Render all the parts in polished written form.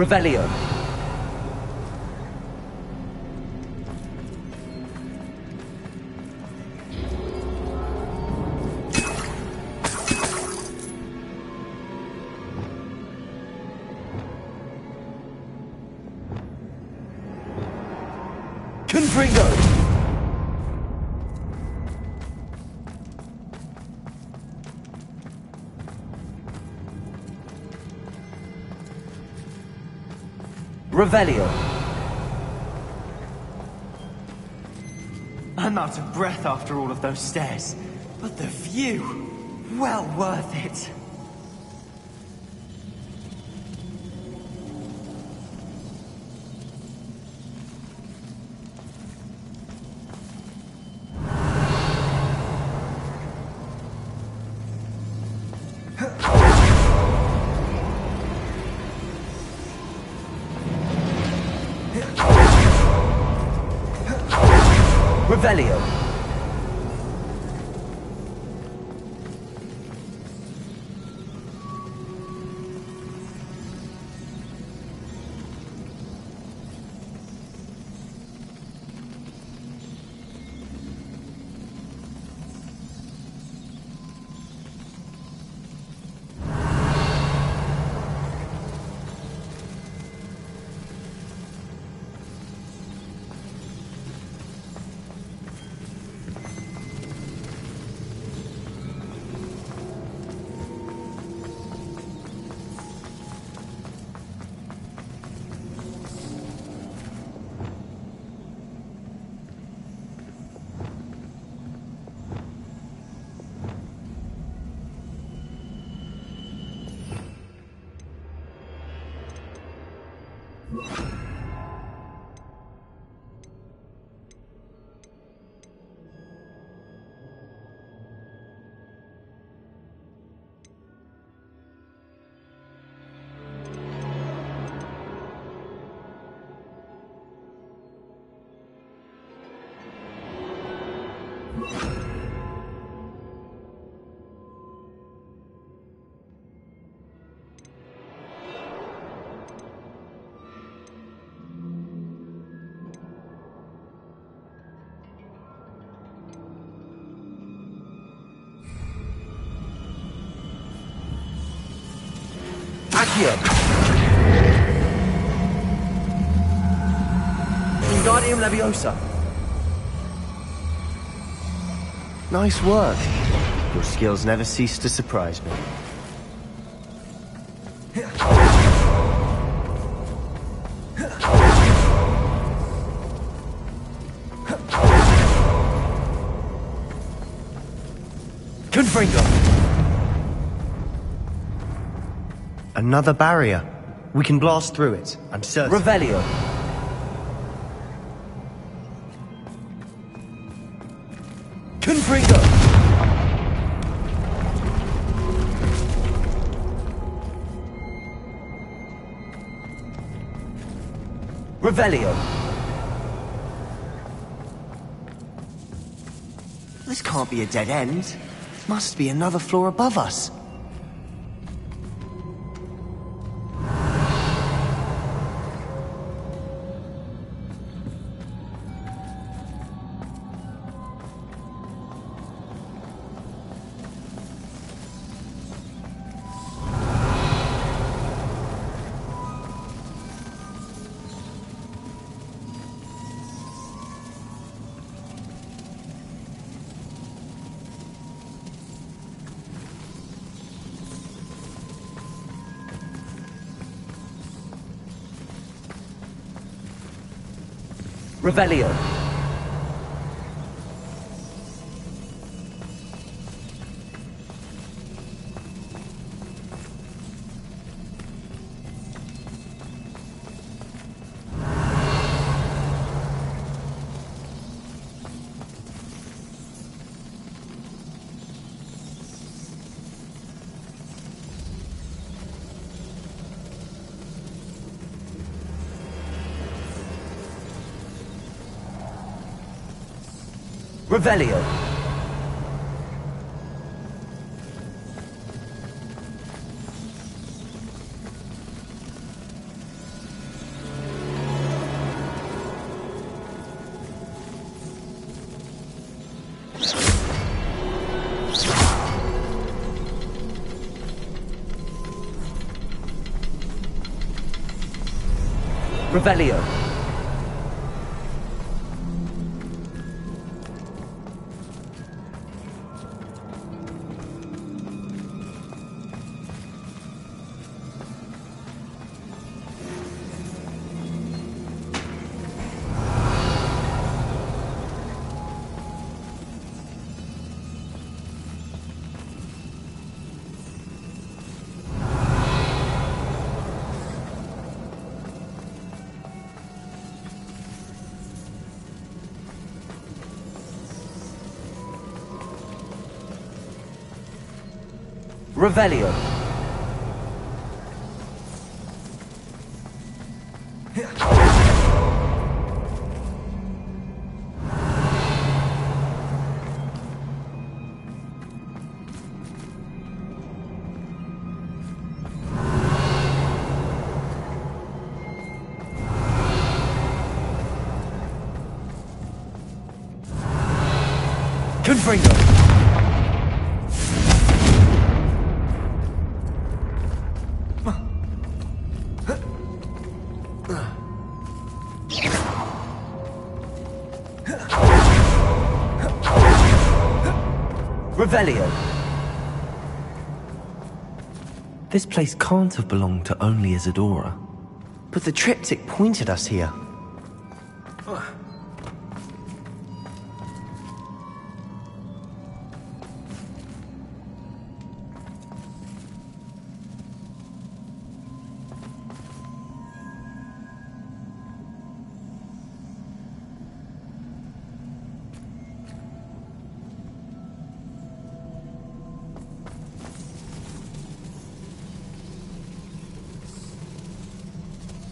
Revelio. Confringo. Revelio. I'm out of breath after all of those stairs, but the view, well worth it. Revelio. Accio. Wingardium Leviosa. Nice work. Your skills never cease to surprise me. Confringo. Another barrier. We can blast through it, I'm certain. Revelio. Confringo. Revelio. This can't be a dead end. Must be another floor above us. Revelio. Revelio. Revelio. Revelio. Confringo. Revelio. This place can't have belonged to only Isadora. But the triptych pointed us here.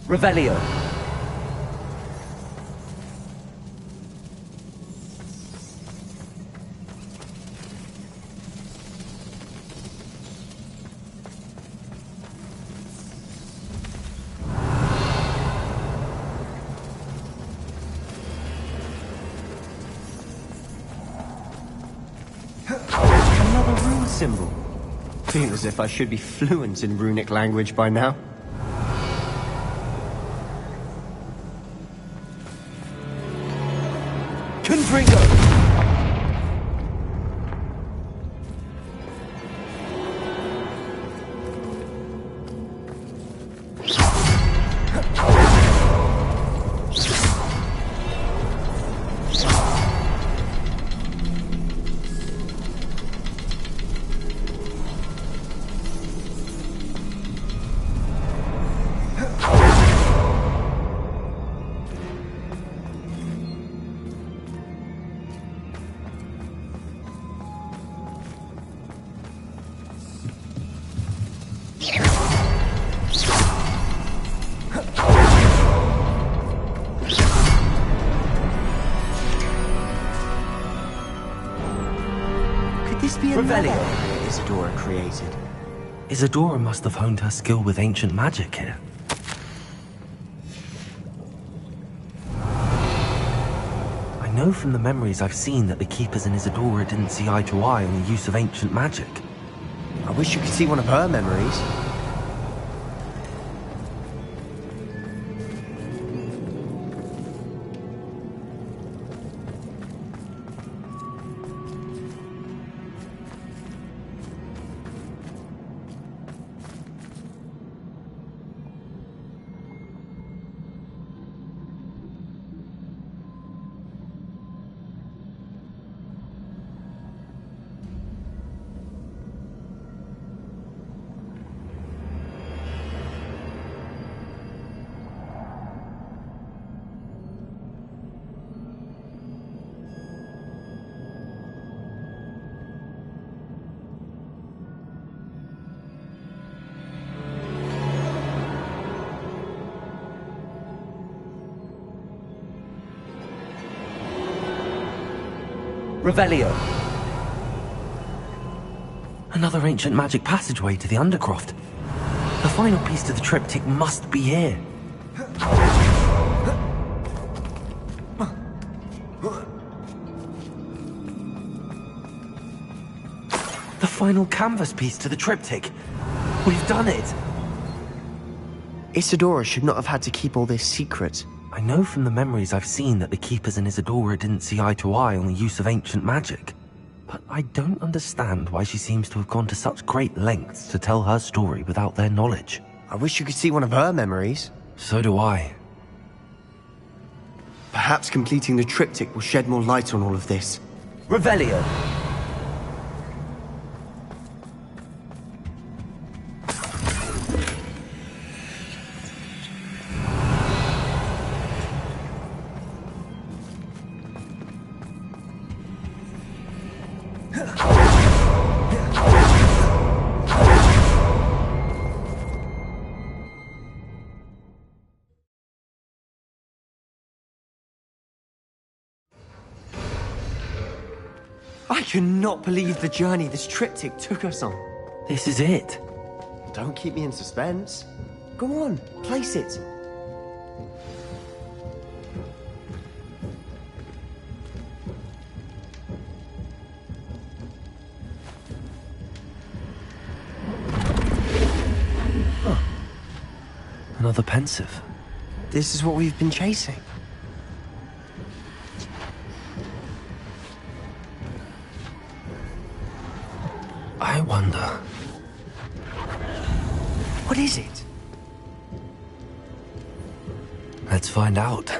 Revelio. Another rune symbol. Feel as if I should be fluent in runic language by now. Confringo. This be another Revelio. area Isadora created. Isadora must have honed her skill with ancient magic here. I know from the memories I've seen that the Keepers and Isadora didn't see eye to eye on the use of ancient magic. I wish you could see one of her memories. Revelio. Another ancient magic passageway to the Undercroft. The final piece to the triptych must be here. The final canvas piece to the triptych. We've done it. Isadora should not have had to keep all this secret. I know from the memories I've seen that the Keepers and Isadora didn't see eye to eye on the use of ancient magic. But I don't understand why she seems to have gone to such great lengths to tell her story without their knowledge. I wish you could see one of her memories. So do I. Perhaps completing the triptych will shed more light on all of this. Revelio. I cannot believe the journey this triptych took us on. This is it. Don't keep me in suspense. Go on, place it. Another pensive. This is what we've been chasing. I wonder. What is it? Let's find out.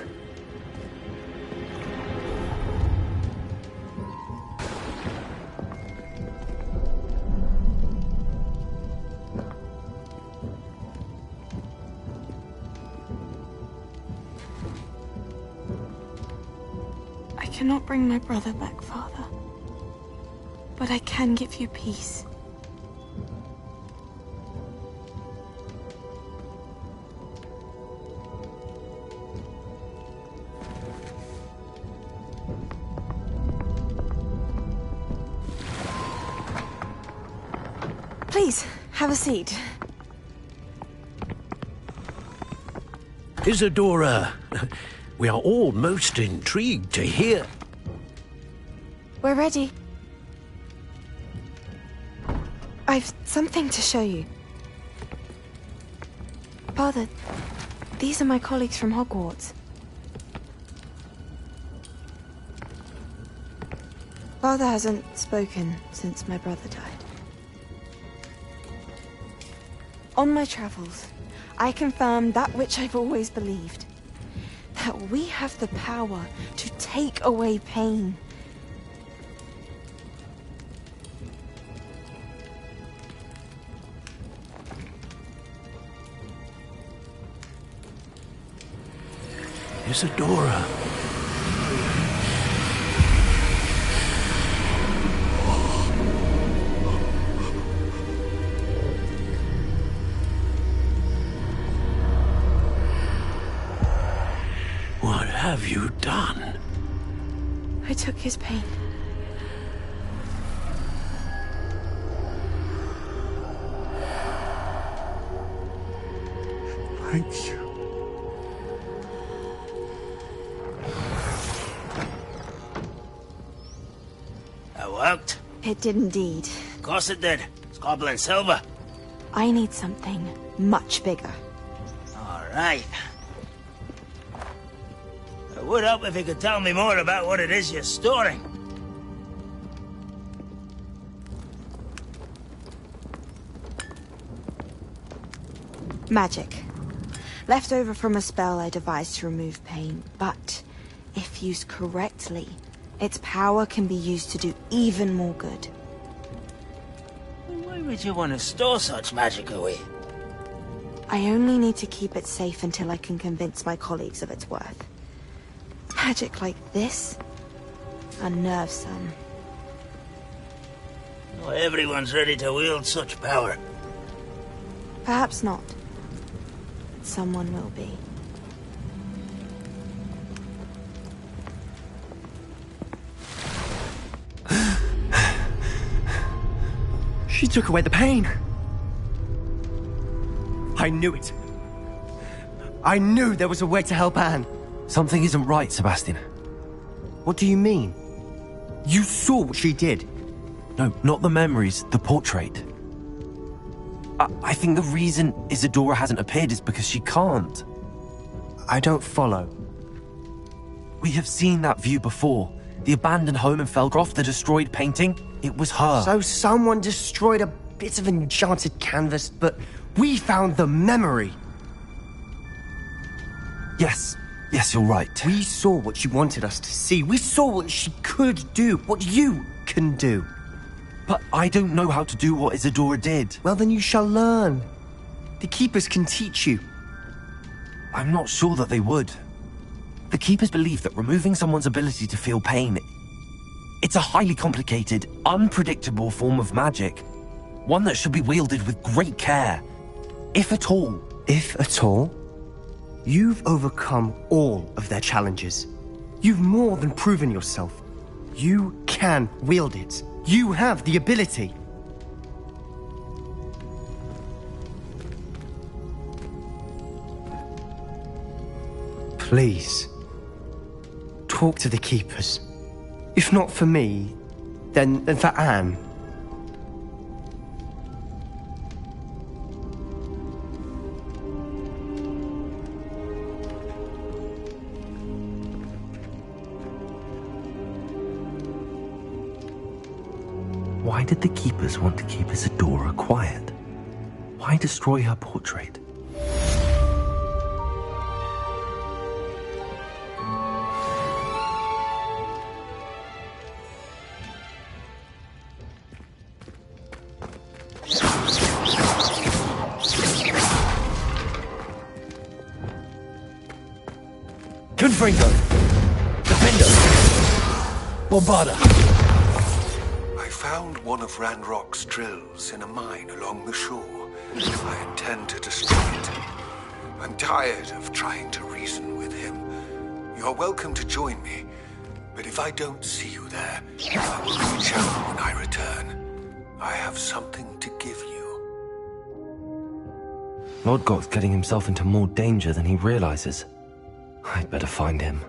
I cannot bring my brother back, Father. But I can give you peace. Please, have a seat. Isadora, we are all most intrigued to hear. We're ready. I've something to show you. Father, these are my colleagues from Hogwarts. Father hasn't spoken since my brother died. On my travels, I confirmed that which I've always believed. That we have the power to take away pain. Isadora. What have you done? I took his pain. Thank you. That worked? It did indeed. Of course it did. It's goblin silver. I need something much bigger. All right. It would help if you could tell me more about what it is you're storing. Magic. Left over from a spell I devised to remove pain, but if used correctly, its power can be used to do even more good. Why would you want to store such magic away? I only need to keep it safe until I can convince my colleagues of its worth. Magic like this? Unnervesome. Not everyone's ready to wield such power. Perhaps not. But someone will be. She took away the pain. I knew it. I knew there was a way to help Anne. Something isn't right, Sebastian. What do you mean? You saw what she did. No, not the memories, the portrait. I think the reason Isadora hasn't appeared is because she can't. I don't follow. We have seen that view before. The abandoned home in Felgroth, the destroyed painting, it was her. So someone destroyed a bit of enchanted canvas, but we found the memory. Yes, you're right. We saw what she wanted us to see. We saw what she could do, what you can do. But I don't know how to do what Isadora did. Well, then you shall learn. The Keepers can teach you. I'm not sure that they would. The Keepers believe that removing someone's ability to feel pain, it's a highly complicated, unpredictable form of magic. One that should be wielded with great care. If at all. If at all? You've overcome all of their challenges. You've more than proven yourself. You can wield it. You have the ability. Please, talk to the Keepers. If not for me, then for Anne. Why did the Keepers want to keep Isadora quiet? Why destroy her portrait? Confringo! Defender! Bombarda! I found one of Ranrock's drills in a mine along the shore. I intend to destroy it. I'm tired of trying to reason with him. You're welcome to join me, but if I don't see you there, I will reach out when I return. I have something to give you. Lodgoth's getting himself into more danger than he realizes. I'd better find him.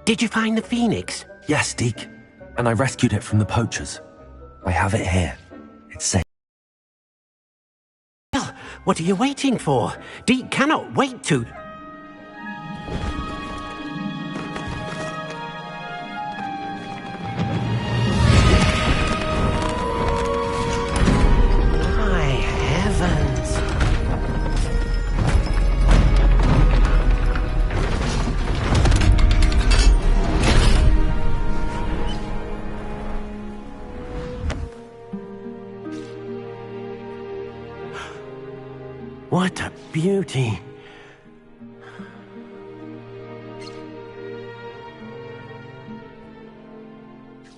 Did you find the phoenix? Yes, Deke. And I rescued it from the poachers. I have it here. It's safe. Well, what are you waiting for? Deke cannot wait to... My heavens. What a beauty.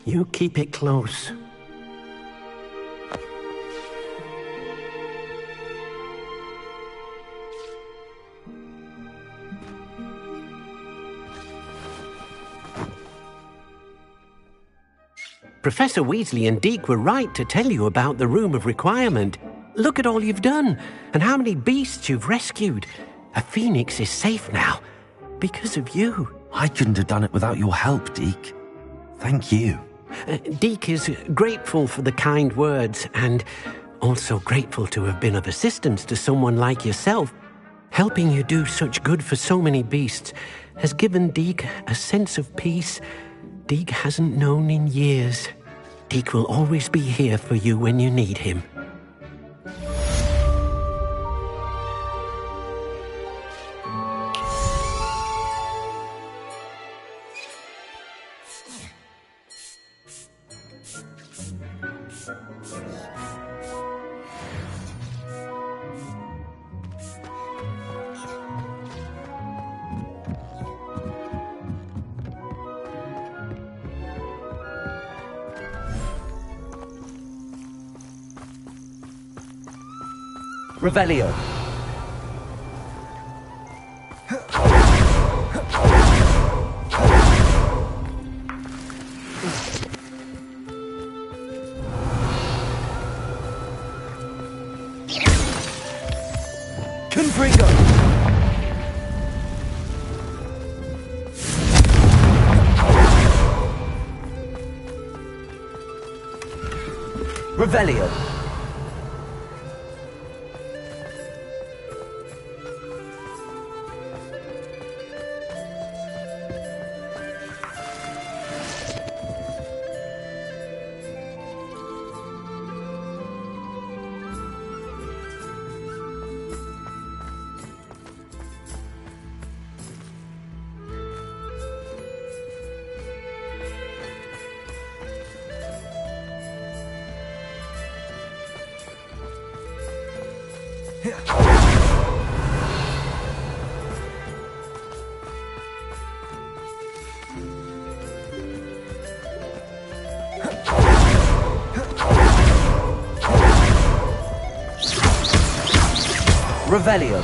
You keep it close. Professor Weasley and Deke were right to tell you about the Room of Requirement. Look at all you've done, and how many beasts you've rescued. A phoenix is safe now, because of you. I couldn't have done it without your help, Deke. Thank you. Deke is grateful for the kind words, and also grateful to have been of assistance to someone like yourself. Helping you do such good for so many beasts has given Deke a sense of peace Deke hasn't known in years. Deke will always be here for you when you need him. Revelio. Confringo. Revelio. Revelio.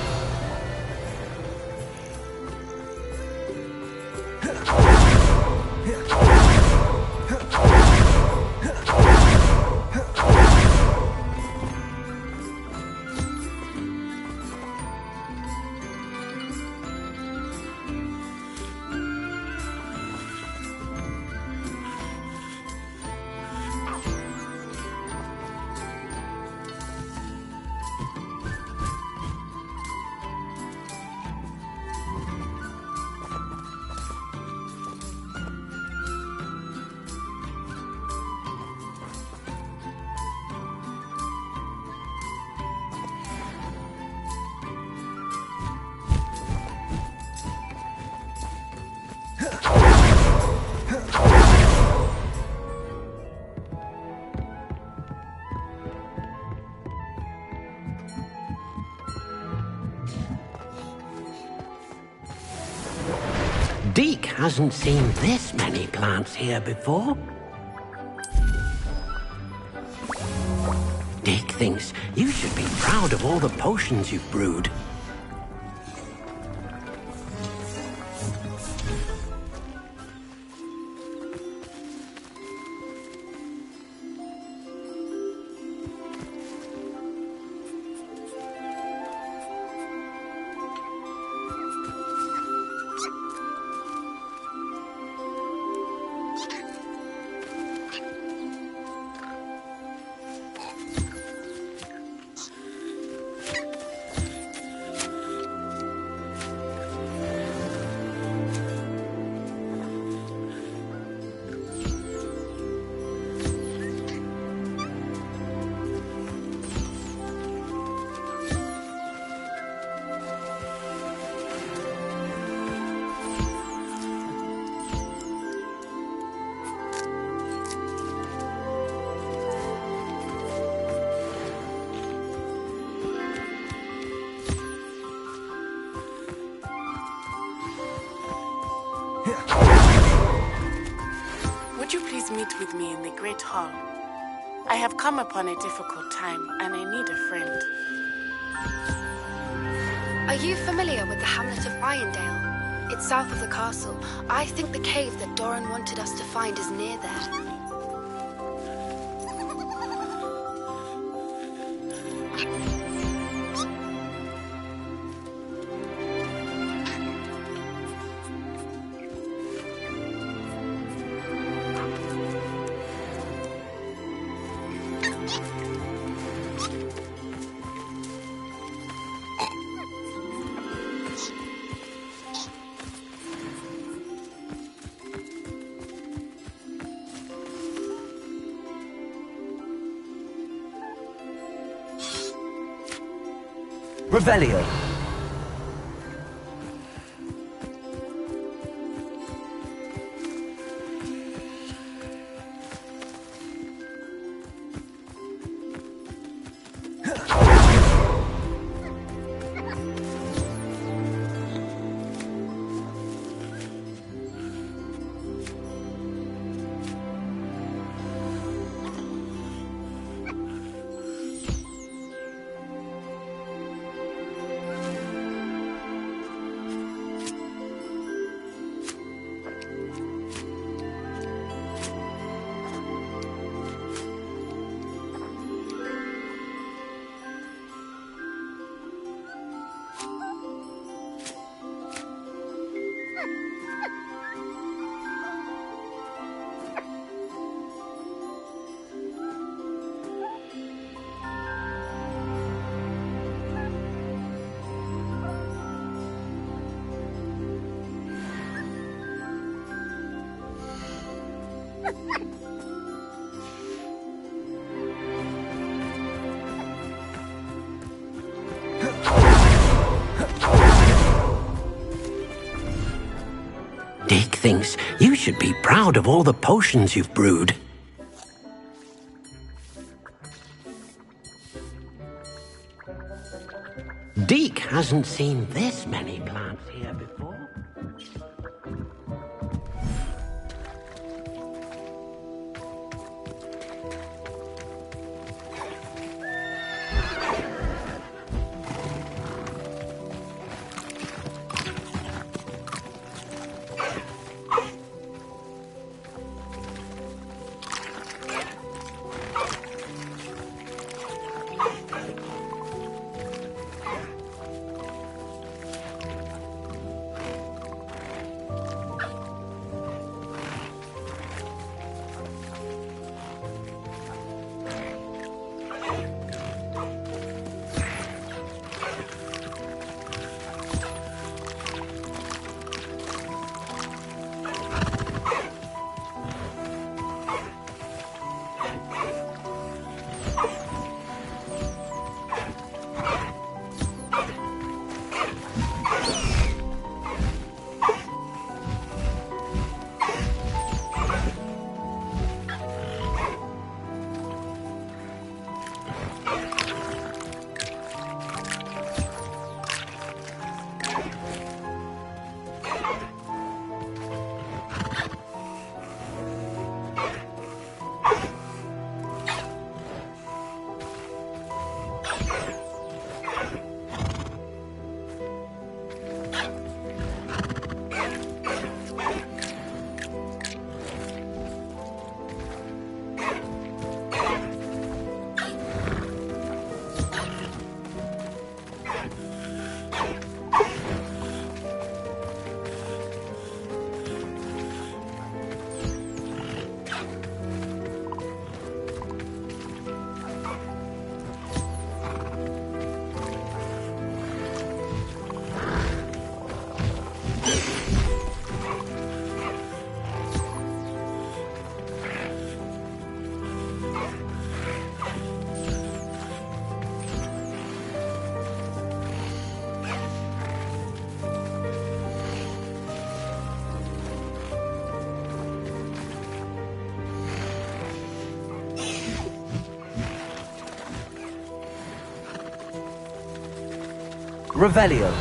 Deke hasn't seen this many plants here before. Deke thinks you should be proud of all the potions you've brewed. sit with me in the Great Hall. I have come upon a difficult time, and I need a friend. Are you familiar with the hamlet of Irondale? It's south of the castle. I think the cave that Doran wanted us to find is near there. Revelio. Dick thinks you should be proud of all the potions you've brewed. Deke hasn't seen this many plants here before. Revelio.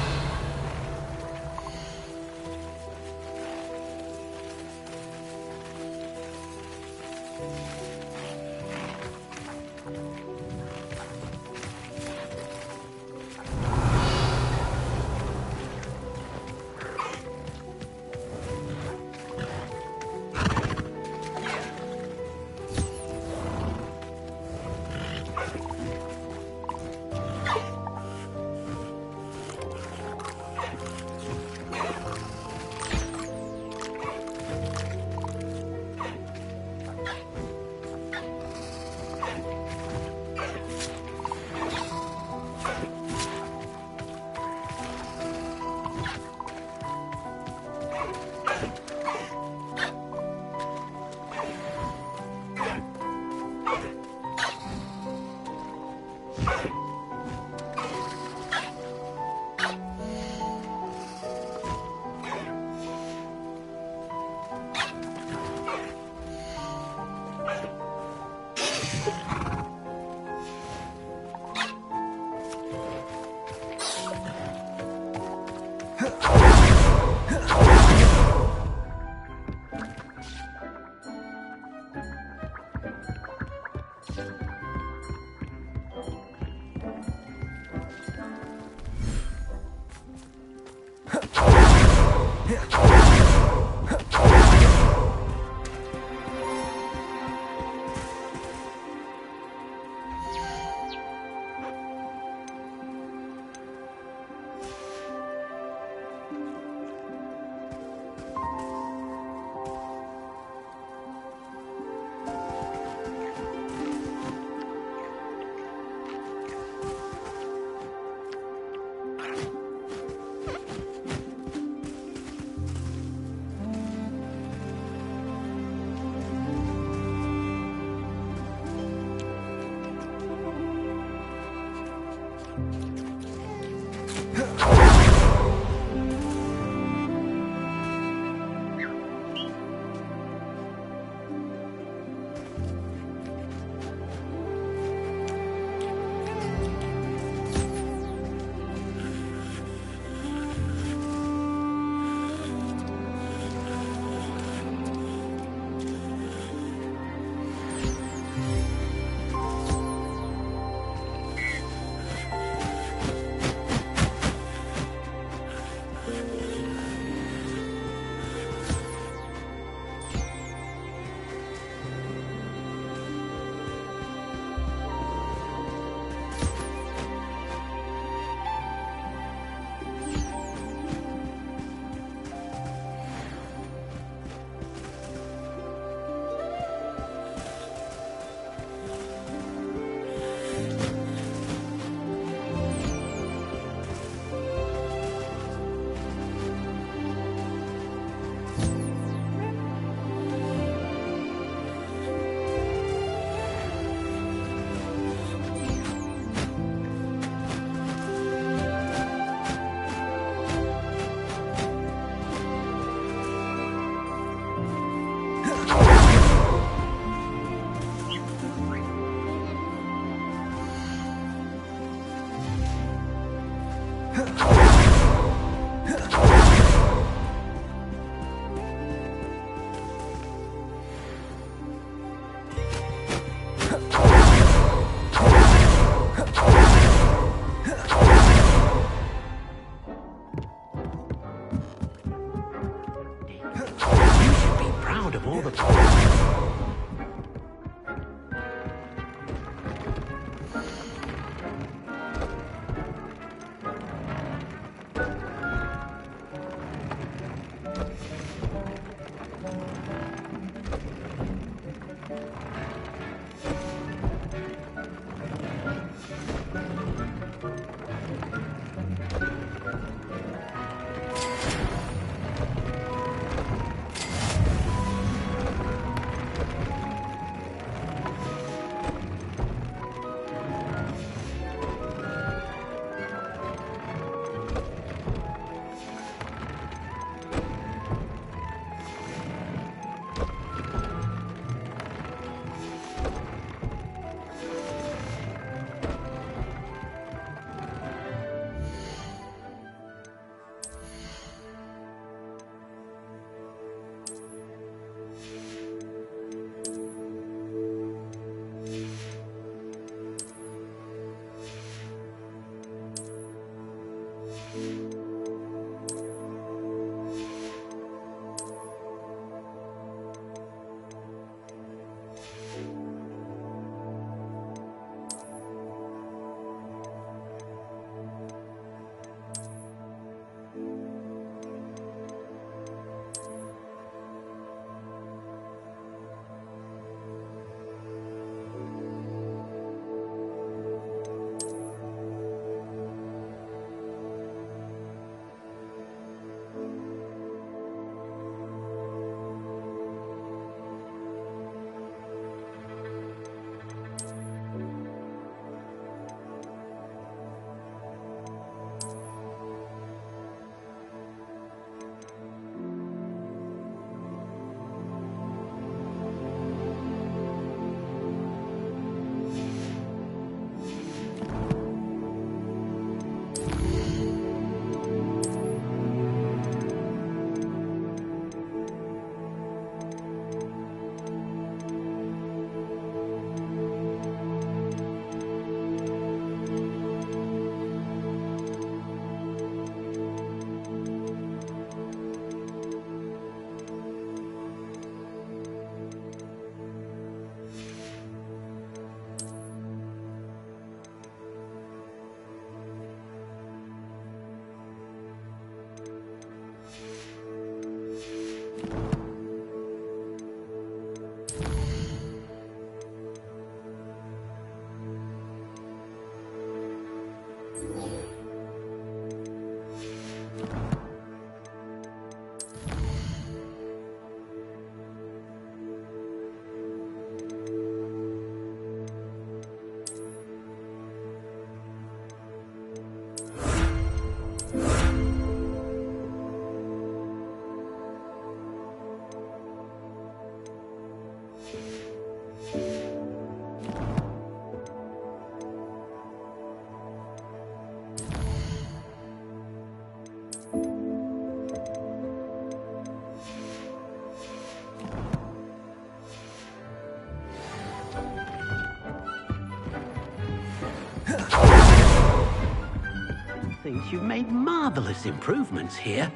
Thinks you've made marvelous improvements here.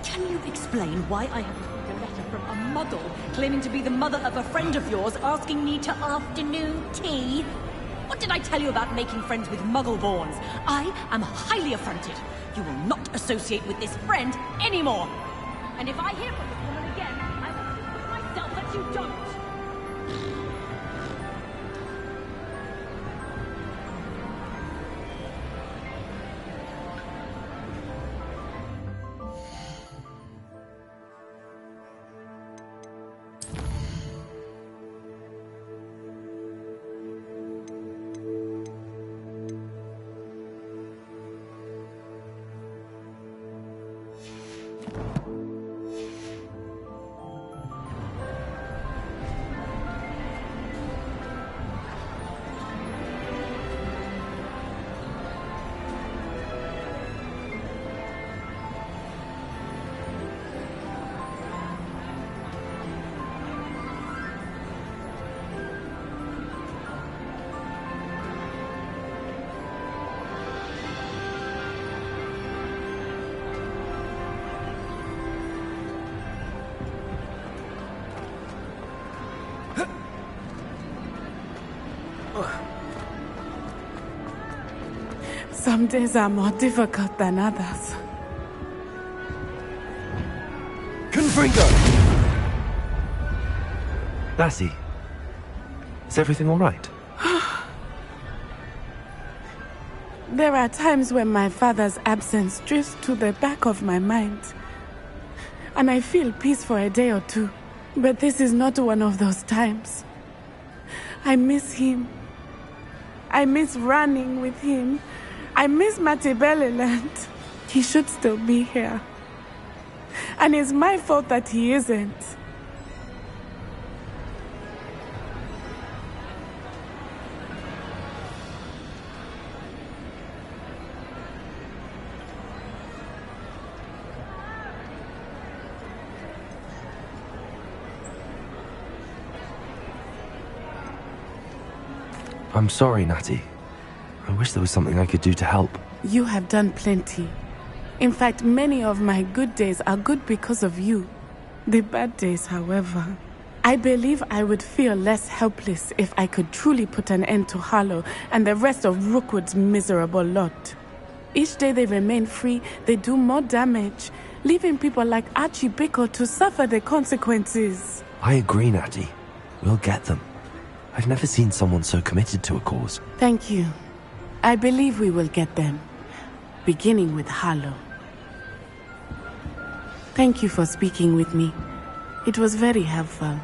Can you explain why I have received a letter from a muggle claiming to be the mother of a friend of yours asking me to afternoon tea? What did I tell you about making friends with muggle-borns? I am highly affronted. You will not associate with this friend anymore. And if I hear from this woman again, I will see for myself that you don't. Some days are more difficult than others. Confringo! Lassie, is everything all right? There are times when my father's absence drifts to the back of my mind, and I feel peace for a day or two. But this is not one of those times. I miss him. I miss running with him. I miss Matibeleland. He should still be here. And it's my fault that he isn't. I'm sorry, Natty. I wish there was something I could do to help. You have done plenty. In fact, many of my good days are good because of you. The bad days, however. I believe I would feel less helpless if I could truly put an end to Harlow and the rest of Rookwood's miserable lot. Each day they remain free, they do more damage, leaving people like Archie Bickle to suffer the consequences. I agree, Natty. We'll get them. I've never seen someone so committed to a cause. Thank you. I believe we will get them, beginning with Harlow. Thank you for speaking with me. It was very helpful.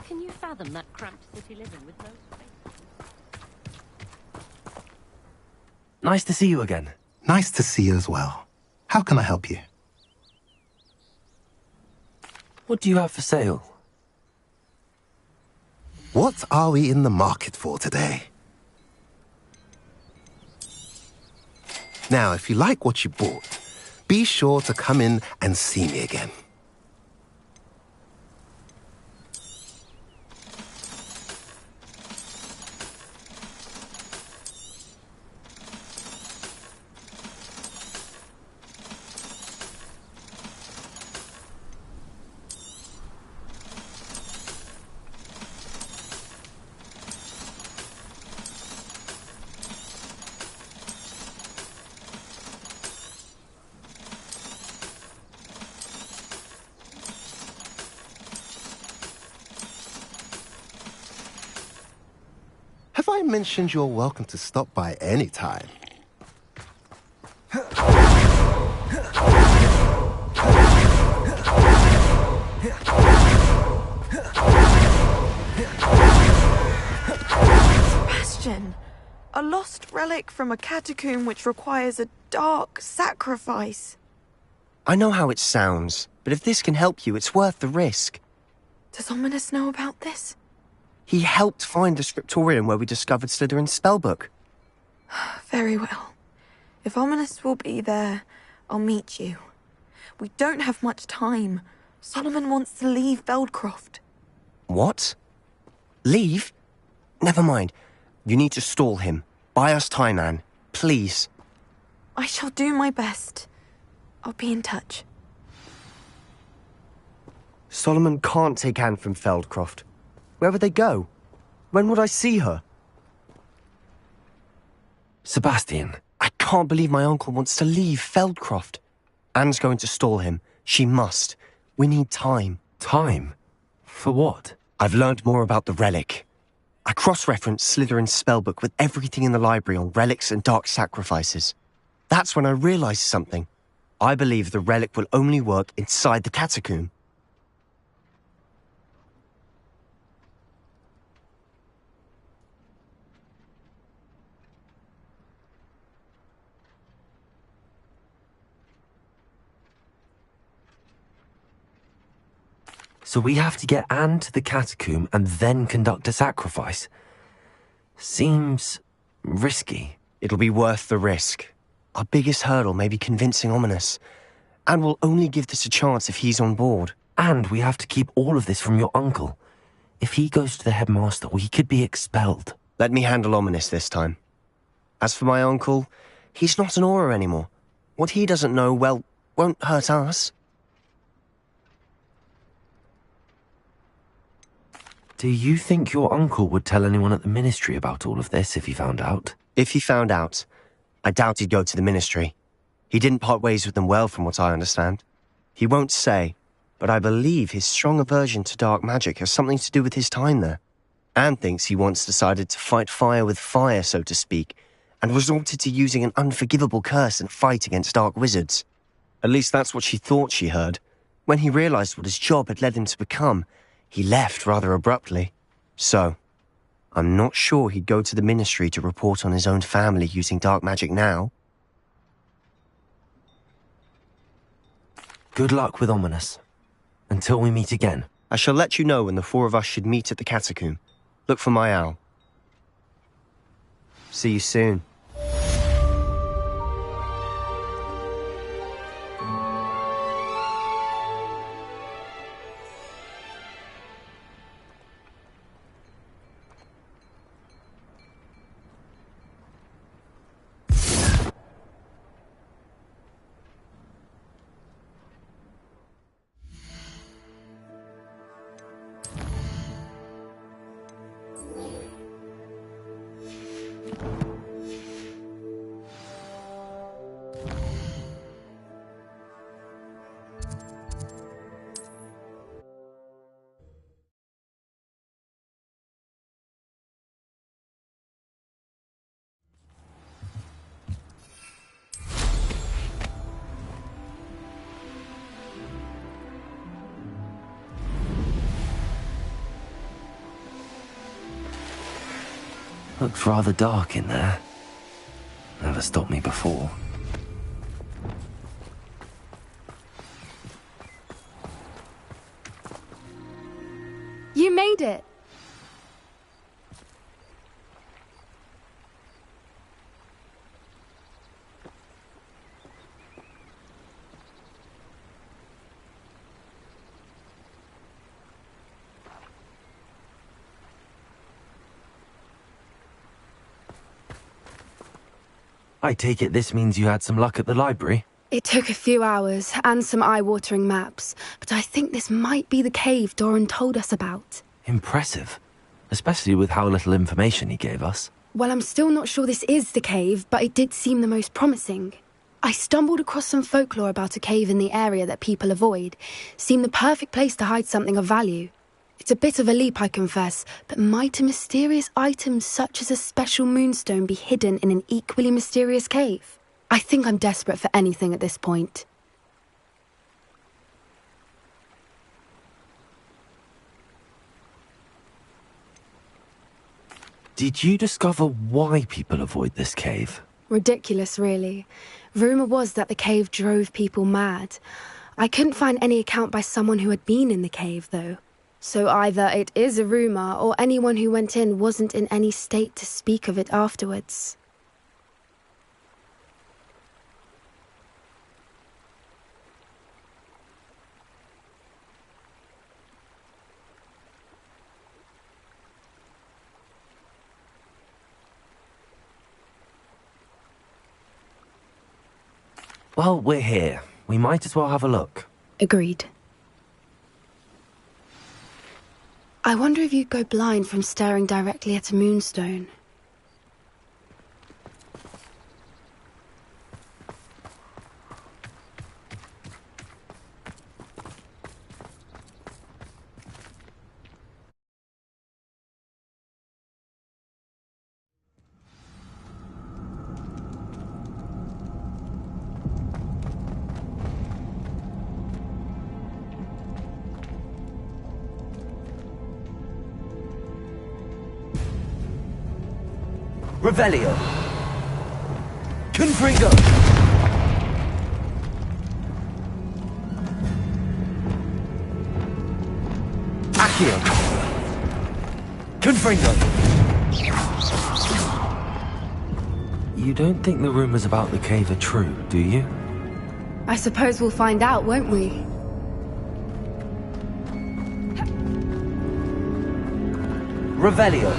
Can you fathom that cramped city living with no space? Nice to see you again. Nice to see you as well. How can I help you? What do you have for sale? What are we in the market for today? Now, if you like what you bought, be sure to come in and see me again. Have I mentioned you're welcome to stop by any time? Sebastian, a lost relic from a catacomb which requires a dark sacrifice. I know how it sounds, but if this can help you, it's worth the risk. Does Ominous know about this? He helped find the scriptorium where we discovered Slytherin's spellbook. Very well. If Ominous will be there, I'll meet you. We don't have much time. Solomon wants to leave Beldcroft. What? Leave? Never mind. You need to stall him. Buy us time, Anne. Please. I shall do my best. I'll be in touch. Solomon can't take Anne from Feldcroft. Where would they go? When would I see her? Sebastian. I can't believe my uncle wants to leave Feldcroft. Anne's going to stall him. She must. We need time. Time? For what? I've learned more about the relic. I cross-referenced Slytherin's spellbook with everything in the library on relics and dark sacrifices. That's when I realized something. I believe the relic will only work inside the catacomb. So we have to get Anne to the catacomb and then conduct a sacrifice. Seems risky. It'll be worth the risk. Our biggest hurdle may be convincing Ominous. And we'll only give this a chance if he's on board. And we have to keep all of this from your uncle. If he goes to the headmaster, we could be expelled. Let me handle Ominous this time. As for my uncle, he's not an Auror anymore. What he doesn't know, well, won't hurt us. Do you think your uncle would tell anyone at the Ministry about all of this if he found out? If he found out, I doubt he'd go to the Ministry. He didn't part ways with them well, from what I understand. He won't say, but I believe his strong aversion to dark magic has something to do with his time there. Anne thinks he once decided to fight fire with fire, so to speak, and resorted to using an unforgivable curse in a fight against dark wizards. At least that's what she thought she heard. When he realized what his job had led him to become, he left rather abruptly. So, I'm not sure he'd go to the Ministry to report on his own family using dark magic now. Good luck with Ominous. Until we meet again. I shall let you know when the four of us should meet at the catacomb. Look for my owl. See you soon. Looks rather dark in there. Never stopped me before. You made it! I take it this means you had some luck at the library? It took a few hours and some eye-watering maps, but I think this might be the cave Doran told us about. Impressive. Especially with how little information he gave us. Well, I'm still not sure this is the cave, but it did seem the most promising. I stumbled across some folklore about a cave in the area that people avoid. Seemed the perfect place to hide something of value. It's a bit of a leap, I confess, but might a mysterious item such as a special moonstone be hidden in an equally mysterious cave? I think I'm desperate for anything at this point. Did you discover why people avoid this cave? Ridiculous, really. Rumour was that the cave drove people mad. I couldn't find any account by someone who had been in the cave, though. So either it is a rumour, or anyone who went in wasn't in any state to speak of it afterwards. Well, we're here. We might as well have a look. Agreed. I wonder if you'd go blind from staring directly at a moonstone. Revelio. Confringo. Accio. Confringo. You don't think the rumors about the cave are true, do you? I suppose we'll find out, won't we? Revelio.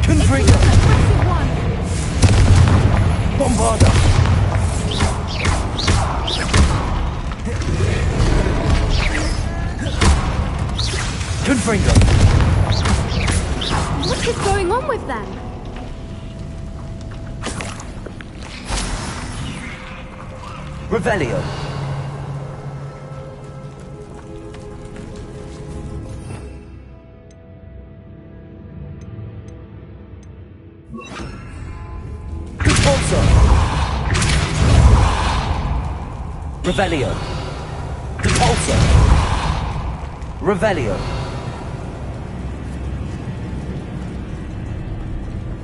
Confringo. Bombarda. Confringo. What is going on with them? Revelio. Repulsor. Revelio. Repulsor. Revelio.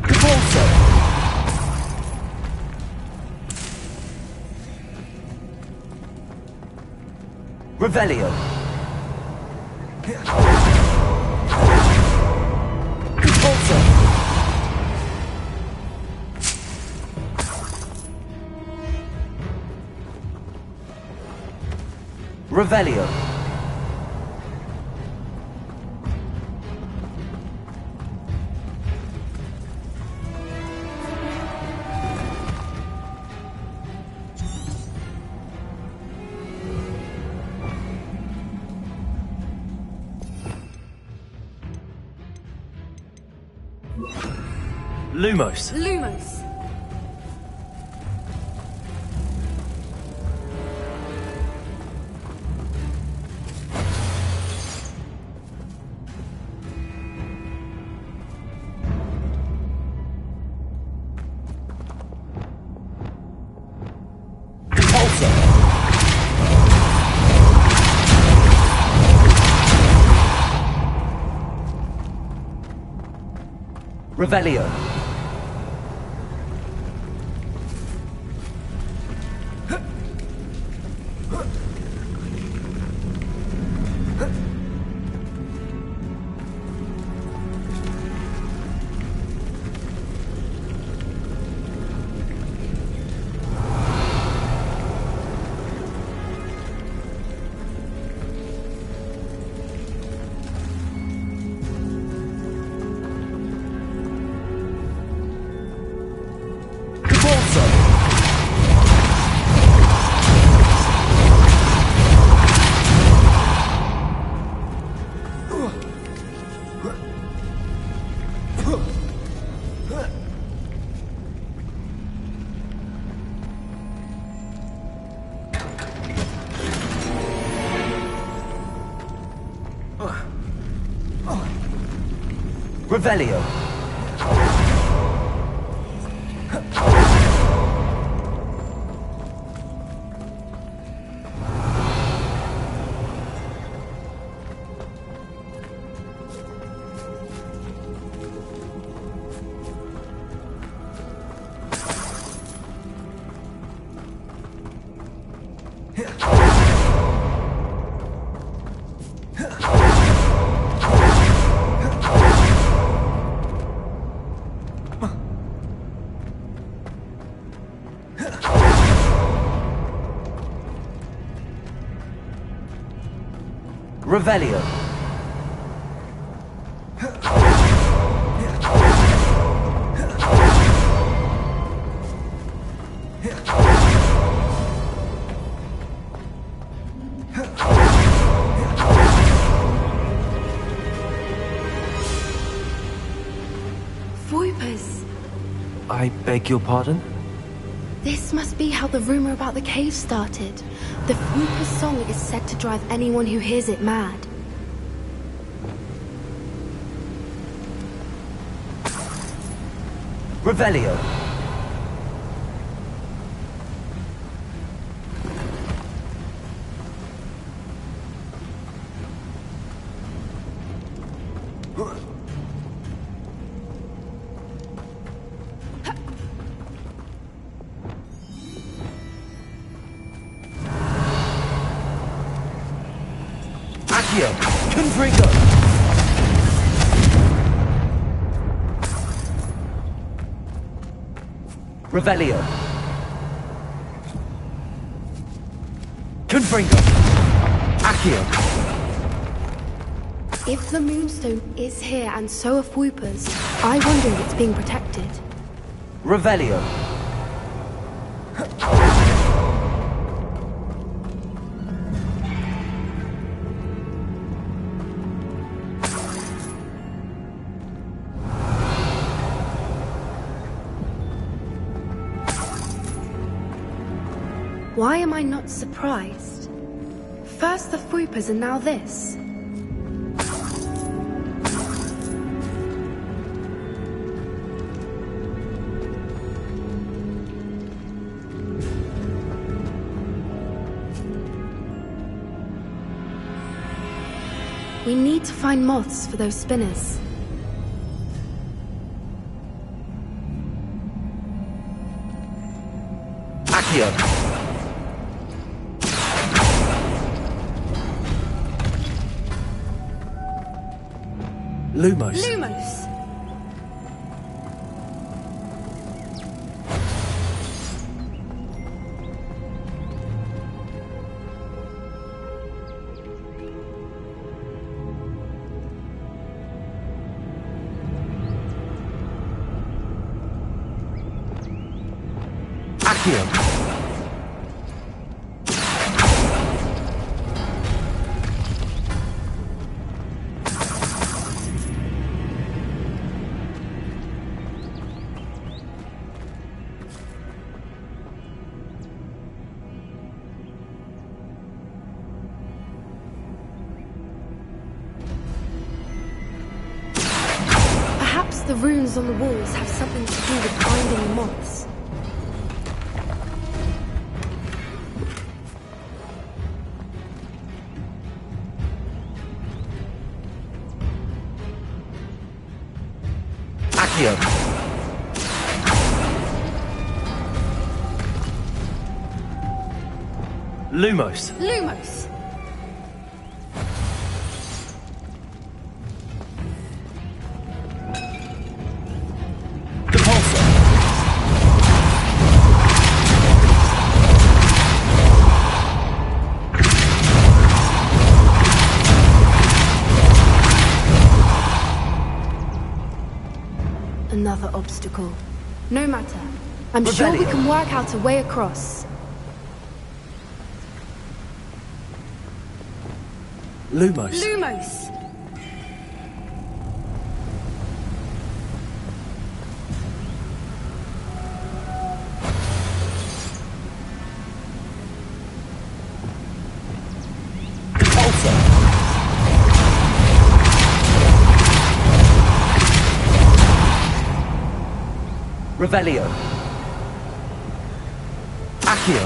Repulsor. Revelio. Repulsor. Revelio. Lumos. Lumos. Repulsor. Revelio. Revelio. Revelio. Voipers. I beg your pardon? This must be how the rumor about the cave started. The Voipers' song is said to drive anyone who hears it mad. Revelio. Accio. Confringo. Revelio. Confringo. Accio. If the Moonstone is here and so are Voipers, I wonder if it's being protected. Revelio. Why am I not surprised? First the Voipers and now this. We need to find moths for those spinners. Accio. Lumos. Lumos! Accio. Perhaps the runes on the walls have something to do with finding the moths. Accio. Lumos. Lumos! Another obstacle. No matter. I'm sure we can work out a way across. Lumos. Lumos! Revelio. Accio.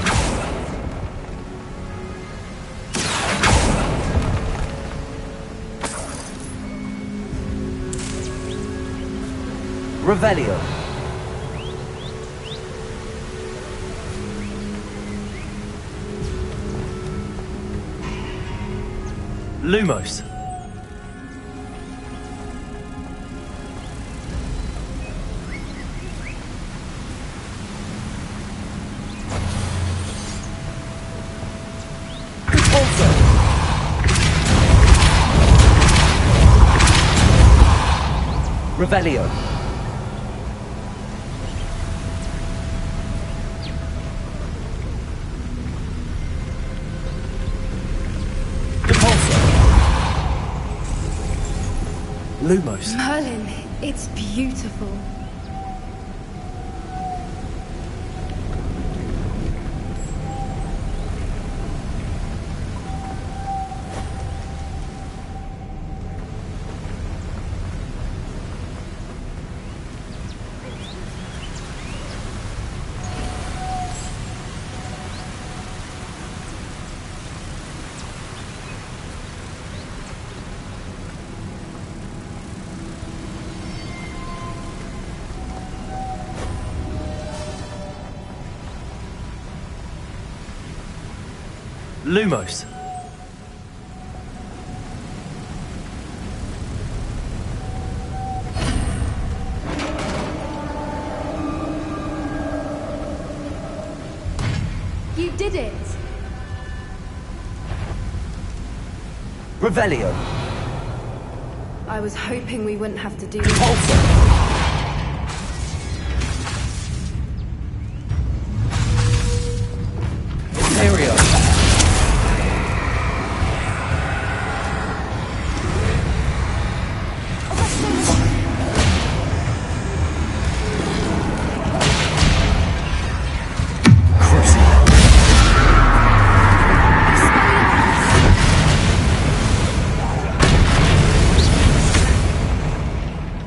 Revelio. Lumos. Revelio. Lumos. Merlin, it's beautiful. Lumos. You did it! Revelio. I was hoping we wouldn't have to do this. Stereo.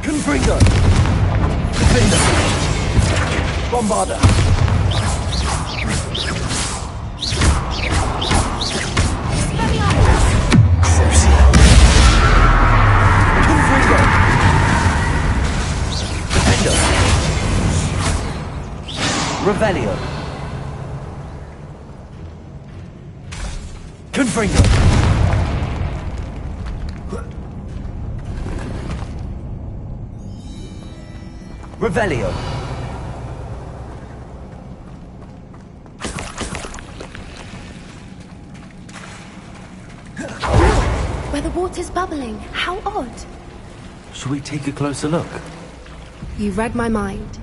Confringo. Defender. Bombarder. Revelio. Confringo. Revelio. Where the water's bubbling. How odd. Should we take a closer look? You read my mind.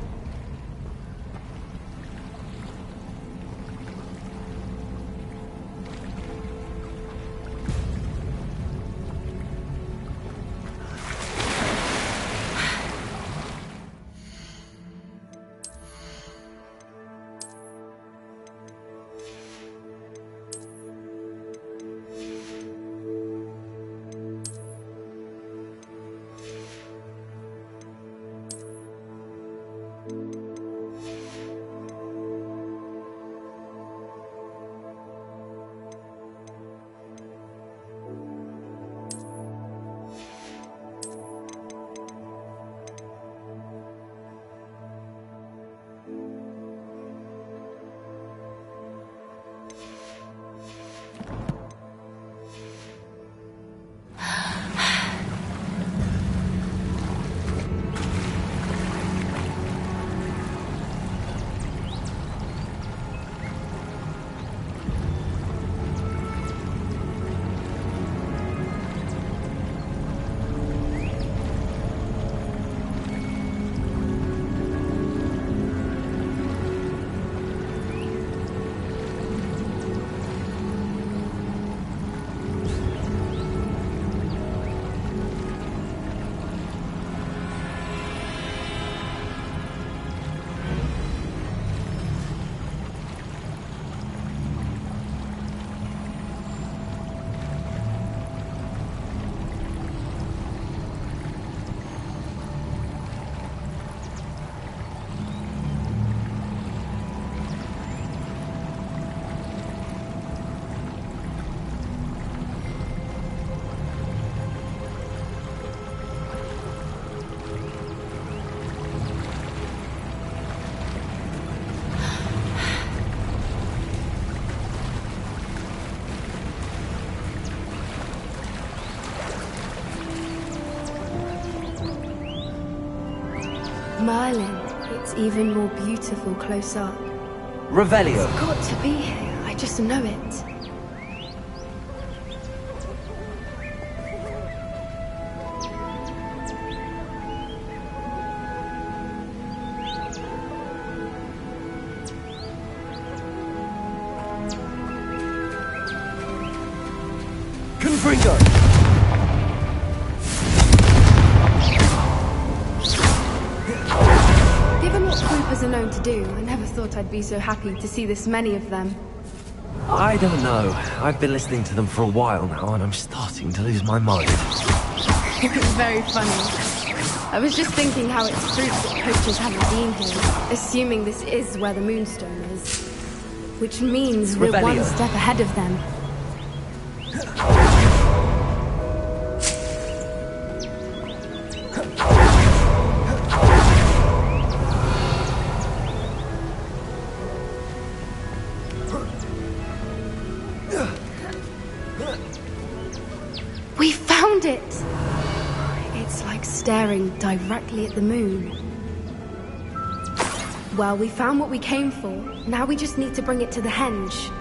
Merlin, it's even more beautiful close up. Revelio. It's got to be here. I just know it. Confringo! Given what Groupers are known to do, I never thought I'd be so happy to see this many of them. I don't know. I've been listening to them for a while now, and I'm starting to lose my mind. It's very funny. I was just thinking how it's proof that poachers haven't been here, assuming this is where the Moonstone is. Which means we're Rebellion. one step ahead of them. We found it! It's like staring directly at the moon. Well, we found what we came for. Now we just need to bring it to the henge.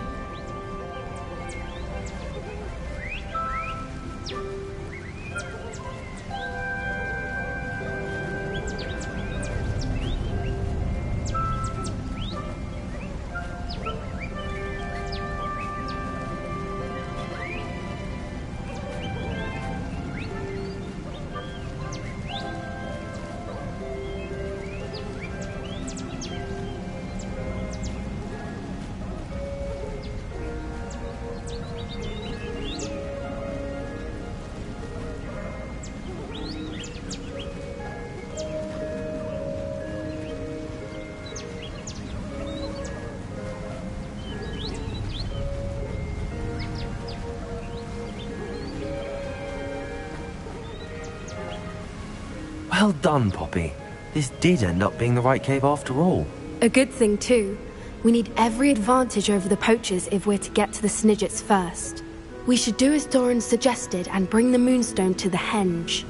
Well done, Poppy. This did end up being the right cave after all. A good thing, too. We need every advantage over the poachers if we're to get to the Snidgets first. We should do as Doran suggested and bring the Moonstone to the henge.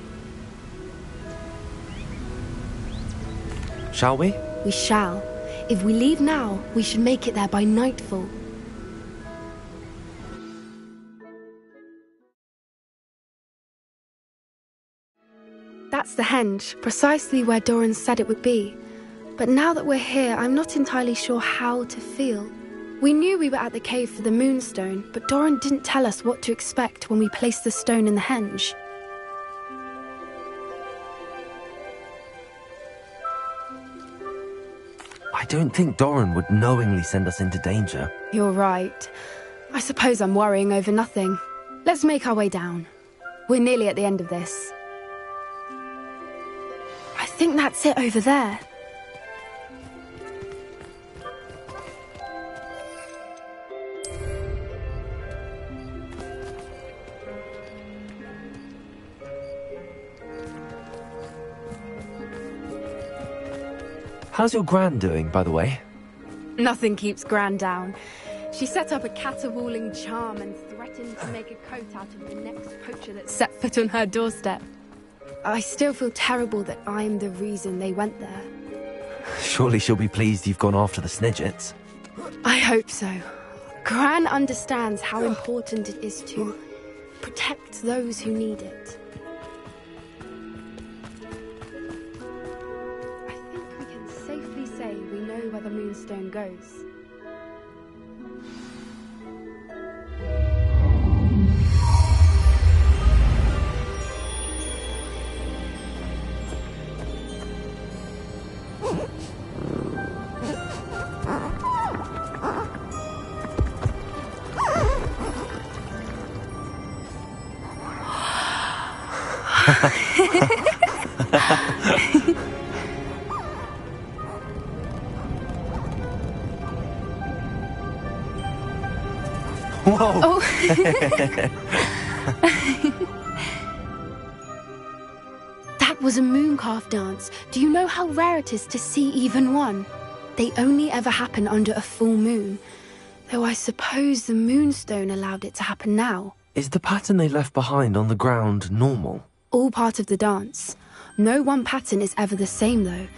Shall we? We shall. If we leave now, we should make it there by nightfall. That's the henge, precisely where Doran said it would be. But now that we're here, I'm not entirely sure how to feel. We knew we were at the cave for the Moonstone, but Doran didn't tell us what to expect when we placed the stone in the henge. I don't think Doran would knowingly send us into danger. You're right. I suppose I'm worrying over nothing. Let's make our way down. We're nearly at the end of this. I think that's it over there. How's your Gran doing, by the way? Nothing keeps Gran down. She set up a caterwauling charm and threatened to make a coat out of the next poacher that set foot on her doorstep. I still feel terrible that I'm the reason they went there. Surely she'll be pleased you've gone after the Snidgets. I hope so. Gran understands how important it is to protect those who need it. I think we can safely say we know where the Moonstone goes. Whoa! Oh. That was a mooncalf dance. Do you know how rare it is to see even one? They only ever happen under a full moon. Though I suppose the Moonstone allowed it to happen now. Is the pattern they left behind on the ground normal? All part of the dance. No one pattern is ever the same, though.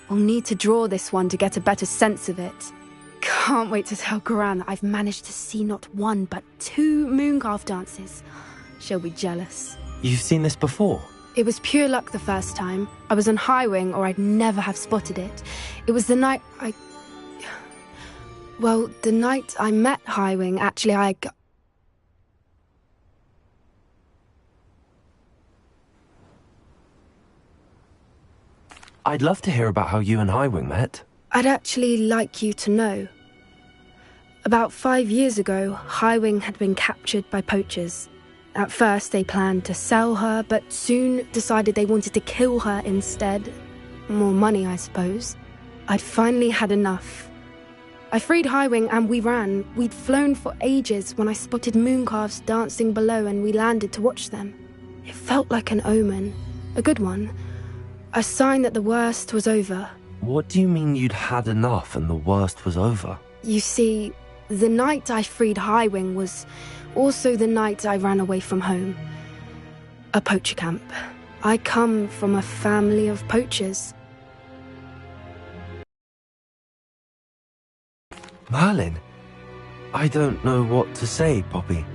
We'll need to draw this one to get a better sense of it. Can't wait to tell Gran that I've managed to see not one, but 2 mooncalf dances. She'll be jealous. You've seen this before? It was pure luck the first time. I was on Highwing, or I'd never have spotted it. It was the night Well, the night I met Highwing, actually, I'd love to hear about how you and Highwing met. I'd actually like you to know. About 5 years ago, Highwing had been captured by poachers. At first, they planned to sell her, but soon decided they wanted to kill her instead. More money, I suppose. I'd finally had enough. I freed Highwing and we ran. We'd flown for ages when I spotted mooncalves dancing below and we landed to watch them. It felt like an omen. A good one. A sign that the worst was over. What do you mean you'd had enough and the worst was over? You see, the night I freed Highwing was also the night I ran away from home. A poacher camp. I come from a family of poachers. Merlin? I don't know what to say, Poppy.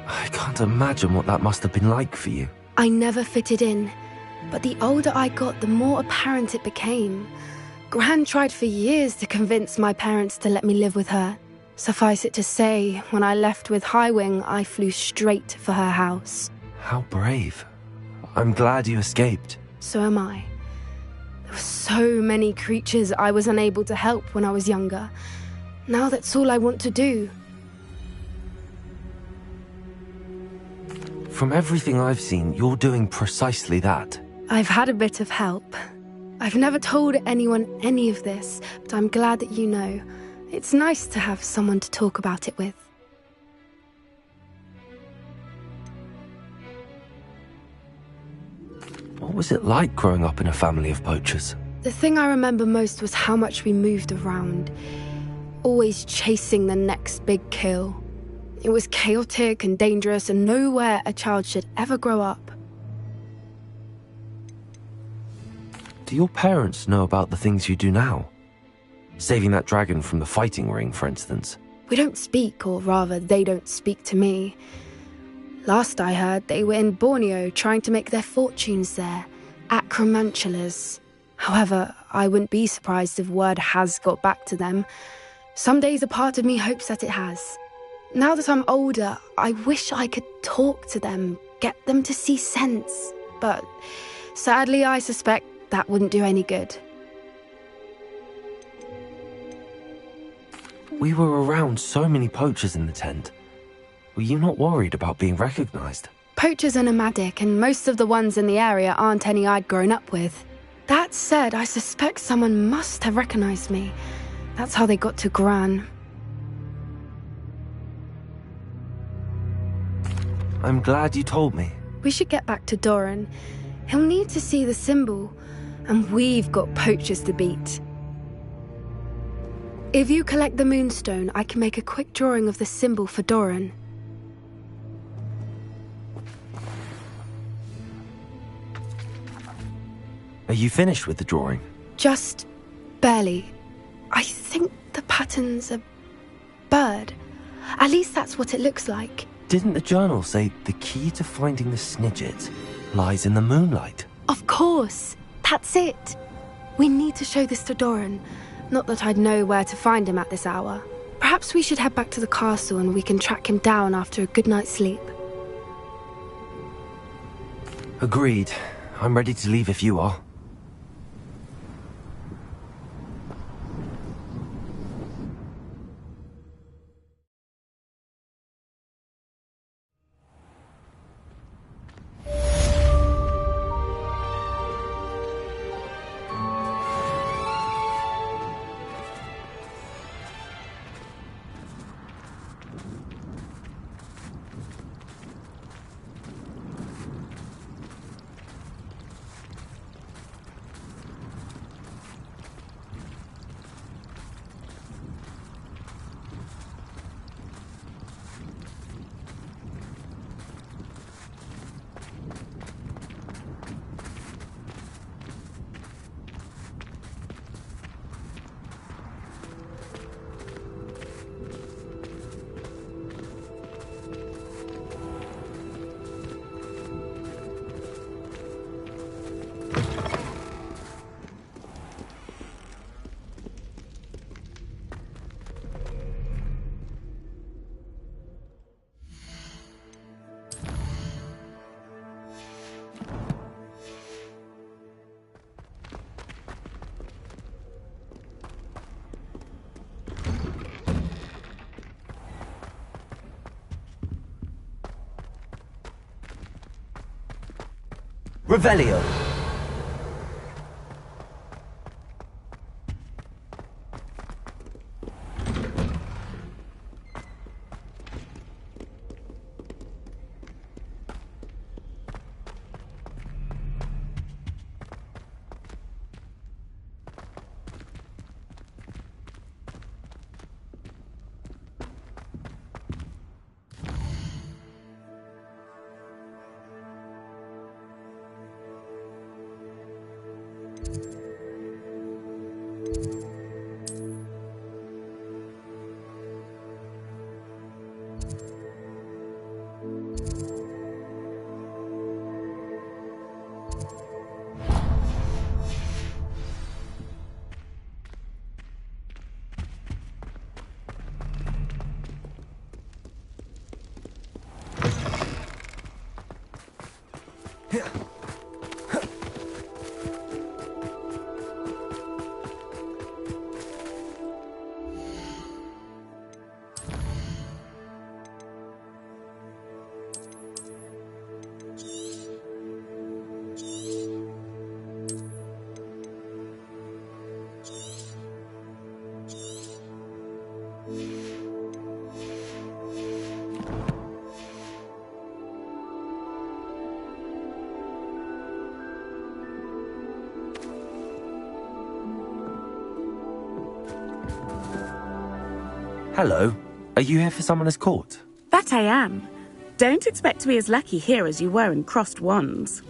I can't imagine what that must have been like for you. I never fitted in, but the older I got, the more apparent it became. Gran tried for years to convince my parents to let me live with her. Suffice it to say, when I left with Highwing, I flew straight for her house. How brave. I'm glad you escaped. So am I. There were so many creatures I was unable to help when I was younger. Now that's all I want to do. From everything I've seen, you're doing precisely that. I've had a bit of help. I've never told anyone any of this, but I'm glad that you know. It's nice to have someone to talk about it with. What was it like growing up in a family of poachers? The thing I remember most was how much we moved around. Always chasing the next big kill. It was chaotic and dangerous and nowhere a child should ever grow up. Do your parents know about the things you do now? Saving that dragon from the fighting ring, for instance. We don't speak, or rather, they don't speak to me. Last I heard, they were in Borneo trying to make their fortunes there. Acromantulas. However, I wouldn't be surprised if word has got back to them. Some days a part of me hopes that it has. Now that I'm older, I wish I could talk to them, get them to see sense. But sadly, I suspect that wouldn't do any good. We were around so many poachers in the tent. Were you not worried about being recognized? Poachers are nomadic, and most of the ones in the area aren't any I'd grown up with. That said, I suspect someone must have recognized me. That's how they got to Gran. I'm glad you told me. We should get back to Doran. He'll need to see the symbol, and we've got poachers to beat. If you collect the moonstone, I can make a quick drawing of the symbol for Doran. Are you finished with the drawing? Just barely. I think the pattern's a bird. At least that's what it looks like. Didn't the journal say the key to finding the Snidget lies in the moonlight? Of course. That's it. We need to show this to Doran. Not that I'd know where to find him at this hour. Perhaps we should head back to the castle and we can track him down after a good night's sleep. Agreed. I'm ready to leave if you are. Revelio. Hello. Are you here for Summoner's Court? That I am. Don't expect to be as lucky here as you were in Crossed Wands.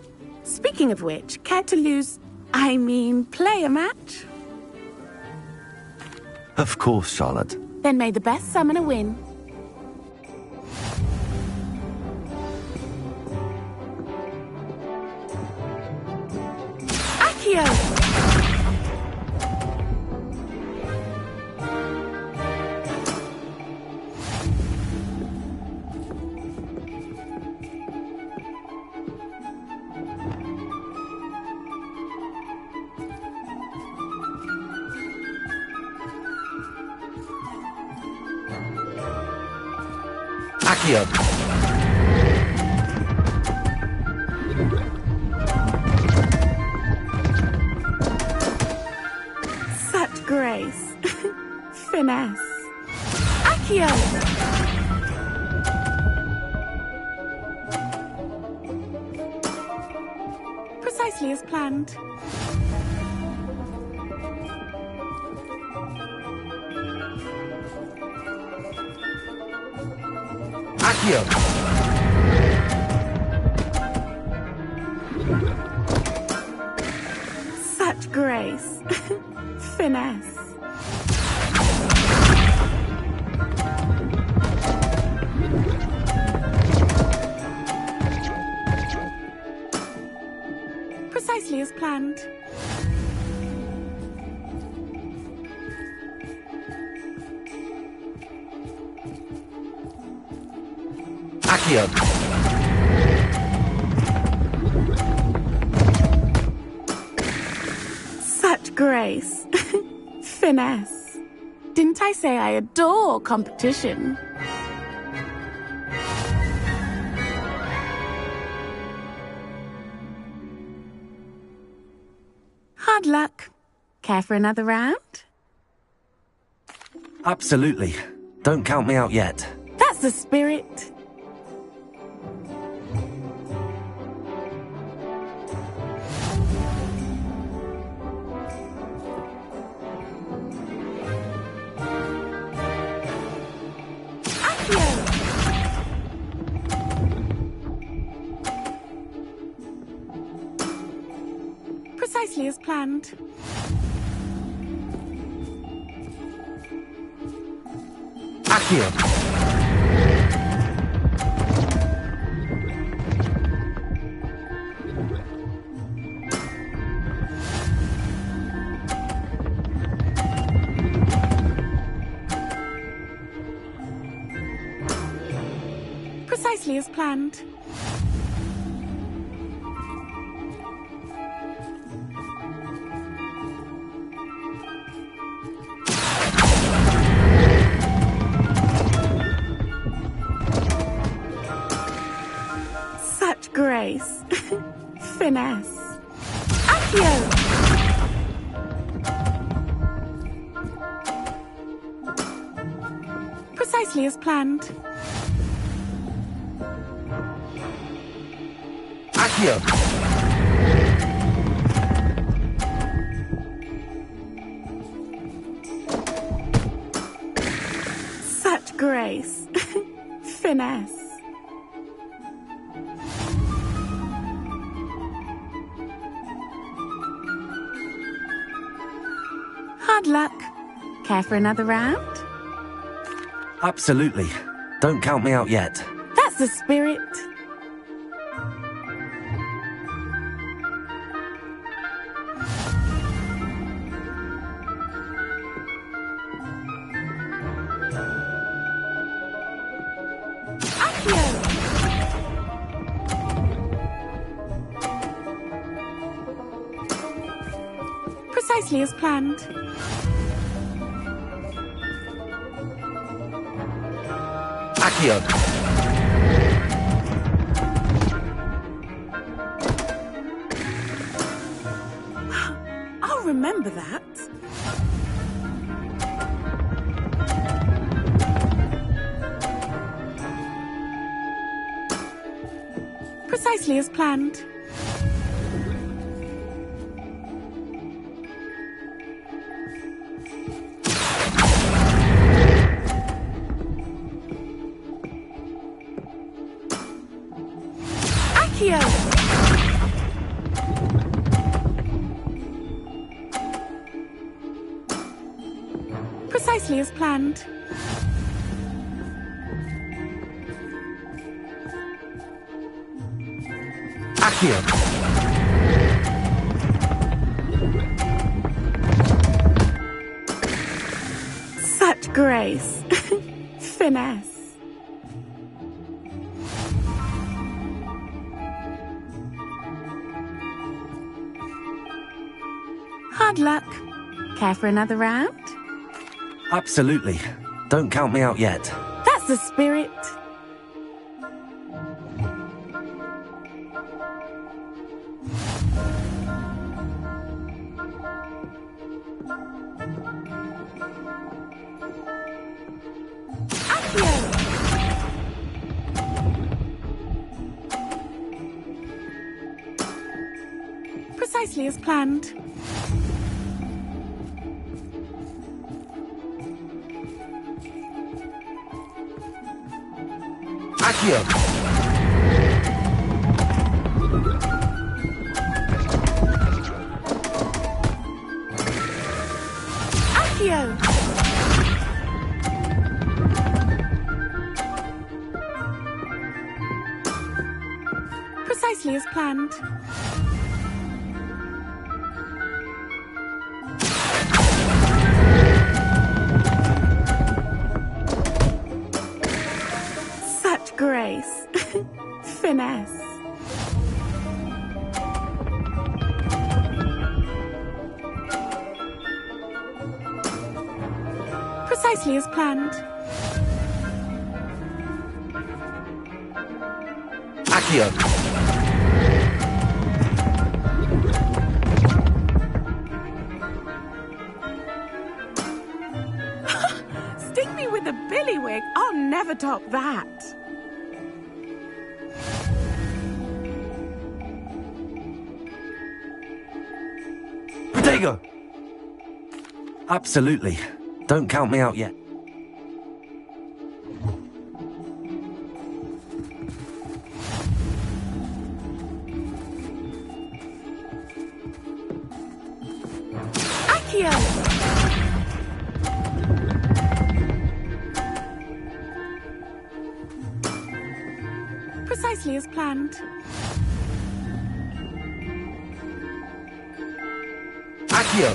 Speaking of which, care to play a match? Of course, Charlotte. Then may the best summoner win. Accio! Accio! Such grace. Finesse. Accio! Precisely as planned. Accio! Such grace. Finesse. Precisely as planned. Accio! Such grace. Finesse. Didn't I say I adore competition? Hard luck. Care for another round? Absolutely. Don't count me out yet. That's the spirit. Precisely as planned. Accio! Precisely as planned. Such grace. Finesse. Accio! Precisely as planned. Accio! Such grace. Finesse. Hard luck. Care for another round? Absolutely. Don't count me out yet. That's the spirit. Precisely as planned. Accio! I'll remember that. Precisely as planned. Accio! Precisely as planned. Accio! Such grace. Finesse. Hard luck. Care for another round? Absolutely. Don't count me out yet. That's the spirit. Accio! Precisely as planned. Accio! Accio! Precisely as planned. Such grace. Finesse. Precisely as planned. Accio! Sting me with a billywig. I'll never top that. Protego! Absolutely. Don't count me out yet. Accio! Precisely as planned. Accio!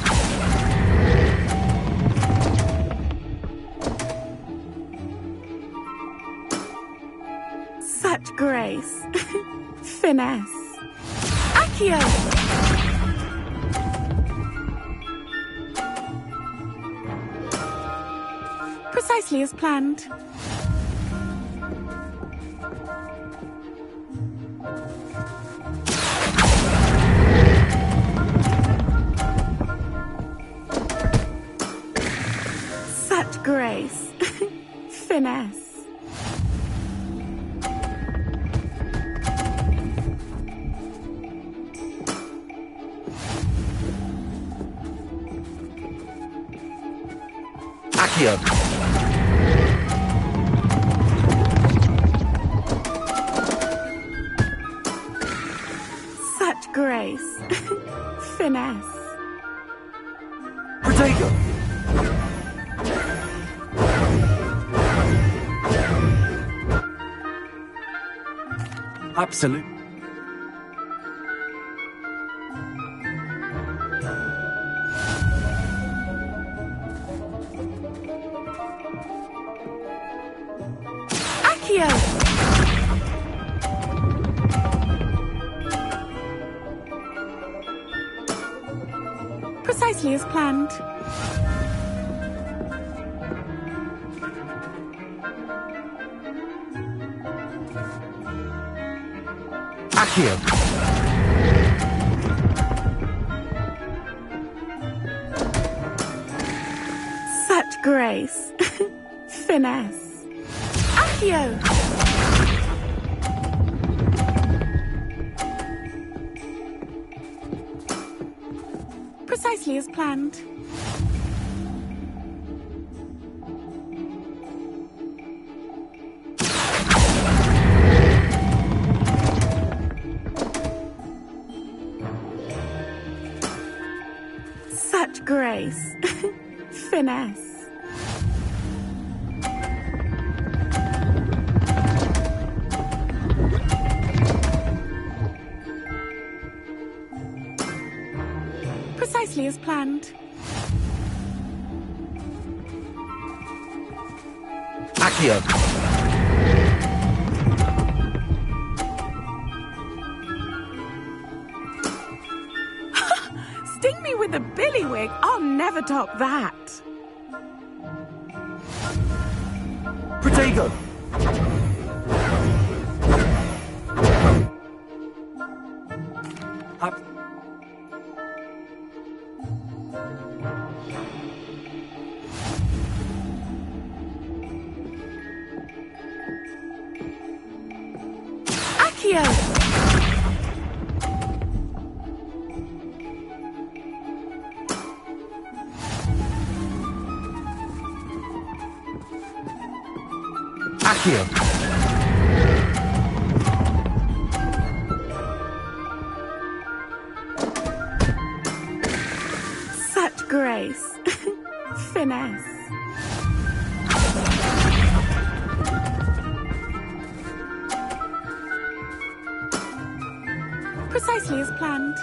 Such grace. Finesse. Accio! Precisely as planned. Such grace. Finesse. Accio! Such grace. Finesse. Protego! Absolute. Accio! Precisely as planned. Accio! Such grace. Finesse. Accio! Precisely as planned. Such grace. Finesse. Precisely as planned. Accio! Sting me with a billywig. I'll never top that. Protego! Up. Accio! Accio! Such grace. Finesse. Precisely as planned.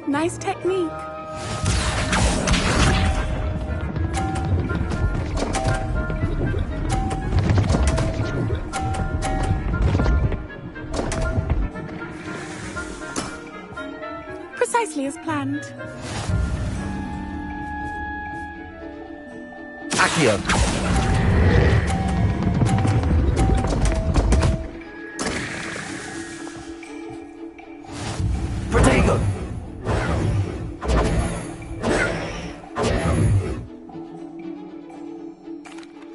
Nice technique. Precisely as planned. Accio! Protego!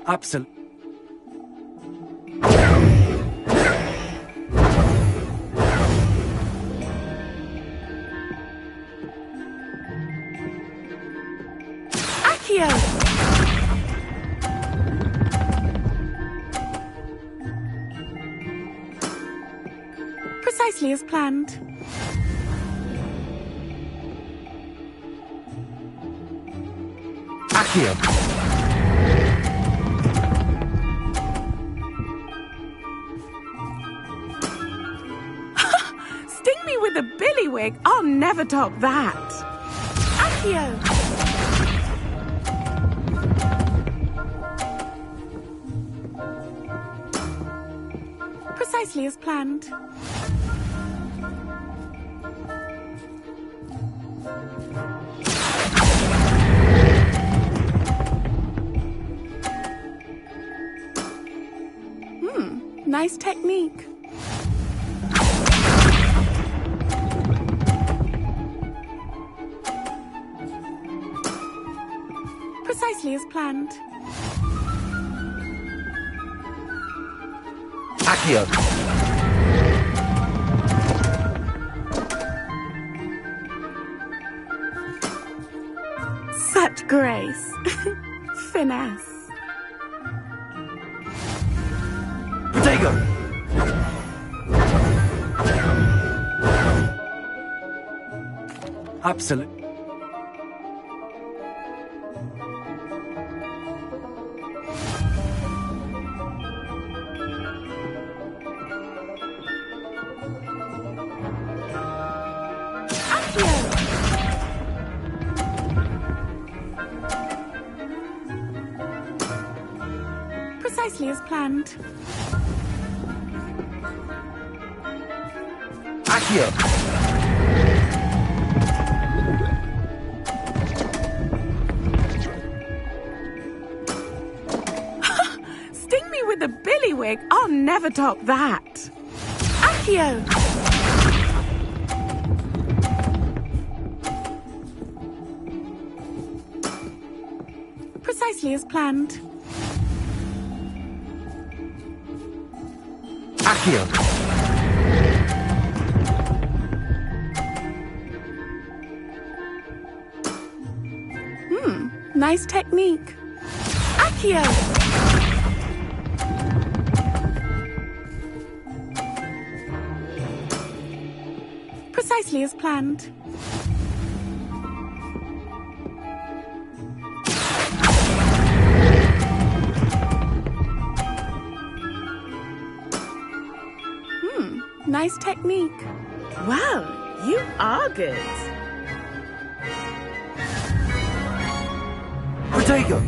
Absolute. Accio! Precisely as planned. Accio! Sting me with a billywig. I'll never top that. Accio! Precisely as planned. Nice technique. Precisely as planned. Accio! Such grace. Finesse. Protego! Absolute. Precisely as planned. Accio! Sting me with a billywig. I'll never top that. Accio! Precisely as planned. Accio! Nice technique. Accio! Precisely as planned. Nice technique. Wow, you are good. Protego!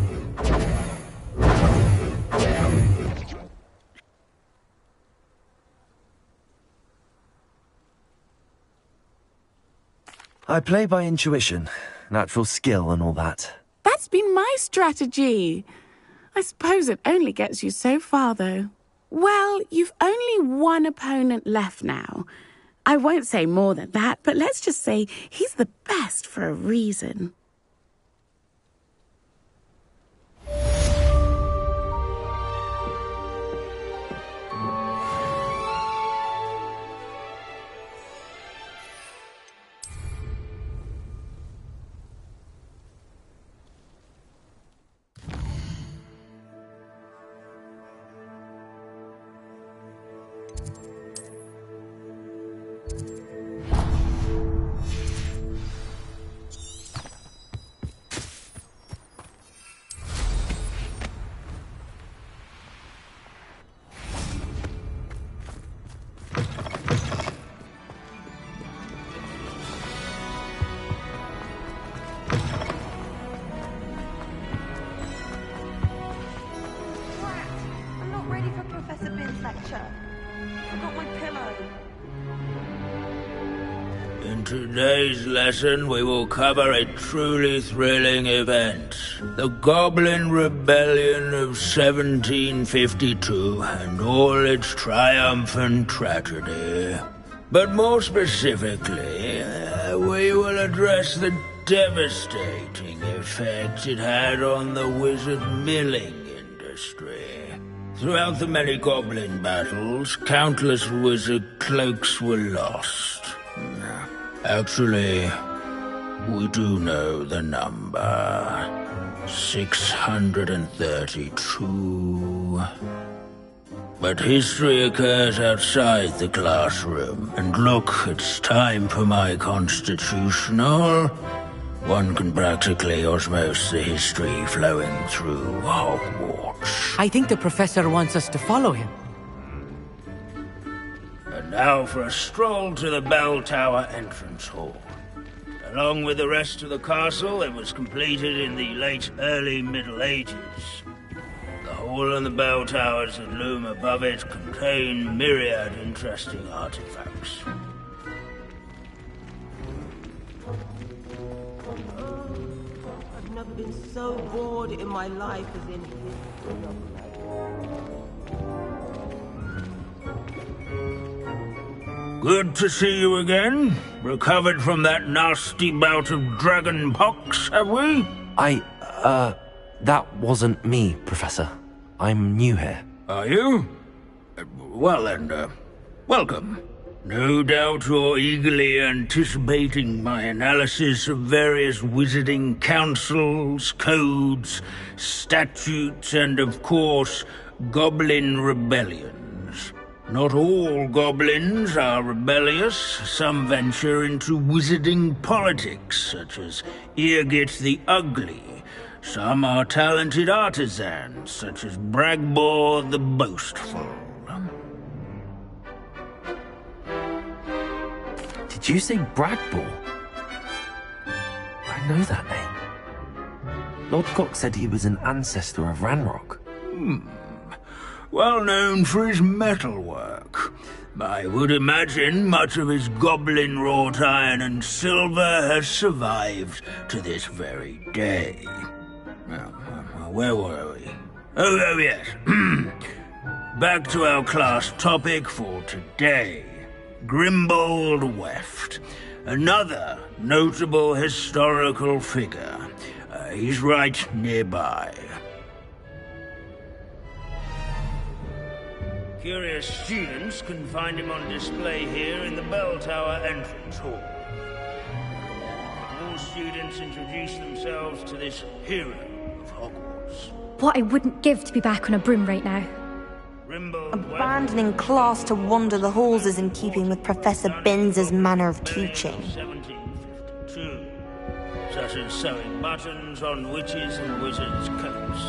I play by intuition, natural skill and all that. That's been my strategy. I suppose it only gets you so far, though. Well, you've only one opponent left now. I won't say more than that, but let's just say he's the best for a reason. In today's lesson, we will cover a truly thrilling event. The Goblin Rebellion of 1752 and all its triumphant tragedy. But more specifically, we will address the devastating effect it had on the wizard milling industry. Throughout the many goblin battles, countless wizard cloaks were lost. Actually, we do know the number. 632. But history occurs outside the classroom. And look, it's time for my constitutional. One can practically osmose the history flowing through Hogwarts. I think the professor wants us to follow him. And now for a stroll to the bell tower entrance hall. Along with the rest of the castle, it was completed in the early Middle Ages. The hall and the bell towers that loom above it contain myriad interesting artifacts. I've never been so bored in my life as in here. Good to see you again. Recovered from that nasty bout of dragon pox, have we? That wasn't me, Professor. I'm new here. Are you? Well then, welcome. No doubt you're eagerly anticipating my analysis of various wizarding councils, codes, statutes, and of course, goblin rebellions. Not all goblins are rebellious. Some venture into wizarding politics, such as Eargit the Ugly. Some are talented artisans, such as Bragbor the Boastful. Did you say Bragbor? I know that name. Lord Cox said he was an ancestor of Ranrock. Well known for his metalwork. I would imagine much of his goblin wrought iron and silver has survived to this very day. Where were we? Oh yes. Back to our class topic for today. Grimbold Weft. Another notable historical figure. He's right nearby. Curious students can find him on display here in the Bell Tower entrance hall. All students introduce themselves to this hero of Hogwarts. What I wouldn't give to be back on a broom right now. Abandoning class to wander the halls is in keeping with Professor Binns' manner of teaching. 1752. Such as sewing buttons on witches and wizards' coats.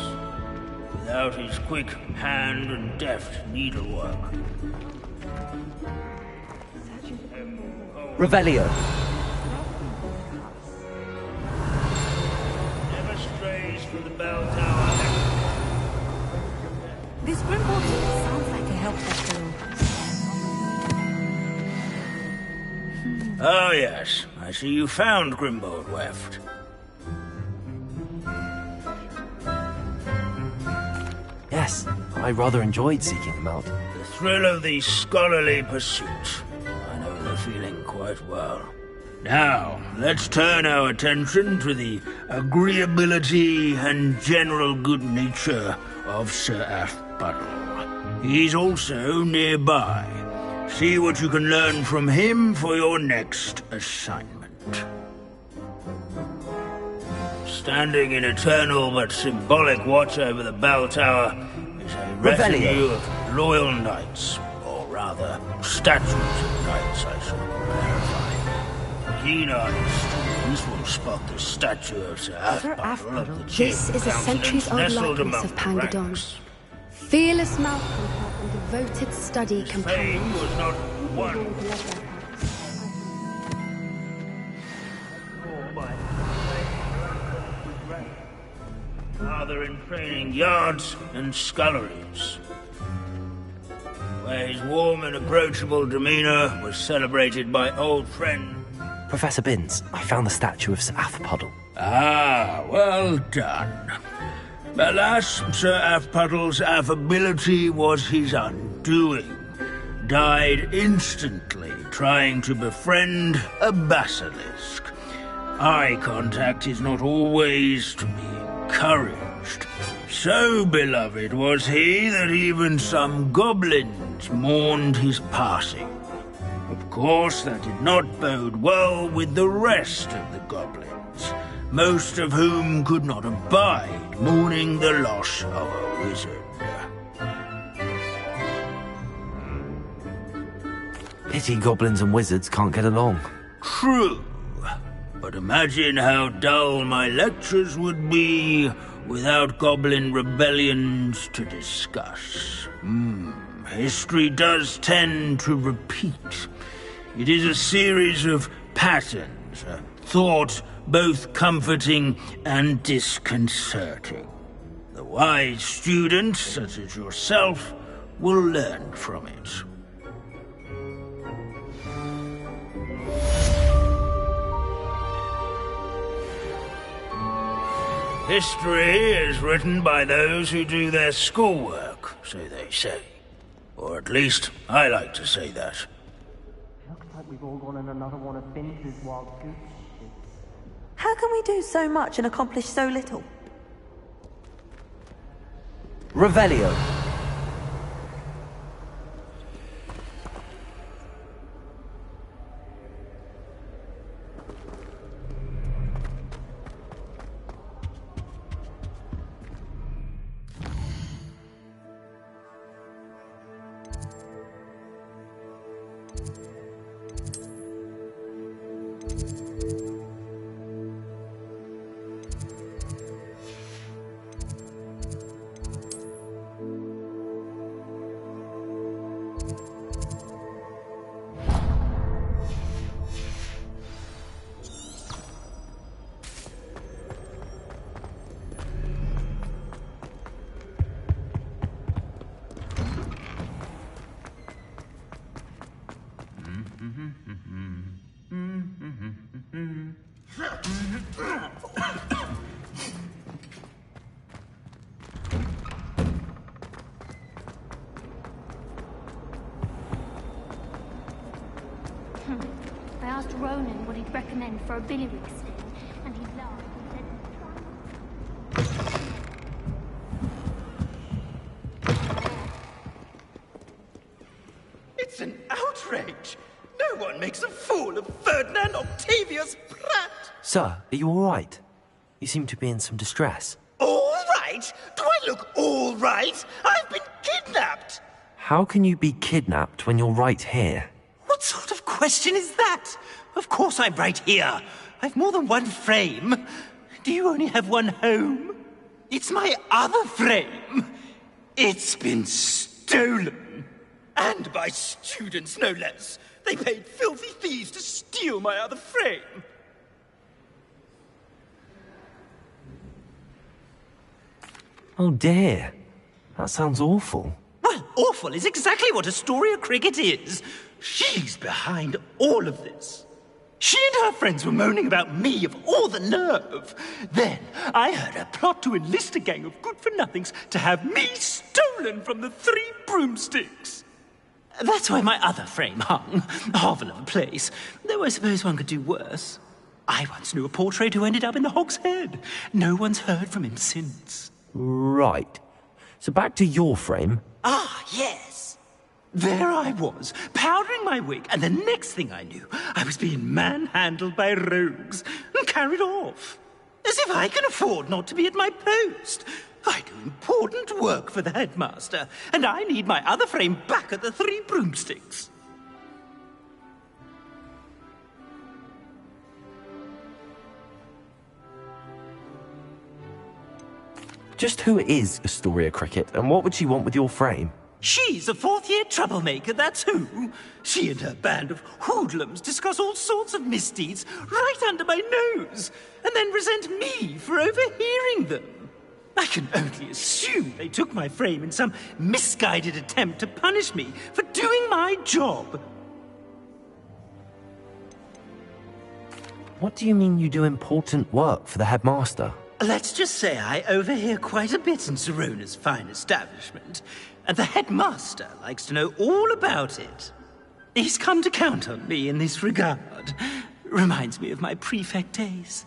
Without his quick hand and deft needlework. Revelio. Never strays from the Bell Tower. This Grimbold sounds like a helpful tool. Oh yes, I see you found Grimbold Weft. Yes, I rather enjoyed seeking him out. The thrill of the scholarly pursuit. I know the feeling quite well. Now, let's turn our attention to the agreeability and general good nature of Sir Aphbuttle. He's also nearby. See what you can learn from him for your next assignment. Standing in eternal but symbolic watch over the Bell Tower is a retinue of loyal knights, or rather, statues of knights, I should clarify. Keen-eyed students will spot the statue of Sir Aphbuttle of the This is a centuries-old likeness of Pangadon. Fearless Malcolm and devoted study companion. Fame was not one. Father in training yards and sculleries, where his warm and approachable demeanor was celebrated by old friend Professor Binns, I found the statue of Sir Aphbuttle. Ah, well done. Alas, Sir Aphbuttle's affability was his undoing. Died instantly trying to befriend a basilisk. Eye contact is not always to be encouraged. So beloved was he that even some goblins mourned his passing. Of course, that did not bode well with the rest of the goblins, most of whom could not abide mourning the loss of a wizard. Pity goblins and wizards can't get along. True. But imagine how dull my lectures would be without goblin rebellions to discuss. History does tend to repeat. It is a series of patterns, a thought both comforting and disconcerting. The wise student, such as yourself, will learn from it. History is written by those who do their schoolwork, so they say. Or at least, I like to say that. like we've all gone on another one of Bince's wild goose shits. How can we do so much and accomplish so little? Revelio. I asked Ronan what he'd recommend for a billywig sting, and he laughed and said, It's an outrage! No one makes a fool of Ferdinand Octavius Pratt! Sir, are you all right? You seem to be in some distress. All right? Do I look all right? I've been kidnapped! How can you be kidnapped when you're right here? What sort of question is that? Of course I'm right here. I've more than one frame. Do you only have one home? It's my other frame. It's been stolen. And by students, no less. They paid filthy thieves to steal my other frame. Oh dear. That sounds awful. Well, awful is exactly what Astoria Cricket is. She's behind all of this. She and her friends were moaning about me, of all the nerve. Then I heard her plot to enlist a gang of good-for-nothings to have me stolen from the Three Broomsticks. That's where my other frame hung. Hovel of a place. Though I suppose one could do worse. I once knew a portrait who ended up in the Hog's Head. No one's heard from him since. Right. So back to your frame. Ah, yes. There I was, powdering my wig, and the next thing I knew, I was being manhandled by rogues and carried off. As if I can afford not to be at my post. I do important work for the headmaster, and I need my other frame back at the Three Broomsticks. Just who is Astoria Cricket, and what would she want with your frame? She's a fourth-year troublemaker, that's who. She and her band of hoodlums discuss all sorts of misdeeds right under my nose, and then resent me for overhearing them. I can only assume they took my frame in some misguided attempt to punish me for doing my job. What do you mean you do important work for the headmaster? Let's just say I overhear quite a bit in Zerona's fine establishment, and the headmaster likes to know all about it. He's come to count on me in this regard. Reminds me of my prefect days.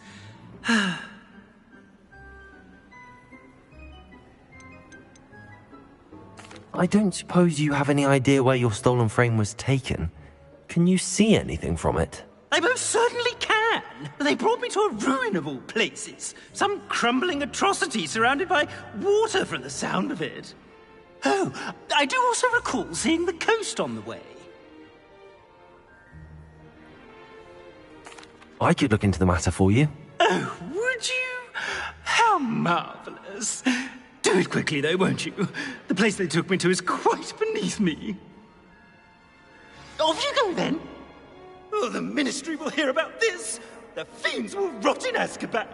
I don't suppose you have any idea where your stolen frame was taken. Can you see anything from it? I most certainly can. They brought me to a ruin of all places. Some crumbling atrocity surrounded by water from the sound of it. Oh, I do also recall seeing the coast on the way. I could look into the matter for you. Oh, would you? How marvelous. Do it quickly, though, won't you? The place they took me to is quite beneath me. Off you go, then. Oh, the Ministry will hear about this. The fiends will rot in Azkaban.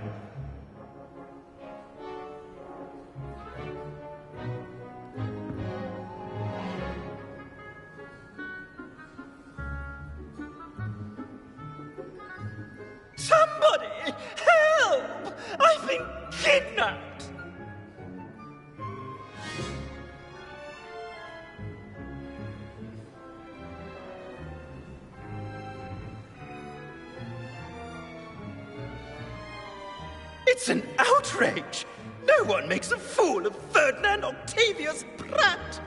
Somebody! Help! I've been kidnapped! It's an outrage! No one makes a fool of Ferdinand Octavius Pratt!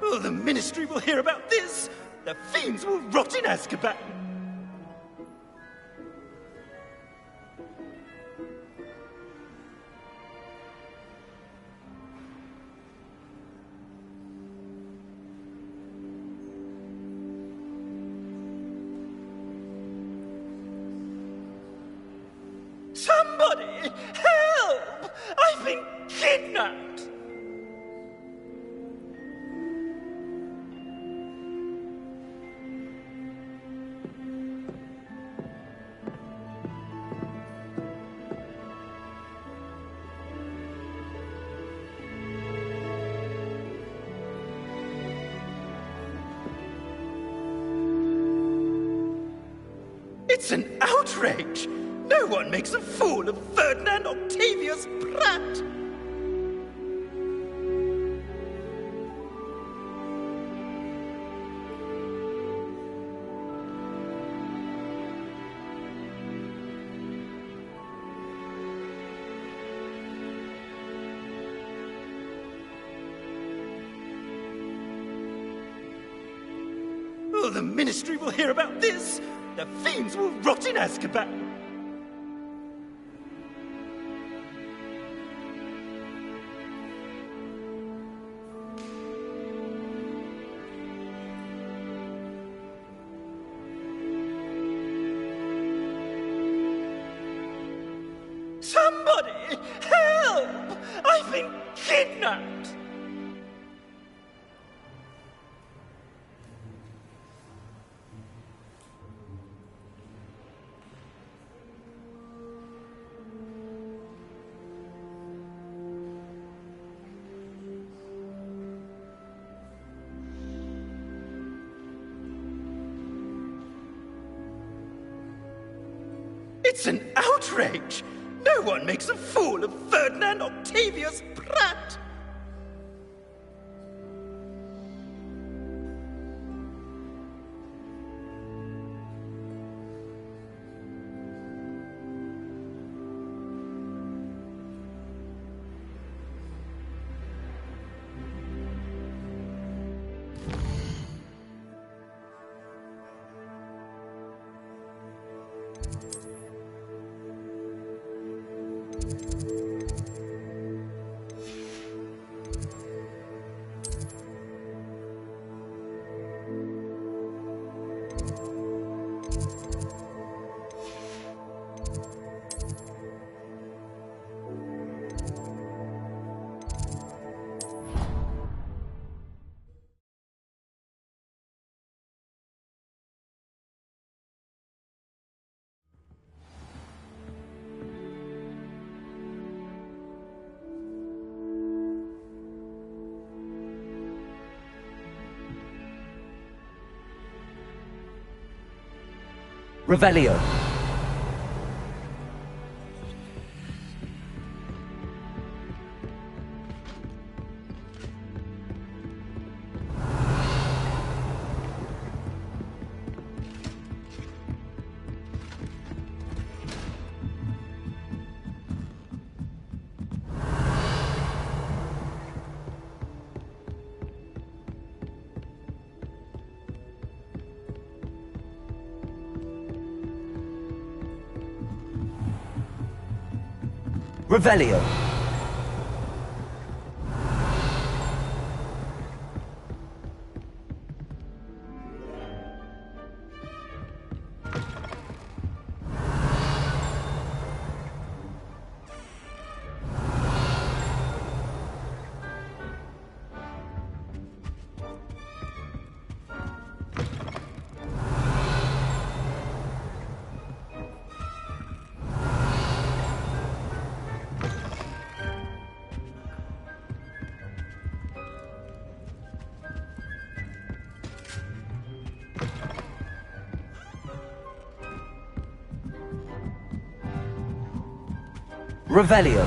Oh, the Ministry will hear about this! The fiends will rot in Azkaban! Somebody! Help! I've been kidnapped! It's an outrage! No one makes a fool of Ferdinand Octavius Pratt! Oh, the Ministry will hear about this! The fiends will rot in Azkaban! Somebody! Help! I've been kidnapped! It's an outrage! No one makes a fool of Ferdinand Octavius Pratt! Revelio. Revelio. Revelio.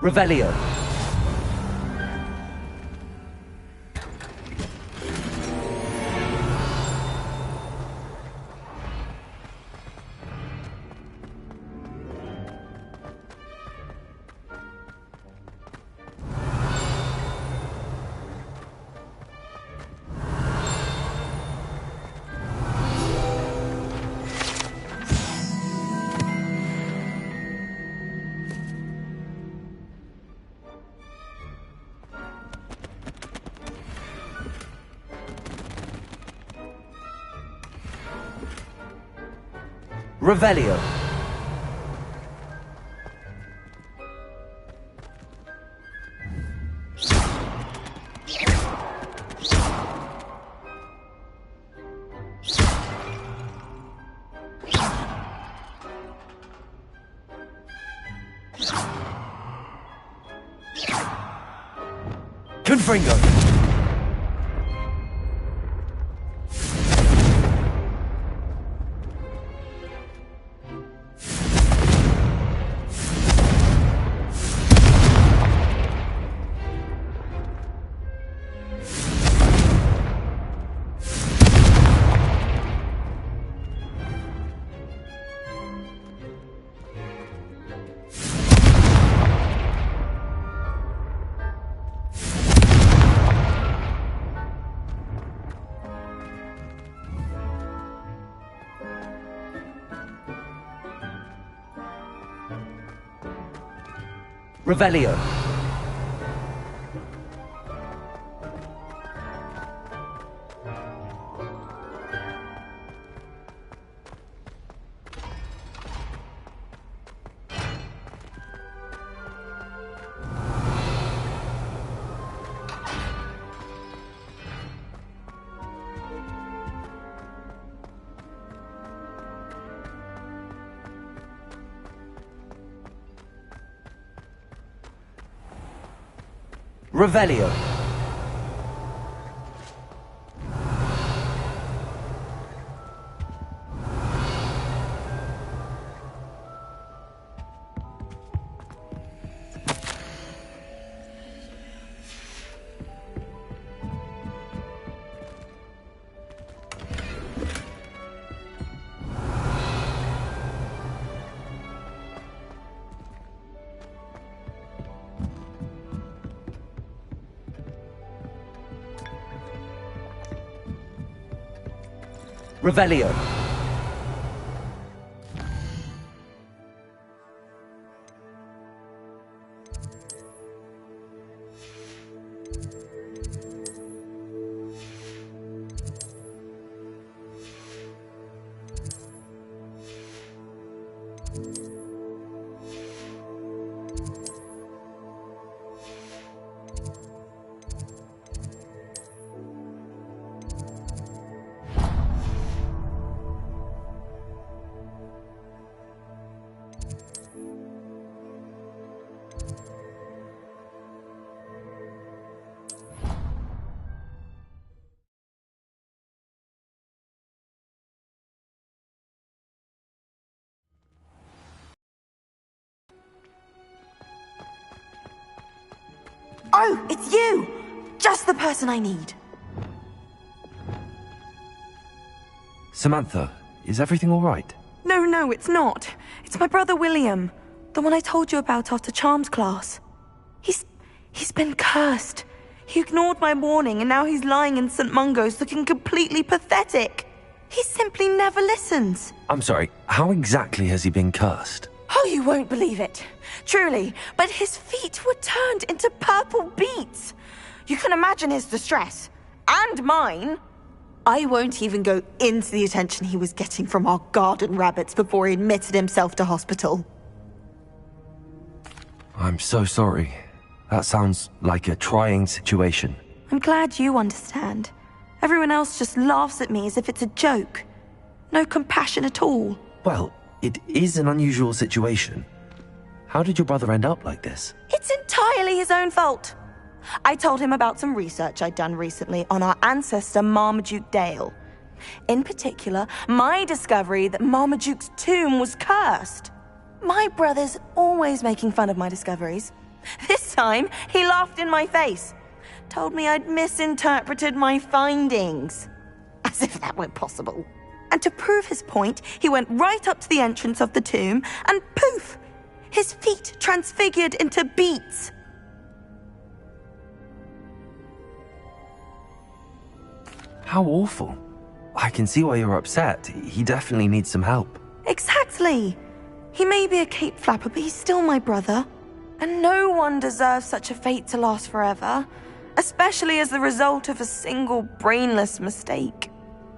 Revelio. Revelio. Confringo. Revelio. Revelio. Revelio. Oh, it's you! Just the person I need. Samantha, is everything all right? No, it's not. It's my brother William. The one I told you about after Charms class. He's been cursed. He ignored my warning and now he's lying in St. Mungo's looking completely pathetic. He simply never listens. I'm sorry, how exactly has he been cursed? Oh, you won't believe it. Truly, but his feet were turned into purple beets. You can imagine his distress. And mine. I won't even go into the attention he was getting from our garden rabbits before he admitted himself to hospital. I'm so sorry. That sounds like a trying situation. I'm glad you understand. Everyone else just laughs at me as if it's a joke. No compassion at all. Well, it is an unusual situation. How did your brother end up like this? It's entirely his own fault. I told him about some research I'd done recently on our ancestor Marmaduke Dale. In particular, my discovery that Marmaduke's tomb was cursed. My brother's always making fun of my discoveries, This time, he laughed in my face. Told me I'd misinterpreted my findings. As if that were possible. And to prove his point, he went right up to the entrance of the tomb and poof! His feet transfigured into beets. How awful. I can see why you're upset. He definitely needs some help. Exactly. He may be a cape flapper, but he's still my brother. And no one deserves such a fate to last forever, especially as the result of a single brainless mistake.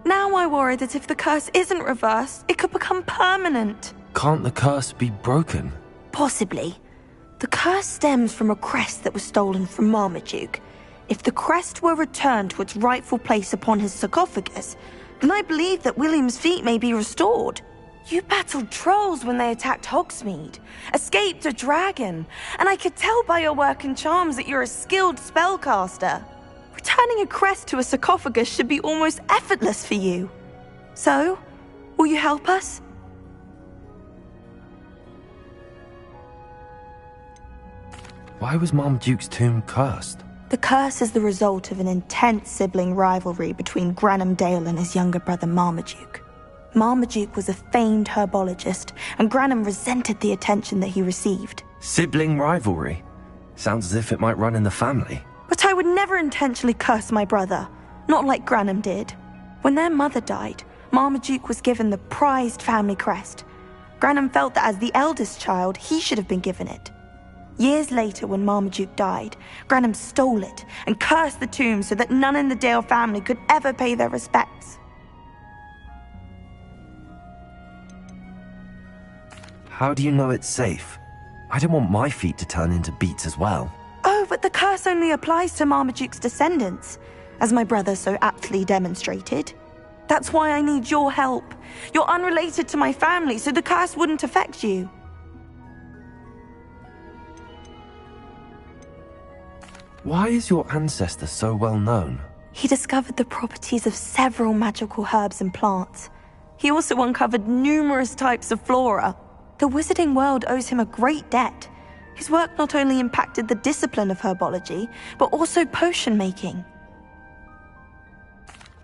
Now I worry that if the curse isn't reversed, it could become permanent. Can't the curse be broken? Possibly. The curse stems from a crest that was stolen from Marmaduke. If the crest were returned to its rightful place upon his sarcophagus, then I believe that William's feet may be restored. You battled trolls when they attacked Hogsmeade, escaped a dragon, and I could tell by your work and charms that you're a skilled spellcaster. Returning a crest to a sarcophagus should be almost effortless for you. So, will you help us? Why was Marmaduke's tomb cursed? The curse is the result of an intense sibling rivalry between Granham Dale and his younger brother Marmaduke. Marmaduke was a famed herbologist, and Granham resented the attention that he received. Sibling rivalry? Sounds as if it might run in the family. But I would never intentionally curse my brother, not like Granham did. When their mother died, Marmaduke was given the prized family crest. Granham felt that as the eldest child, he should have been given it. Years later, when Marmaduke died, Granham stole it and cursed the tomb so that none in the Dale family could ever pay their respects. How do you know it's safe? I don't want my feet to turn into beets as well. Oh, but the curse only applies to Marmaduke's descendants, as my brother so aptly demonstrated. That's why I need your help. You're unrelated to my family, so the curse wouldn't affect you. Why is your ancestor so well known? He discovered the properties of several magical herbs and plants. He also uncovered numerous types of flora. The wizarding world owes him a great debt. His work not only impacted the discipline of herbology, but also potion making.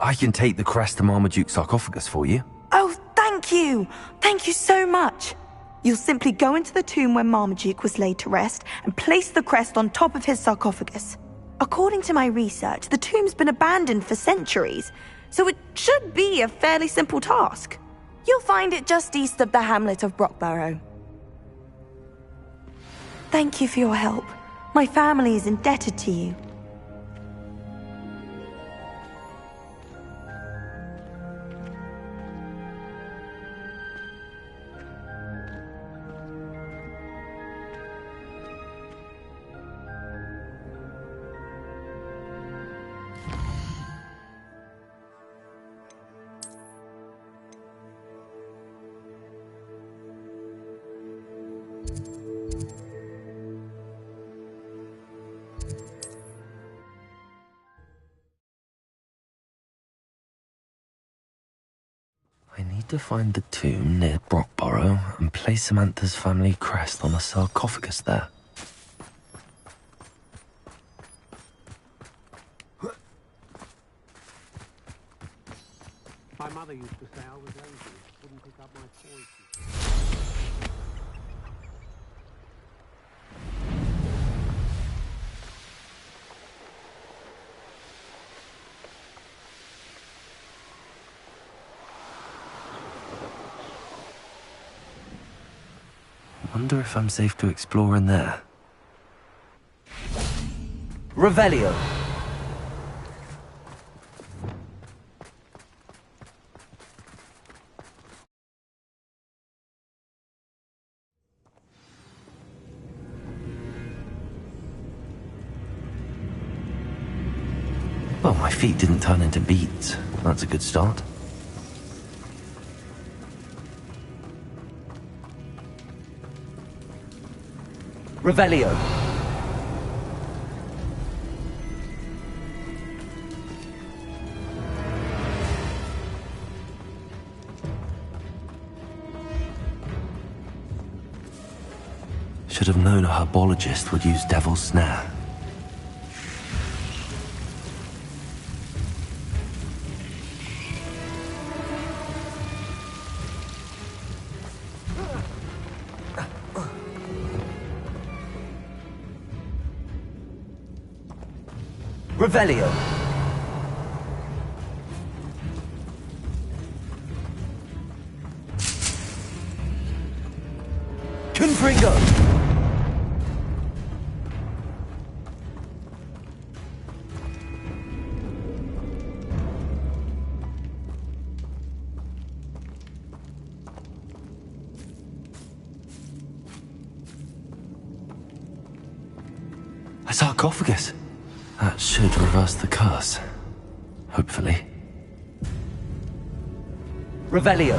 I can take the crest to Marmaduke's sarcophagus for you. Oh, thank you! Thank you so much! You'll simply go into the tomb where Marmaduke was laid to rest and place the crest on top of his sarcophagus. According to my research, the tomb's been abandoned for centuries, so it should be a fairly simple task. You'll find it just east of the hamlet of Brockborough. Thank you for your help. My family is indebted to you. I need to find the tomb near Brockborough and place Samantha's family crest on a sarcophagus there. My mother used to say I was lazy, wouldn't pick up my toys. Wonder if I'm safe to explore in there. Revelio. Well, my feet didn't turn into beets. That's a good start. Revelio. Should have known a herbologist would use Devil's Snare. Revelio. Confringo. A sarcophagus. That should reverse the curse. Hopefully. Revelio.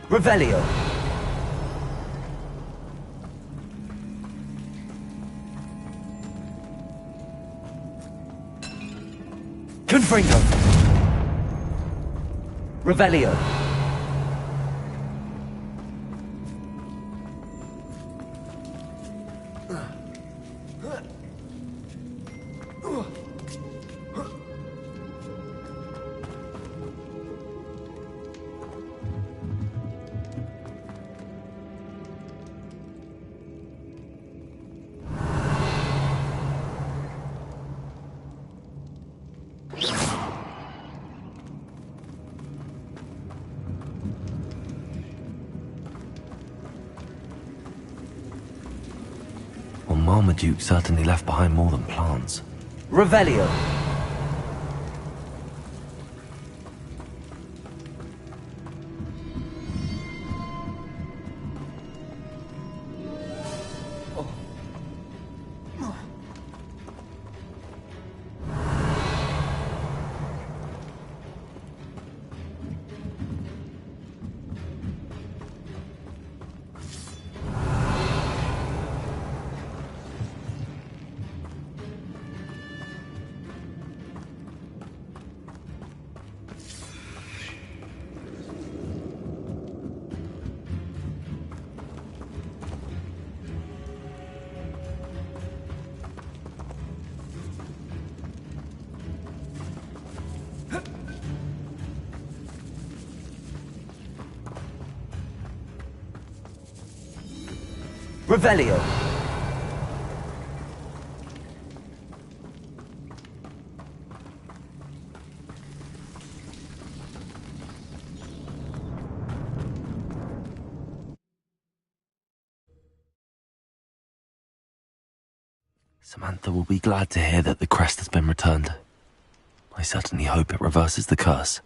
Revelio. Confringo. Revelio. Well, Marmaduke certainly left behind more than plants. Revelio. Revelio. Samantha will be glad to hear that the crest has been returned. I certainly hope it reverses the curse.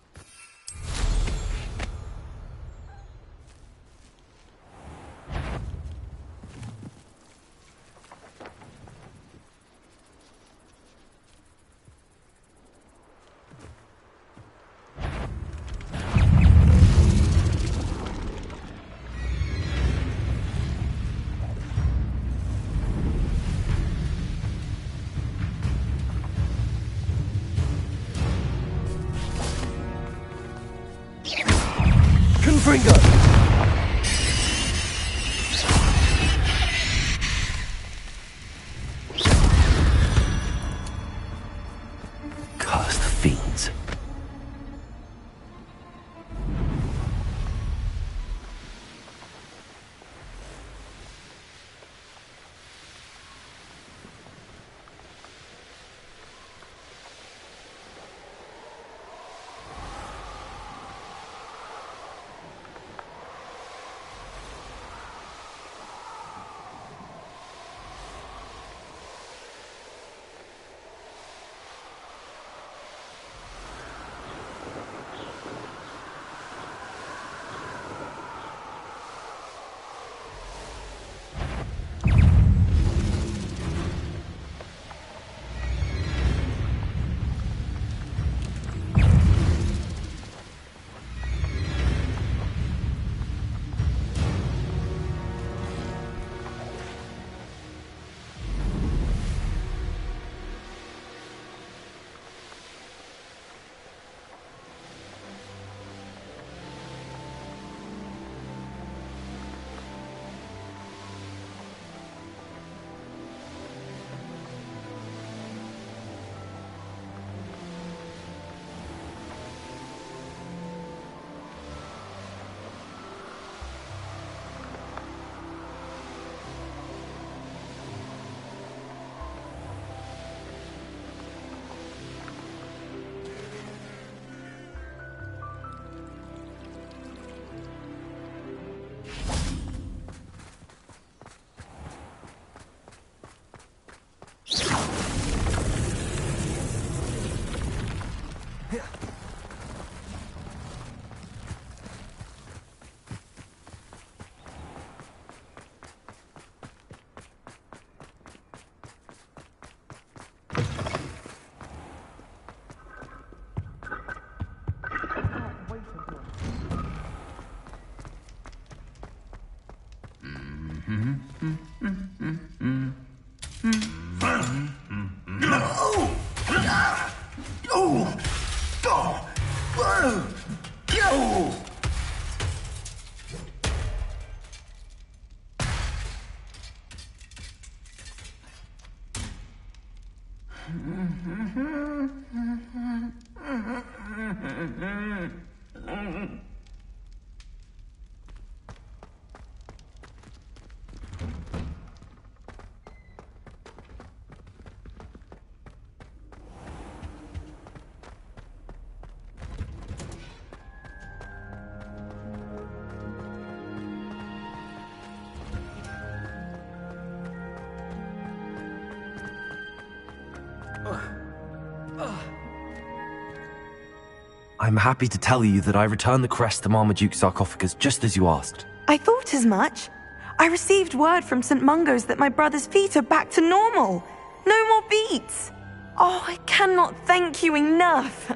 I'm happy to tell you that I returned the crest to Marmaduke's sarcophagus just as you asked. I thought as much. I received word from St. Mungo's that my brother's feet are back to normal. No more beats. Oh, I cannot thank you enough.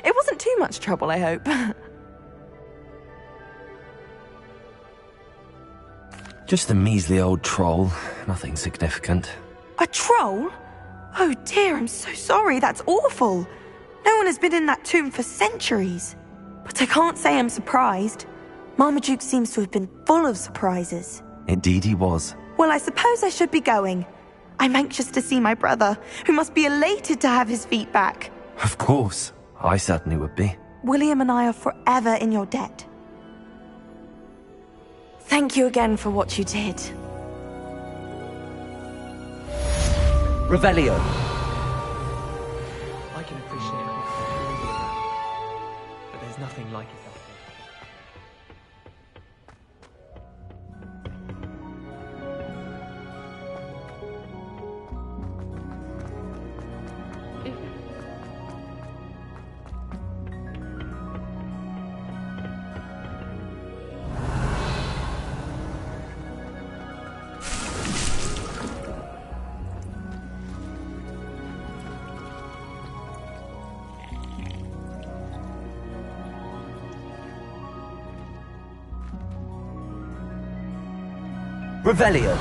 It wasn't too much trouble, I hope. Just a measly old troll. Nothing significant. A troll? Oh dear, I'm so sorry. That's awful. No one has been in that tomb for centuries. But I can't say I'm surprised. Marmaduke seems to have been full of surprises. Indeed he was. Well, I suppose I should be going. I'm anxious to see my brother, who must be elated to have his feet back. Of course. I certainly would be. William and I are forever in your debt. Thank you again for what you did. Revelio. I can appreciate it, but there's nothing like it. Revelio.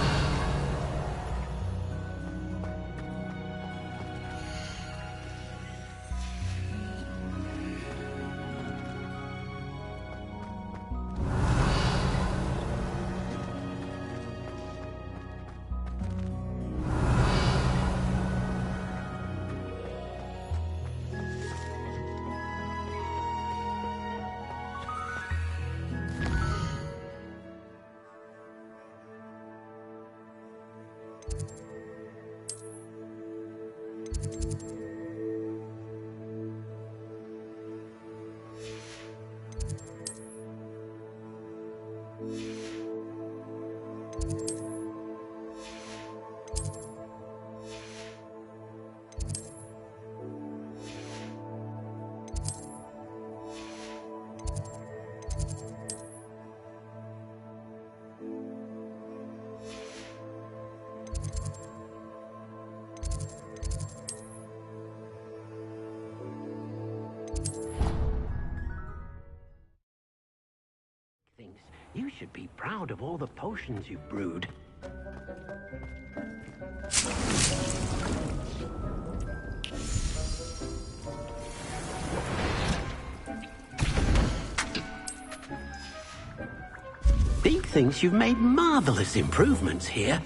You should be proud of all the potions you've brewed. Big thinks you've made marvelous improvements here.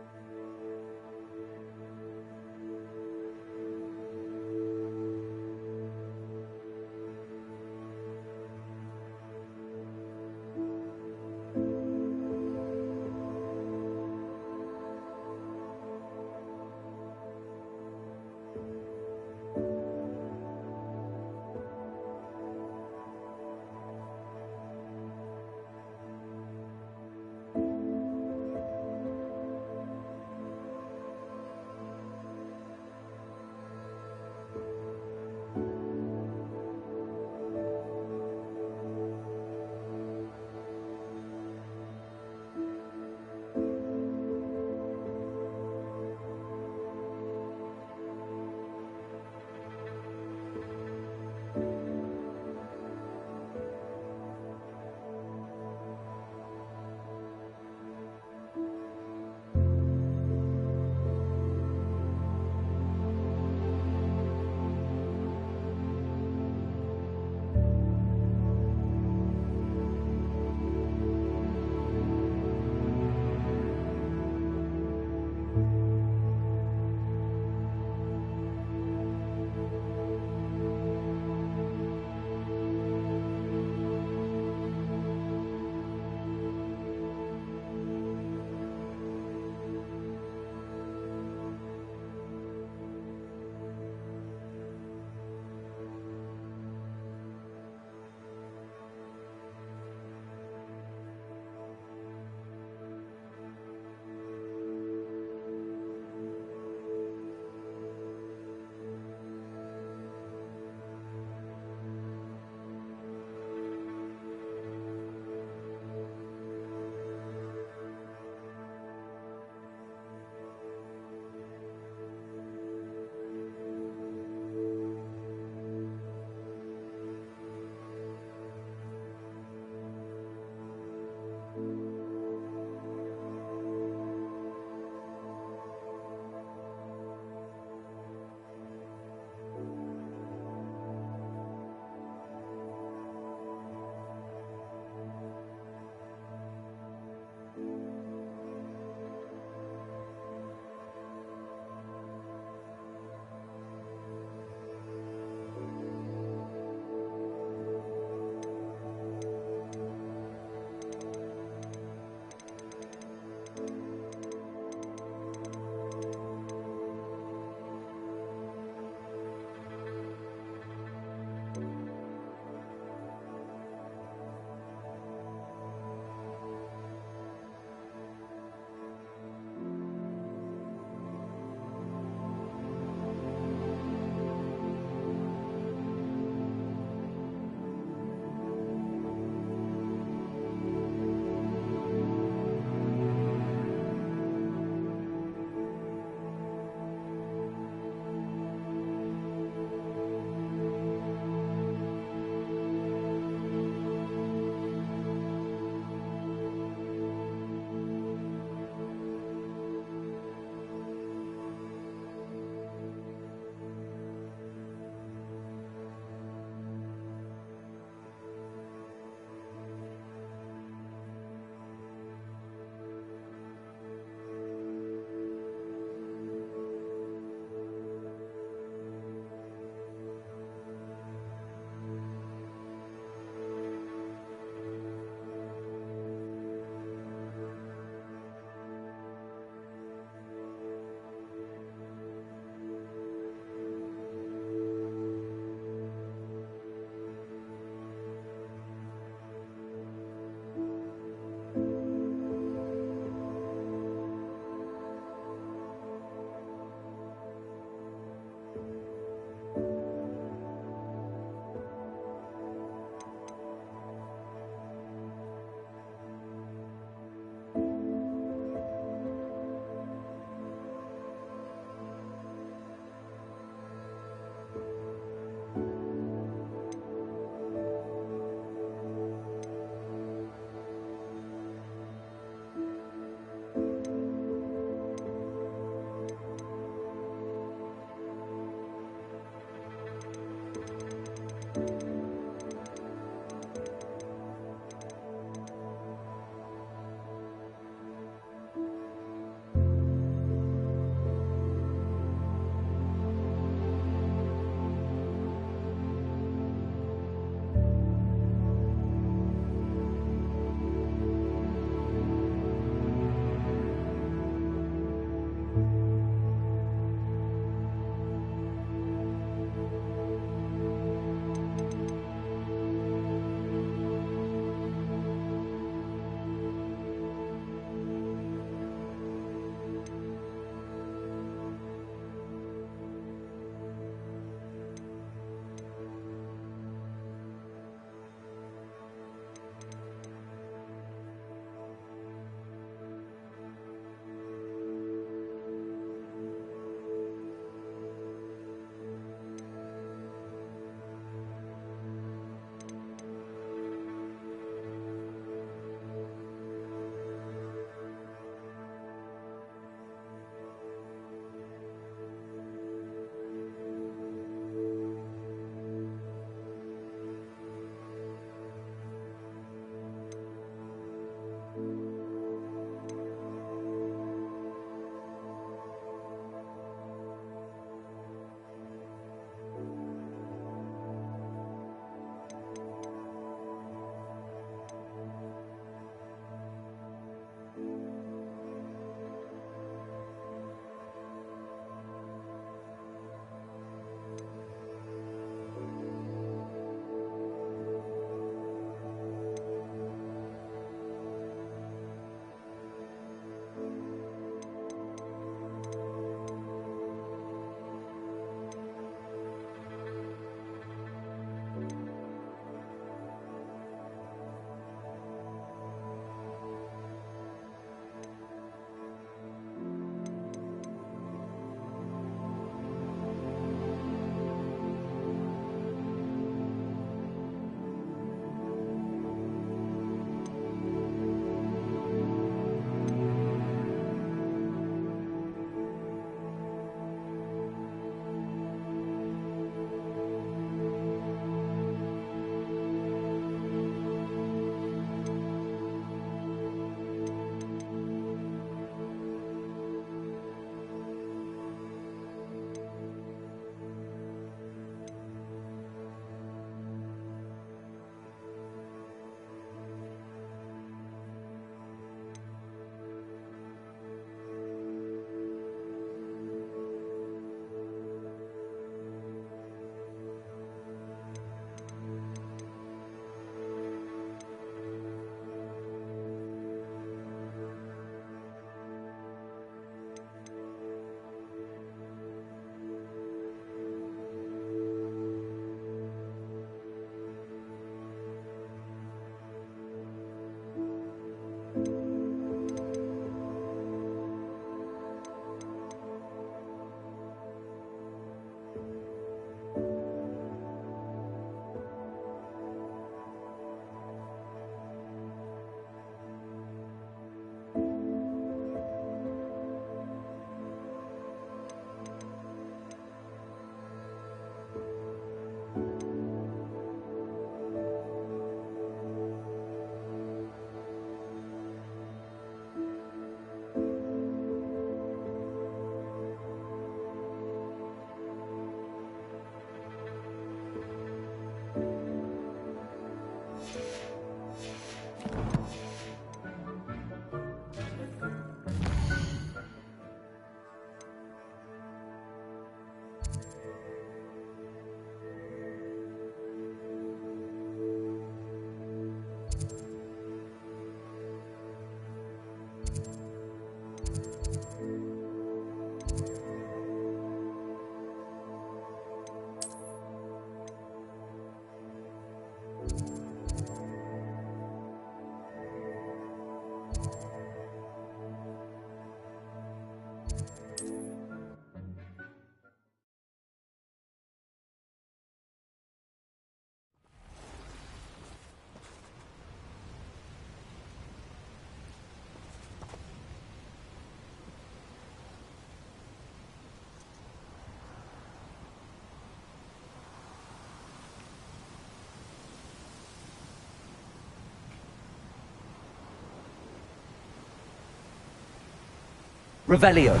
Revelio.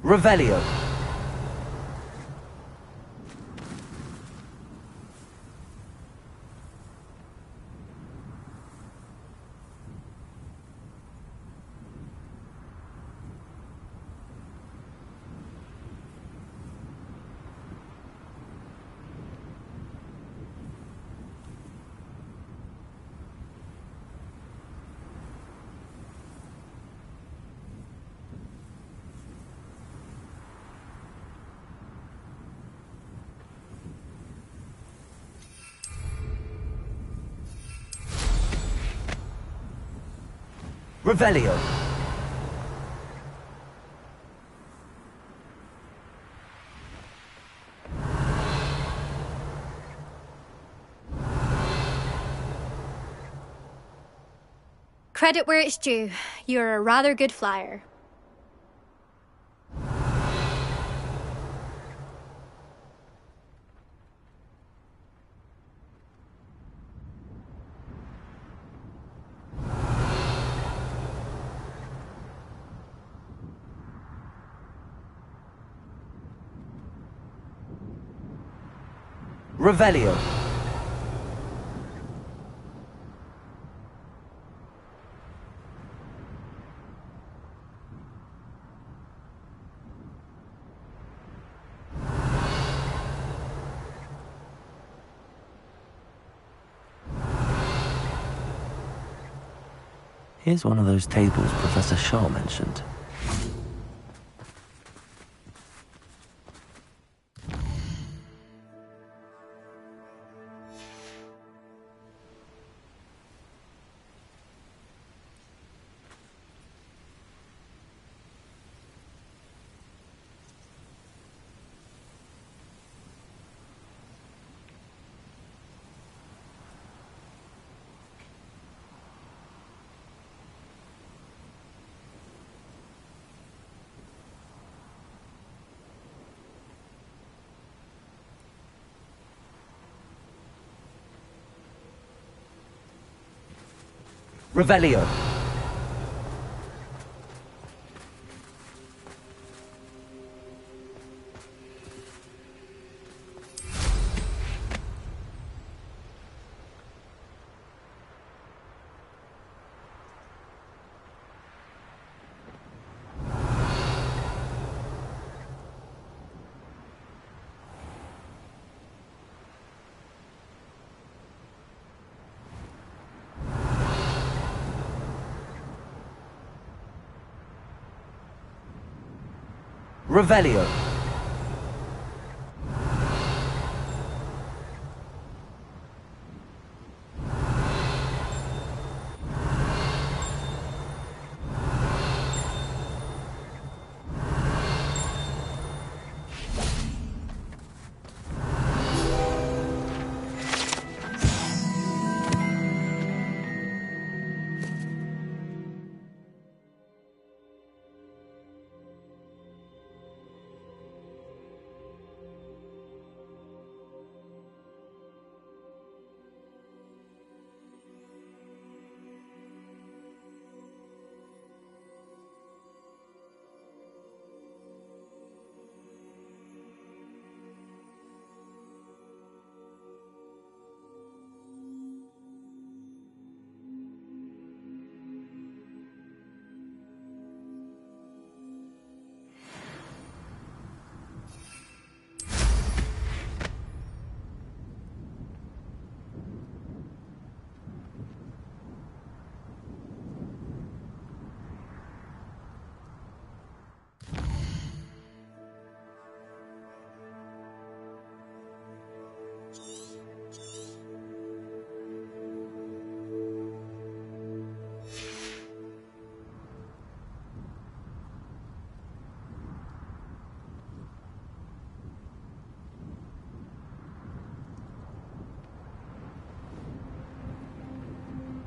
Revelio. Revelio. Credit where it's due. You're a rather good flyer. Revelio. Here's one of those tables Professor Shaw mentioned. Revelio. Revelio.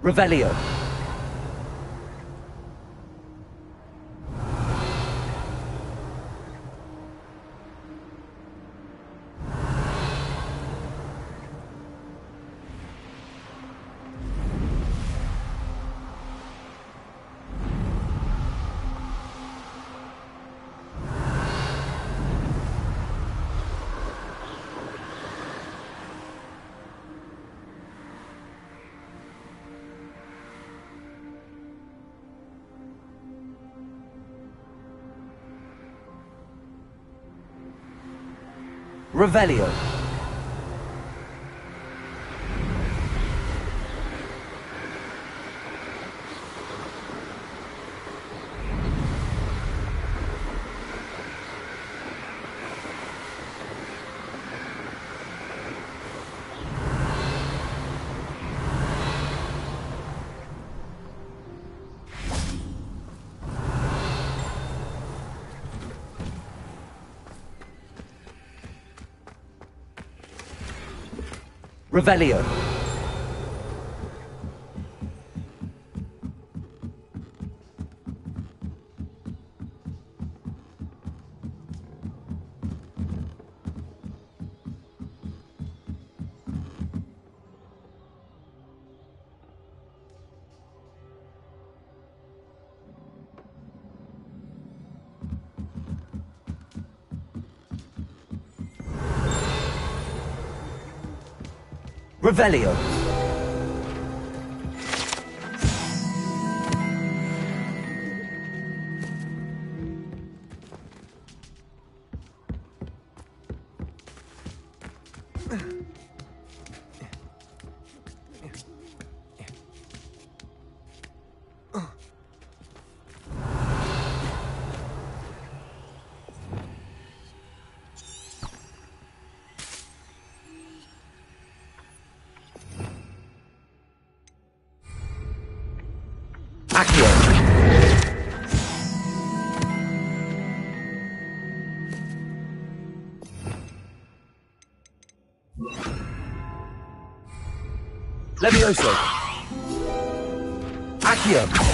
Revelio. Revelio. Revelio. Revelio. Levioso. Accio.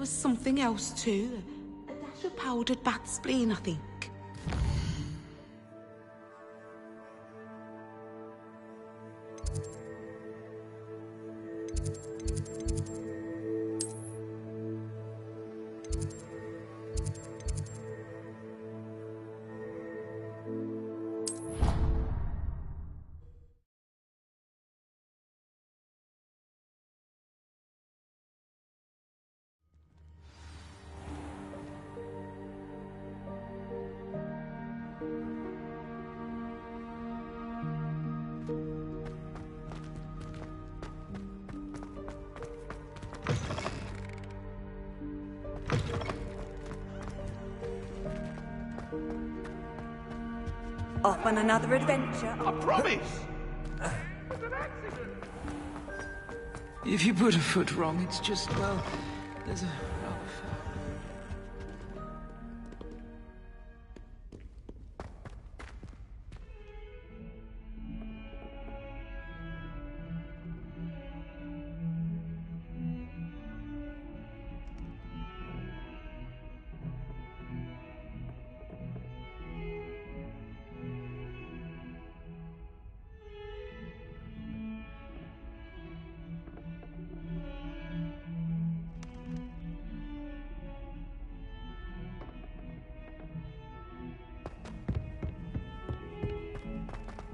was something else too. A dash of powdered bat spleen, I think. Off on another adventure. I promise! If you put a foot wrong, it's just, well, there's a...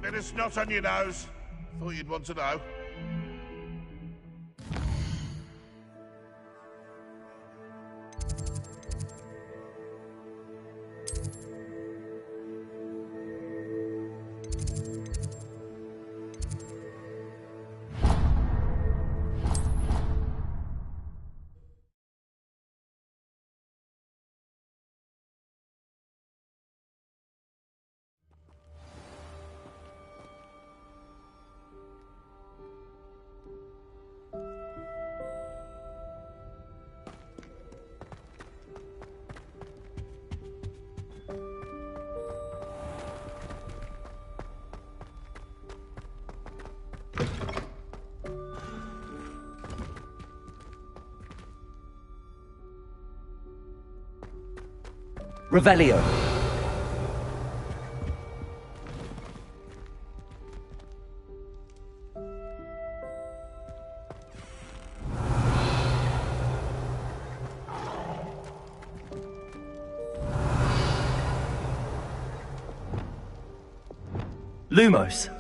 Bit of snot on your nose. Thought you'd want to know. Revelio. Lumos.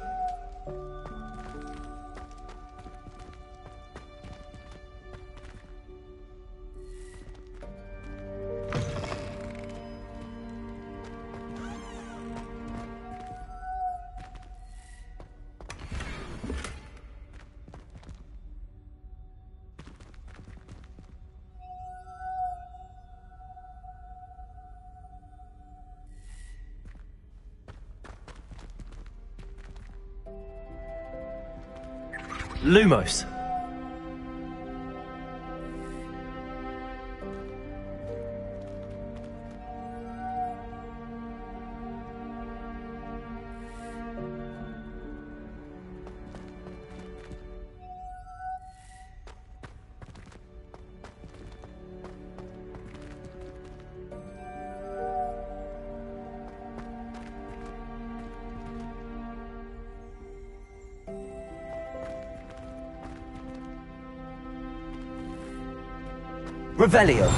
Lumos. Revelio.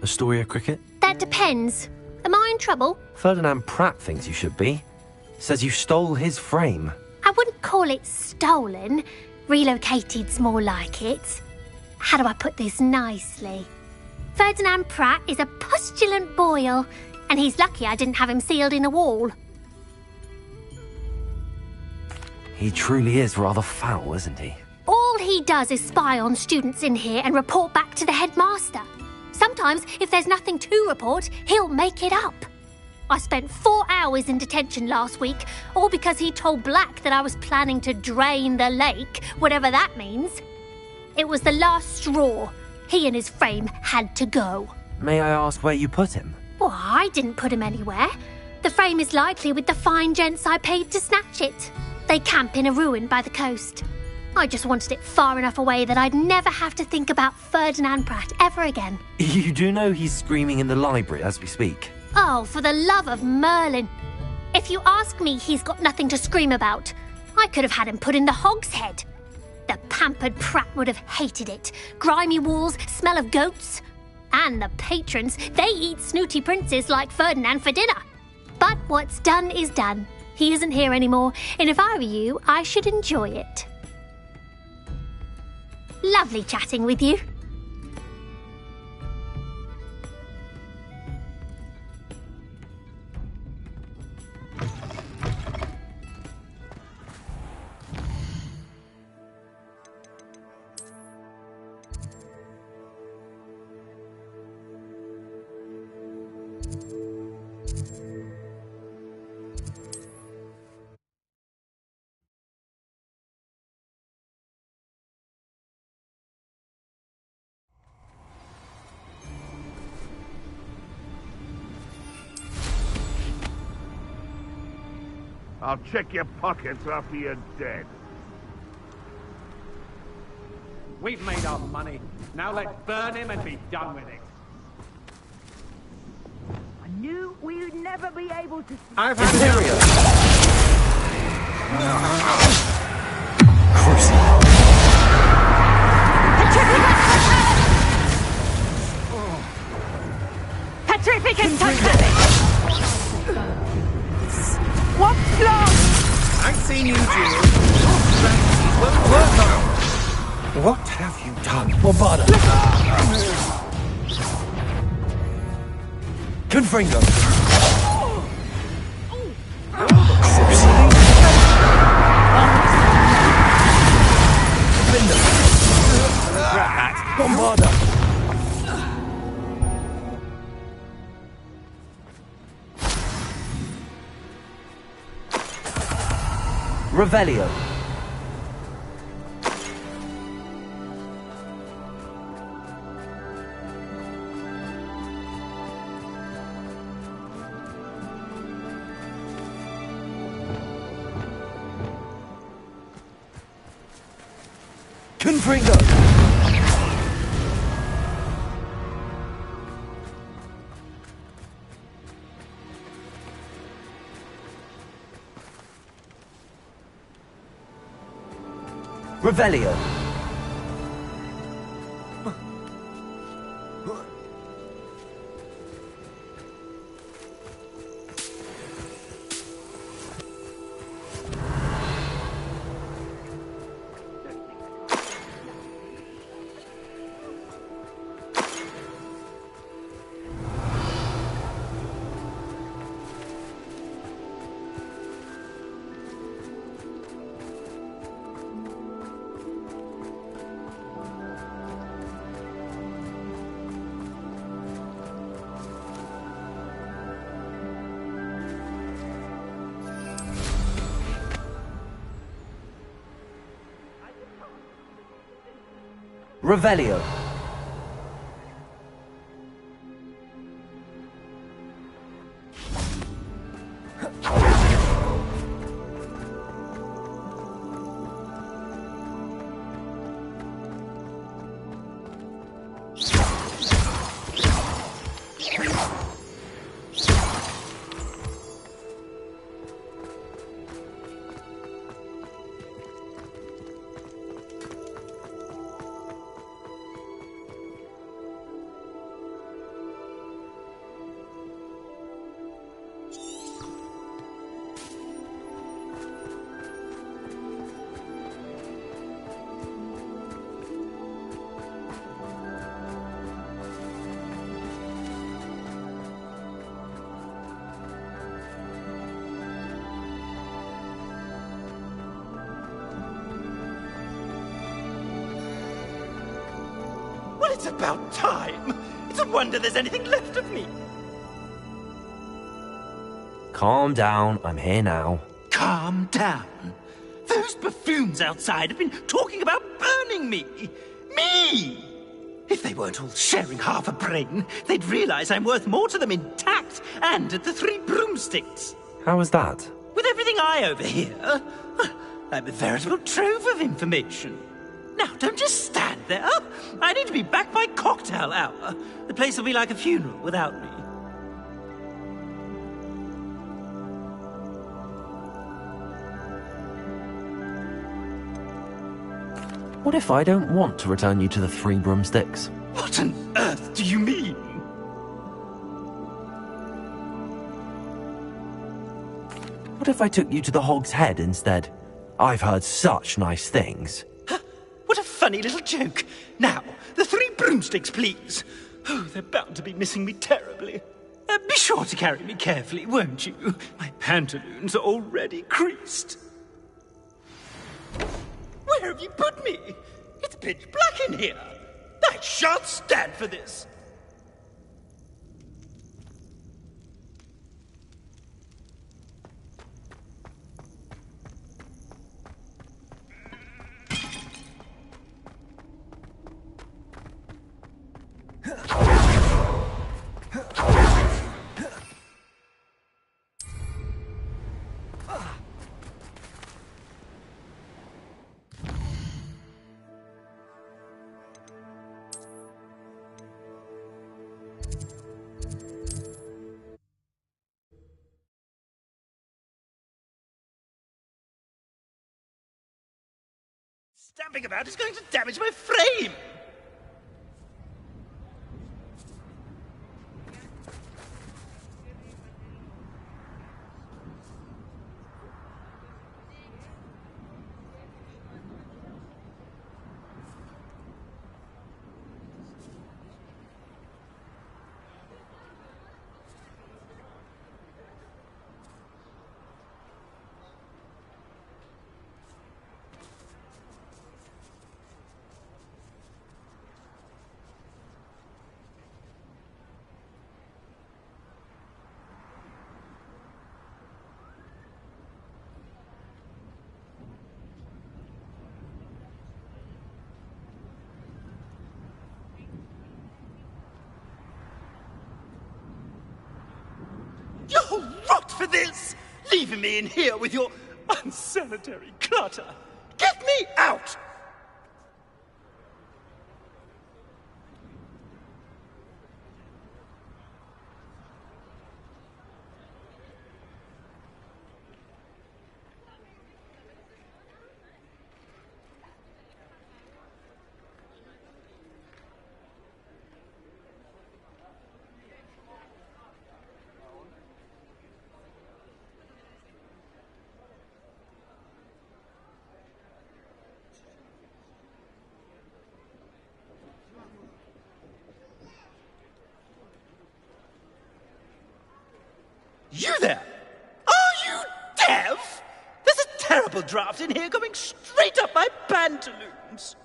Astoria Cricket? That depends. Am I in trouble? Ferdinand Pratt thinks you should be. Says you stole his frame. I wouldn't call it stolen. Relocated's more like it. How do I put this nicely? Ferdinand Pratt is a postulant boil, and he's lucky I didn't have him sealed in a wall. He truly is rather foul, isn't he? All he does is spy on students in here and report back to the headmaster. Sometimes, if there's nothing to report, he'll make it up. I spent 4 hours in detention last week, all because he told Black that I was planning to drain the lake, whatever that means. It was the last straw. He and his frame had to go. May I ask where you put him? Well, I didn't put him anywhere. The frame is likely with the fine gents I paid to snatch it. They camp in a ruin by the coast. I just wanted it far enough away that I'd never have to think about Ferdinand Pratt ever again. You do know he's screaming in the library as we speak. Oh, for the love of Merlin. If you ask me, he's got nothing to scream about. I could have had him put in the hogshead. The pampered Pratt would have hated it. Grimy walls, smell of goats. And the patrons, they eat snooty princes like Ferdinand for dinner. But what's done is done. He isn't here anymore, and if I were you, I should enjoy it. Lovely chatting with you. I'll check your pockets after you're dead. We've made our money. Now let's burn him and be done with it. I knew we would never be able to... I've had Petrificus Titanic! What's wrong? I've seen you, Jimmy. Won't work on. What have you done? Bombada! Confringo! Bombada! Revelio. Confringo. Revelio. Revelio. It's about time. It's a wonder there's anything left of me. Calm down, I'm here now. Calm down. Those buffoons outside have been talking about burning me. Me! If they weren't all sharing half a brain, they'd realize I'm worth more to them intact and at the 3 broomsticks. How was that? With everything I overhear, I'm a veritable trove of information. Now, don't just stand there. I need to be back by cocktail hour. The place will be like a funeral without me. What if I don't want to return you to the 3 broomsticks? What on earth do you mean? What if I took you to the Hog's Head instead? I've heard such nice things. What a funny little joke. Now, the 3 broomsticks, please. Oh, they're bound to be missing me terribly. Be sure to carry me carefully, won't you? My pantaloons are already creased. Where have you put me? It's pitch black in here. I shan't stand for this. Stamping about is going to damage my frame! You'll rot for this! Leaving me in here with your unsanitary clutter! Get me out! You there! Are you deaf? There's a terrible draft in here going straight up my pantaloons!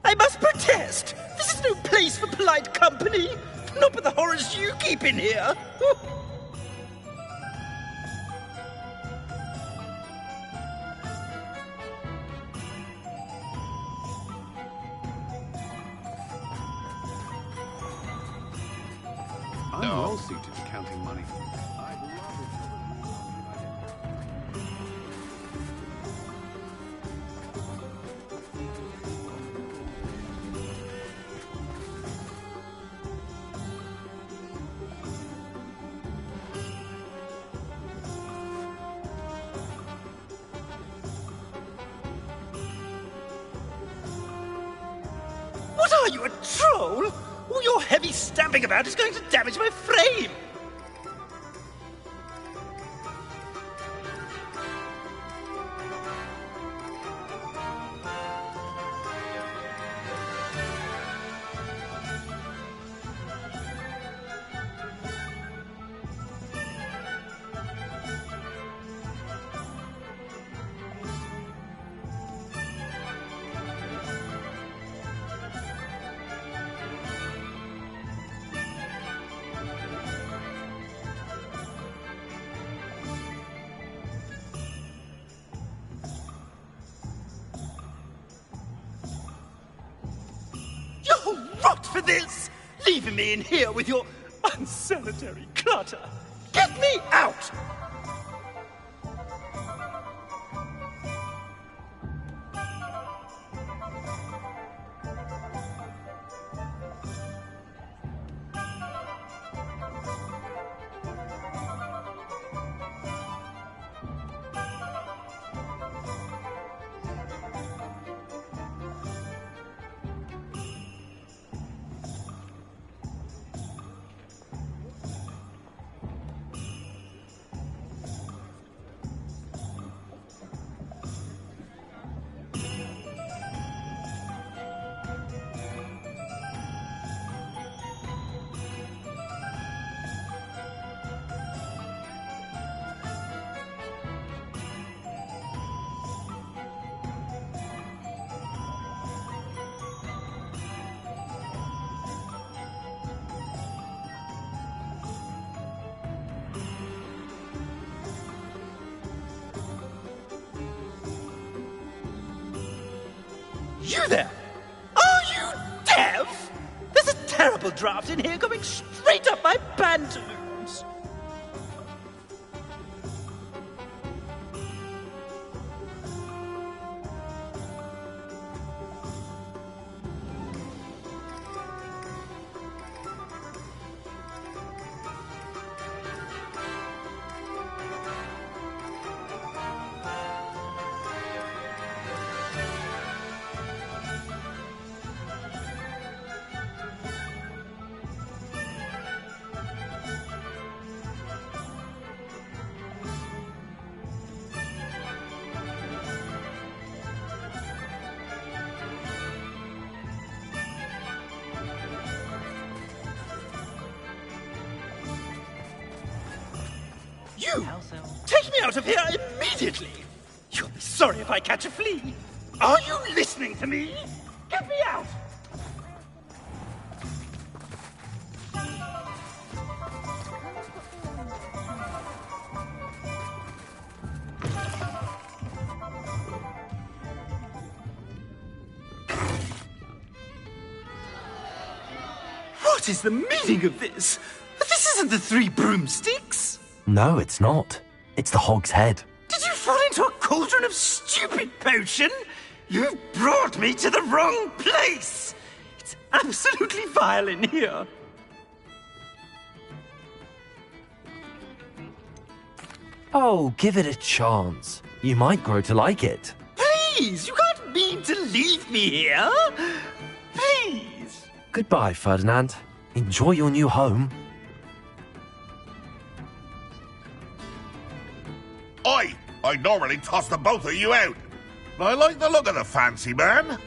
I must protest! This is no place for polite company! Not with the horrors you keep in here! I'm well suited to counting money. Are you a troll? All your heavy stamping about is going to damage my frame! You'll rot for this! Leaving me in here with your unsanitary clutter! Get me out! You there! Are you deaf? There's a terrible draft in here going straight up my pantaloons! You! Take me out of here immediately! You'll be sorry if I catch a flea! Are you listening to me? Get me out! What is the meaning of this? This isn't the Three Broomsticks! No, it's not. It's the Hog's Head. Did you fall into a cauldron of stupid potion? You've brought me to the wrong place! It's absolutely vile in here. Oh, give it a chance. You might grow to like it. Please, you can't mean to leave me here. Please. Goodbye, Ferdinand. Enjoy your new home. I'd normally toss the both of you out. But I like the look of the fancy man.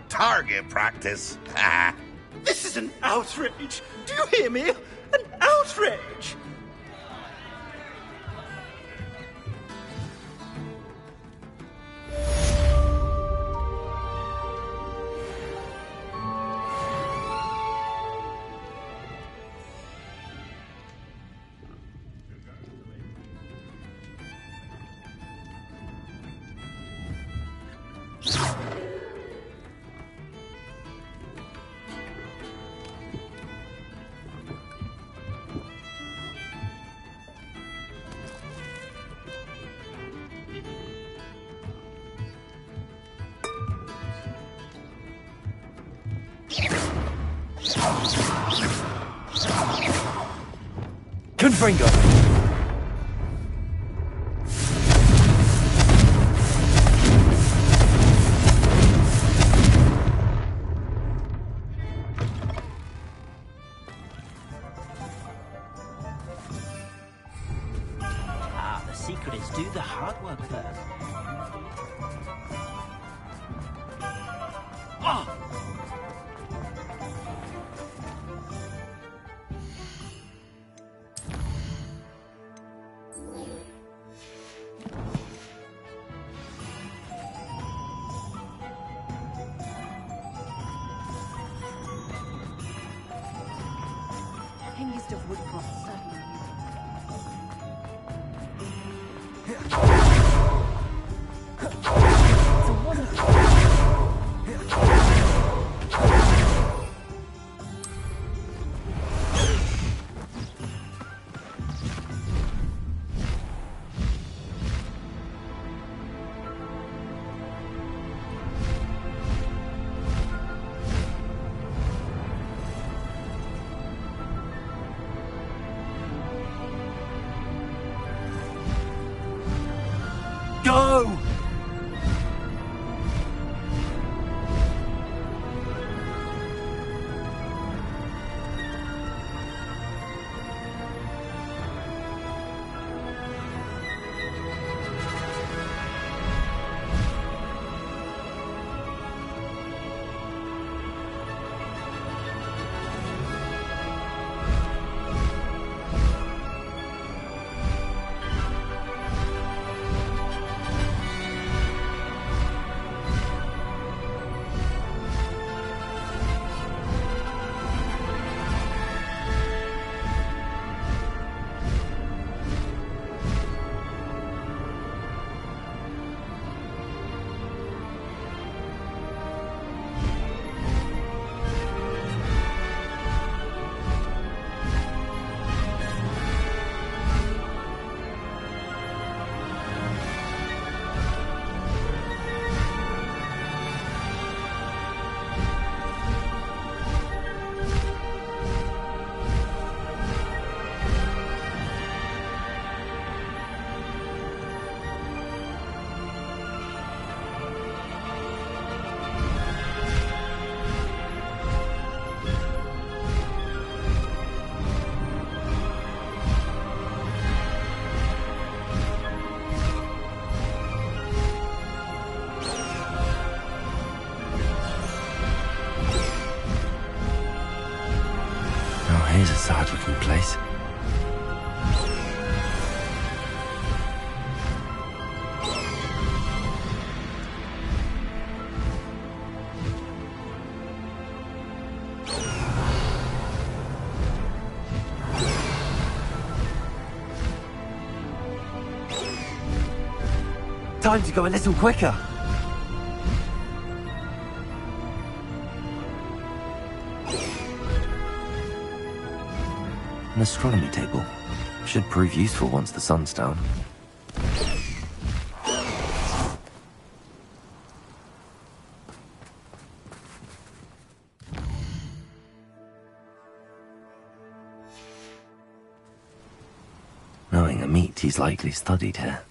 Target practice. This is an outrage. Do you hear me? An outrage. Confringo. secret is do the hard work first. Oh! Tiniest of woodcroft, certainly. It's a wonderful. Go! Here's a sad-looking place. Time to go a little quicker. An astronomy table. Should prove useful once the sun's down. Knowing a meat, he's likely studied here.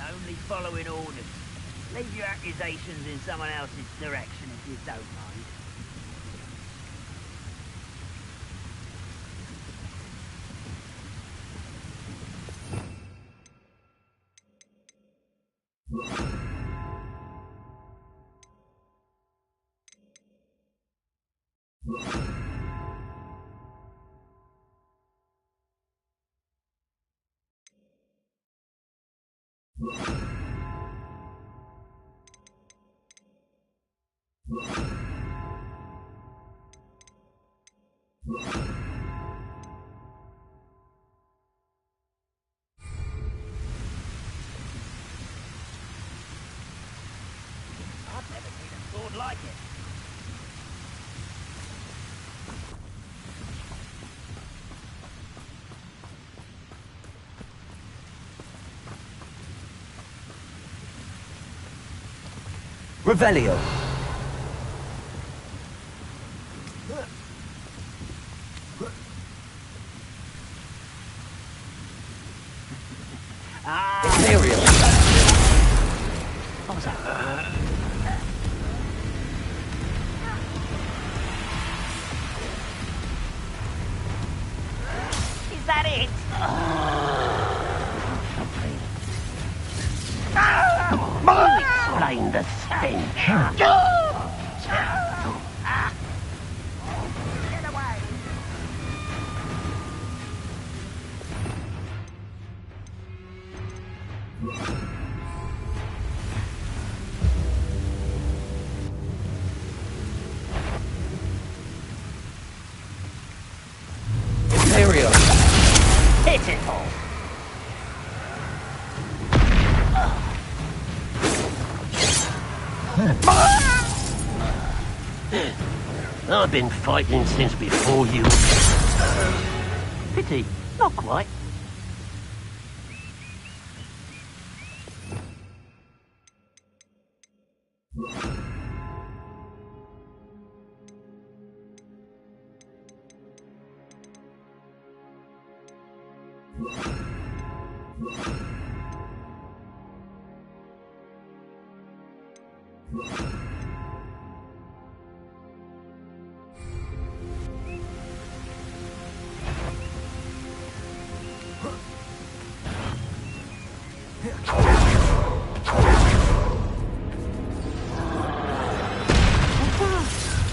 Only following orders. Leave your accusations in someone else's direction if you don't mind. I've never seen a sword like it. Revelio. Imperial. What was that? Is that it? Explain the stench. Imperial. Hit it all. I've been fighting since before you. Pity, not quite.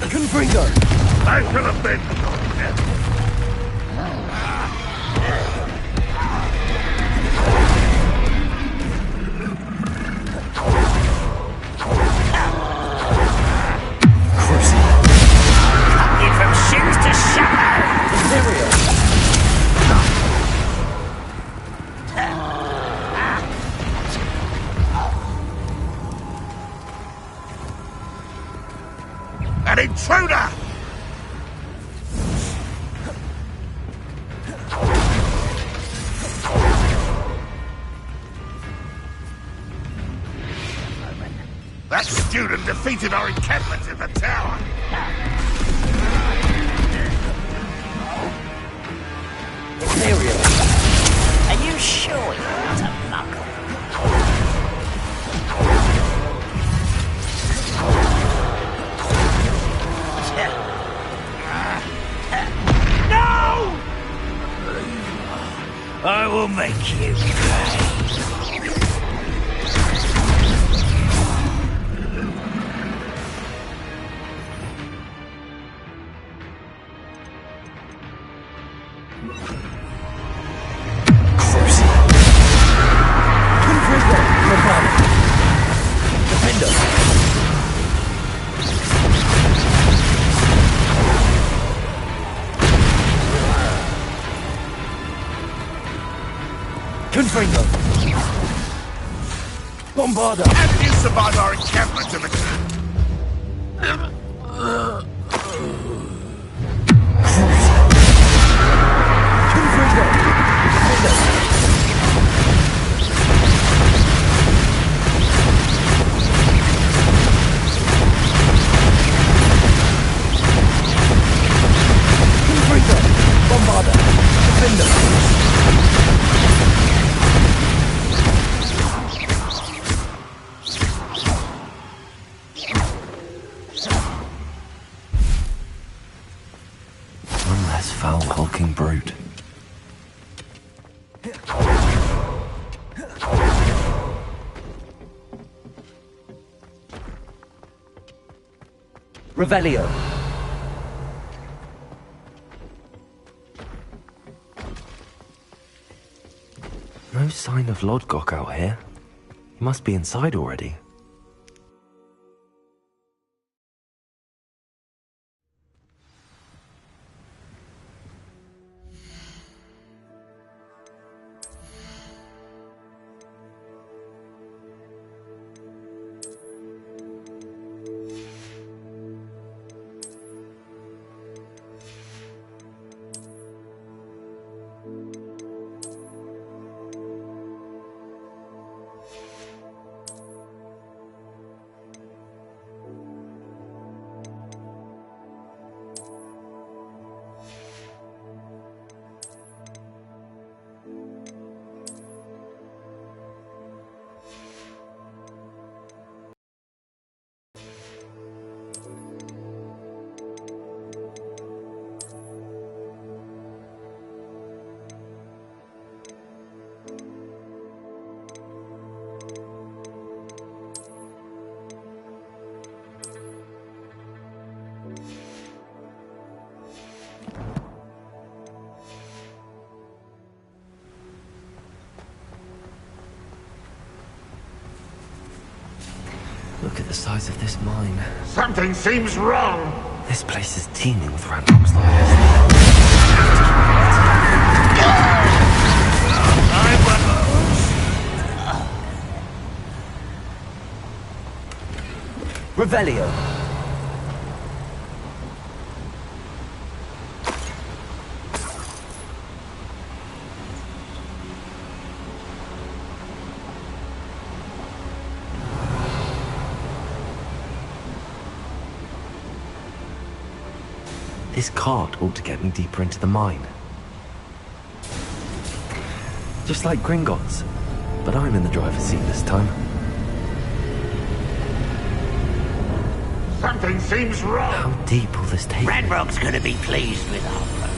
Confringo. I should have been. Cut you from shins to shadow. Imperial. An intruder! That student defeated our encampment in the tower. Imperial. Are you sure you're not a muggle? No! I will make you pay. Confringo. Bombarda. How did you survive our encampment in the... Bombarda. Defender. Foul, hulking brute. Revelio. No sign of Lodgok out here. He must be inside already. Look at the size of this mine. Something seems wrong. This place is teeming with Ranrock's liars. Revelio. This cart ought to get me deeper into the mine. Just like Gringotts, but I'm in the driver's seat this time. Something seems wrong. How deep will this take me? Ranrock's gonna be pleased with our progress.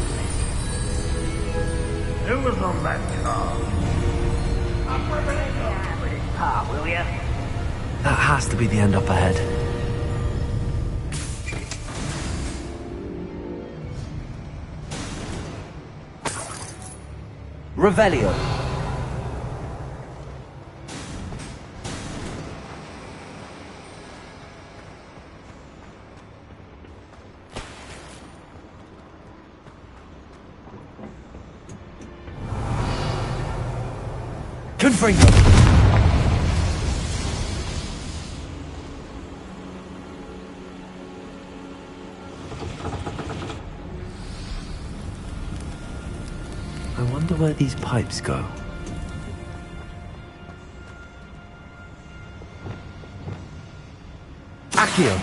Who was on that car? With his car, will ya? That has to be the end up ahead. Revelio. Confringo. I wonder where these pipes go. Accio.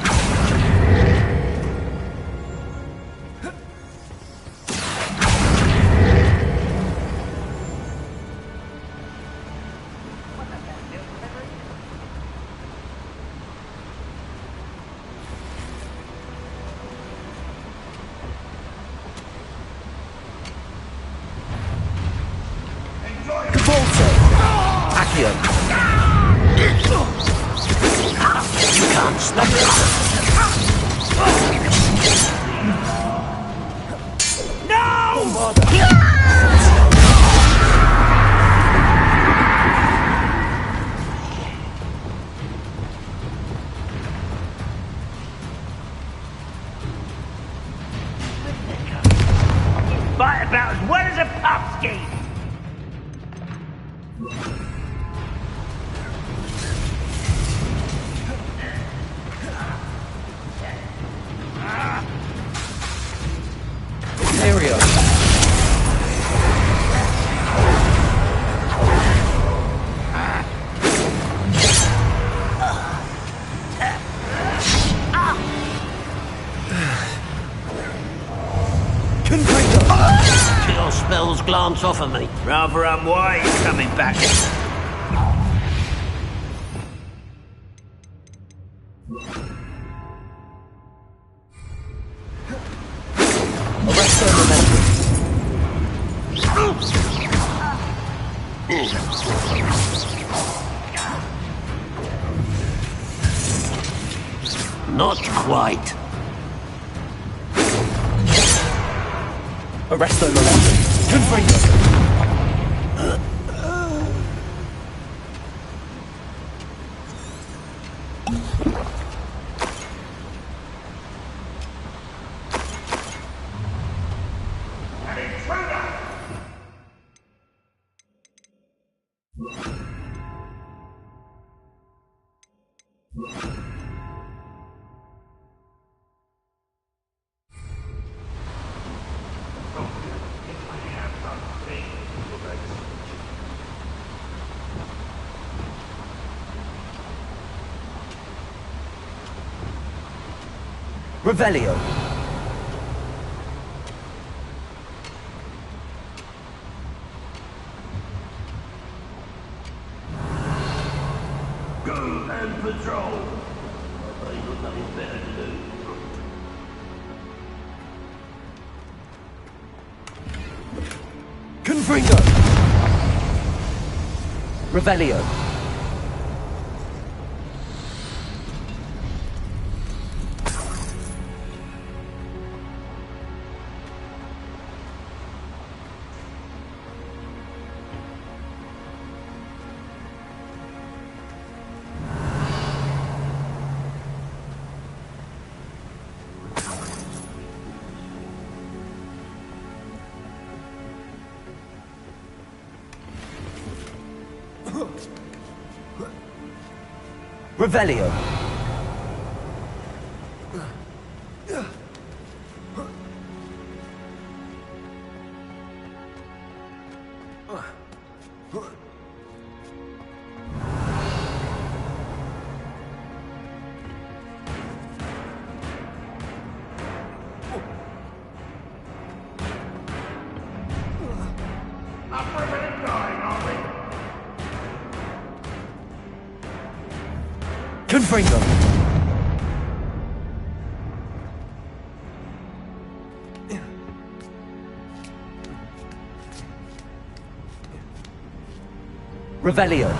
Accio. You can't stop it. Fight about as well as a pub scheme. Stereo. Your spells glance off of me. Rather unwise coming back. Arresto momentum. Not quite. Arresto momentum. Confringo. Revelio. Go and patrol. I've got nothing better to do. Confringo. Revelio. Revelio. Confringo. Revelio.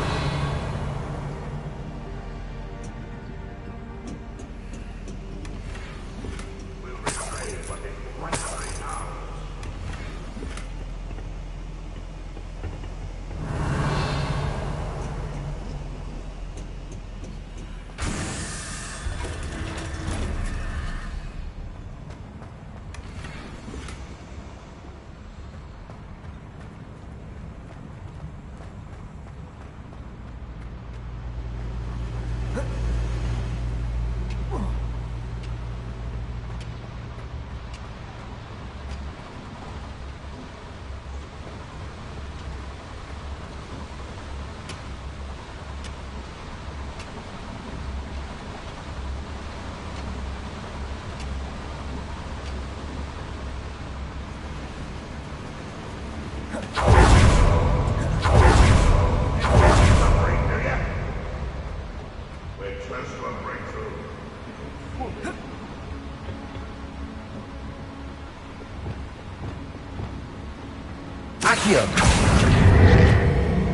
Accio.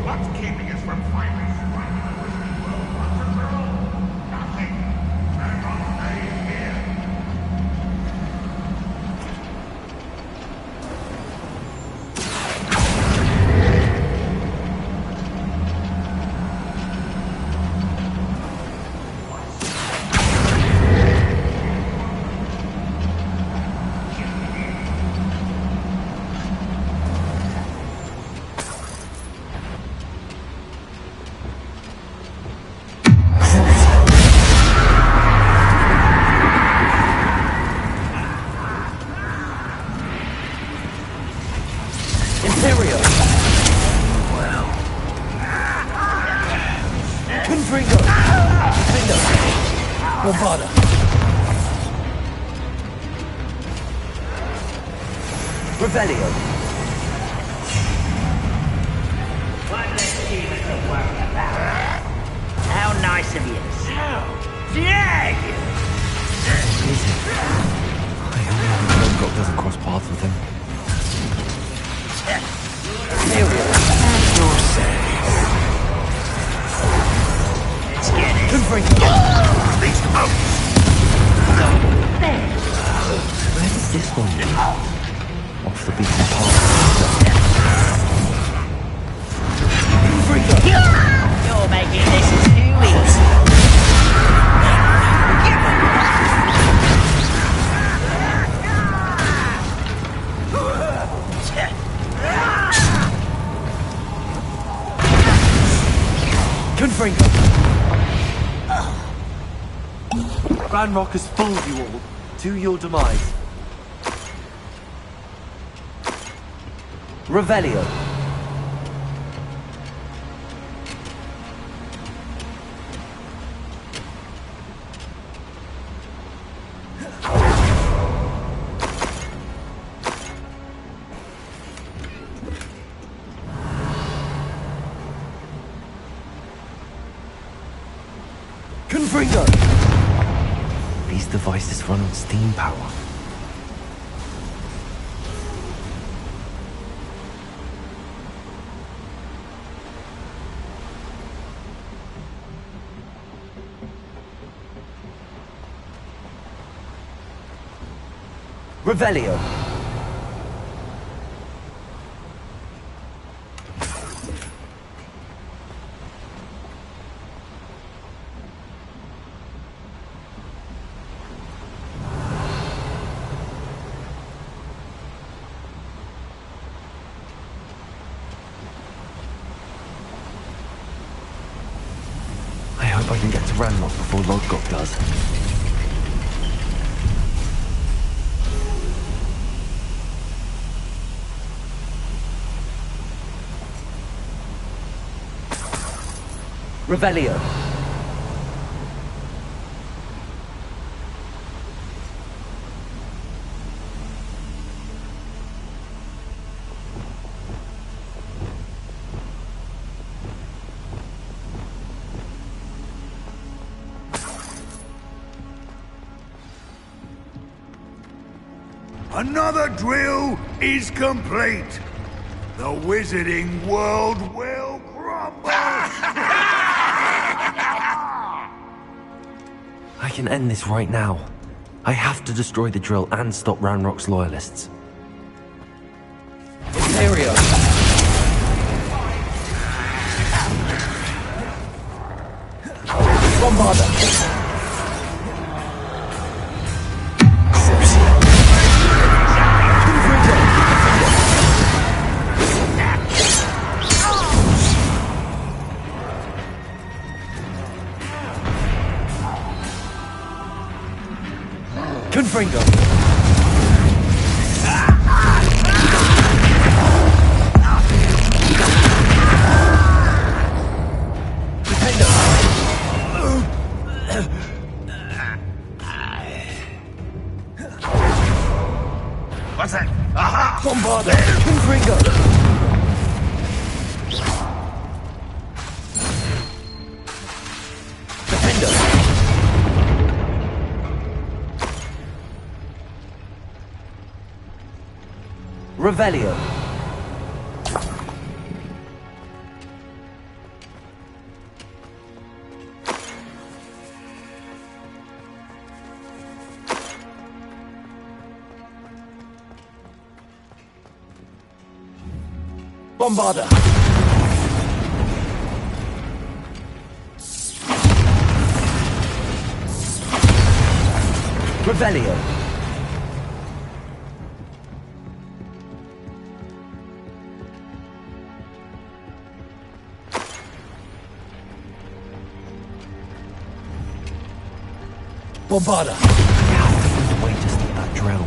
What's keeping us from finally striking the Wizarding World, Master Girl? Nothing. And I'll stay here. Revelio. What achievement to worry about? How nice of you to say. Jag! I only hope God doesn't cross paths with him. You're safe. Let's get it. Release the boats. Where does this one lead? Off the beaten path. You're making this too easy. Confringo. Ranrock has fooled you all, to your demise. Revelio. Confringo! These devices run on steam power. Revelio. I hope I can get to Ranrock before Lodgok does. Revelio. Another drill is complete. The wizarding world will crumble. I can end this right now. I have to destroy the drill and stop Ranrock's loyalists. Imperio. Bombarda. Confringo. What's that? Aha! Bombarda. Confringo. Defender. Revelio. Bombarda. Revelio. Bombarda. I have to find a way to stop that drill.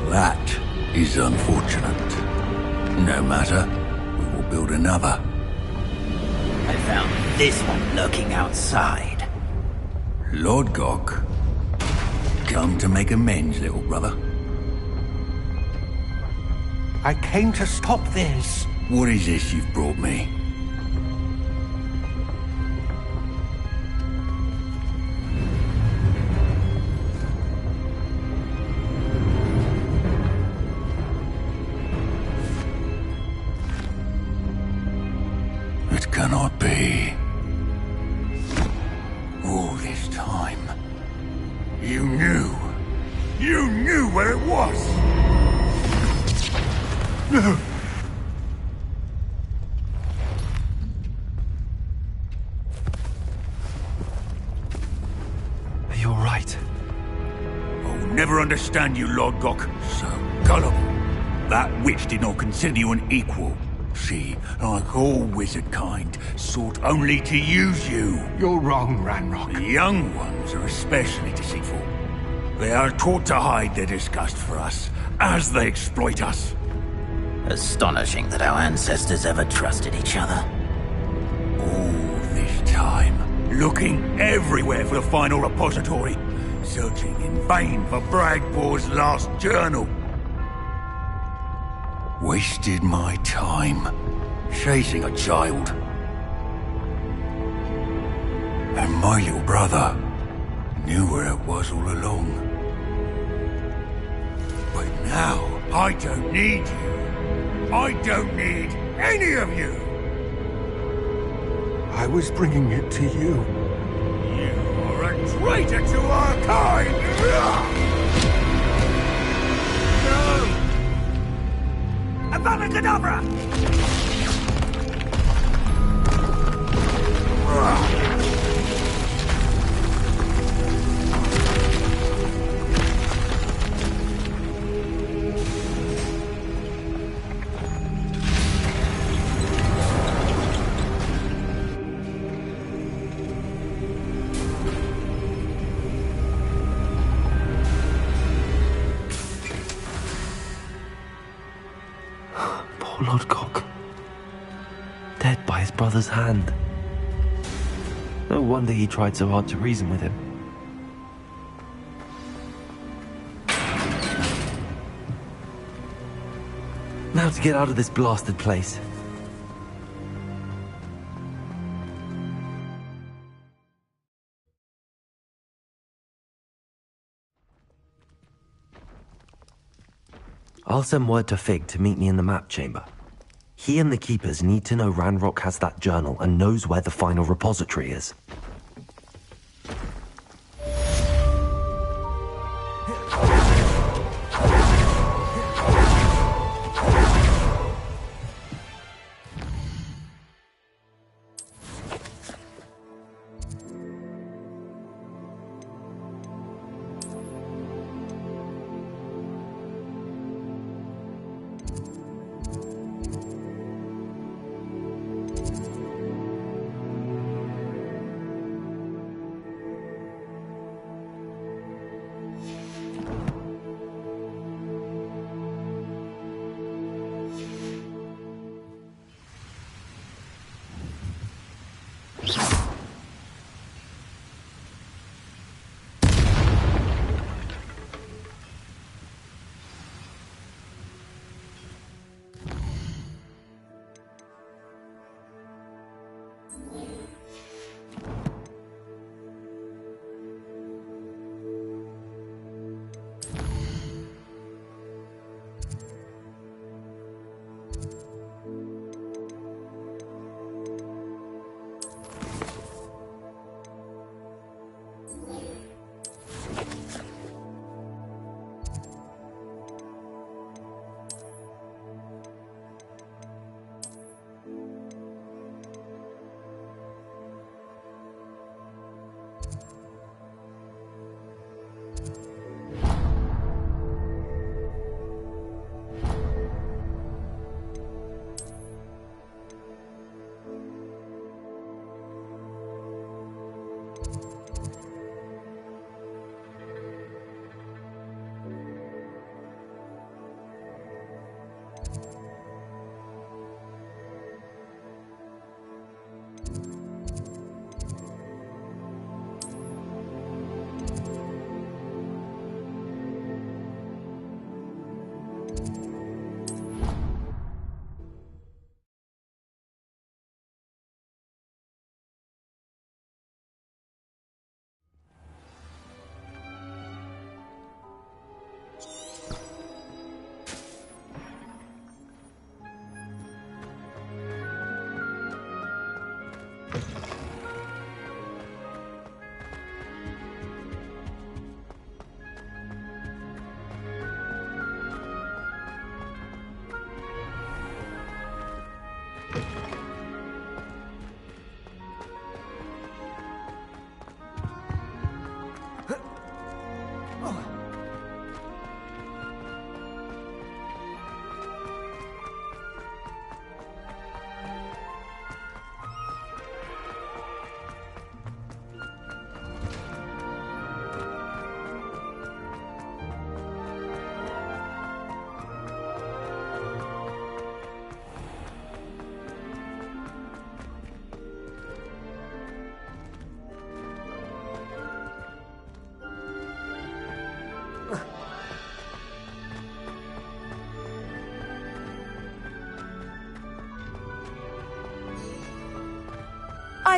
That is unfortunate. No matter, we will build another. I found this one lurking outside. Lord Gok, come to make amends, little brother. I came to stop this. What is this you've brought me? It cannot be. All this time, You knew. You knew where it was. understand you, Lord Gok. So gullible. That witch did not consider you an equal. She, like all wizard kind, sought only to use you. You're wrong, Ranrock. The young ones are especially deceitful. They are taught to hide their disgust for us, as they exploit us. Astonishing that our ancestors ever trusted each other. All this time, looking everywhere for the final repository, searching in vain for Bragbor's last journal. Wasted my time, chasing a child. And my little brother knew where it was all along. But now, I don't need you. I don't need any of you. I was bringing it to you. You are a traitor to our kind! No! Avada Kedavra! Lord Gok. Dead by his brother's hand. No wonder he tried so hard to reason with him. Now to get out of this blasted place. I'll send word to Fig to meet me in the map chamber. He and the Keepers need to know Ranrock has that journal and knows where the final repository is.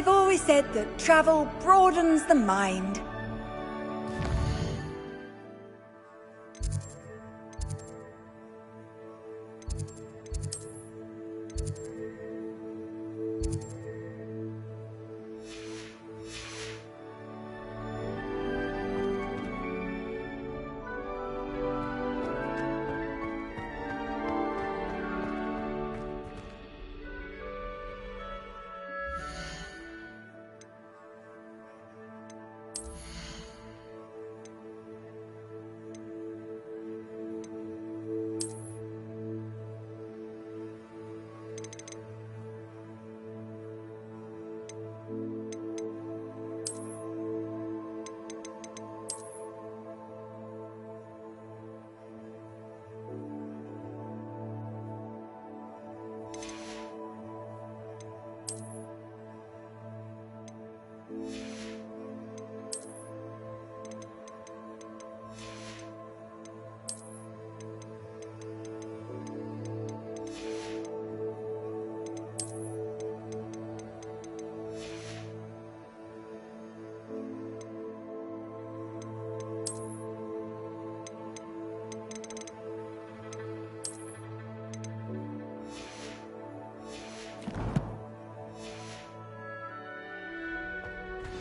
I've always said that travel broadens the mind.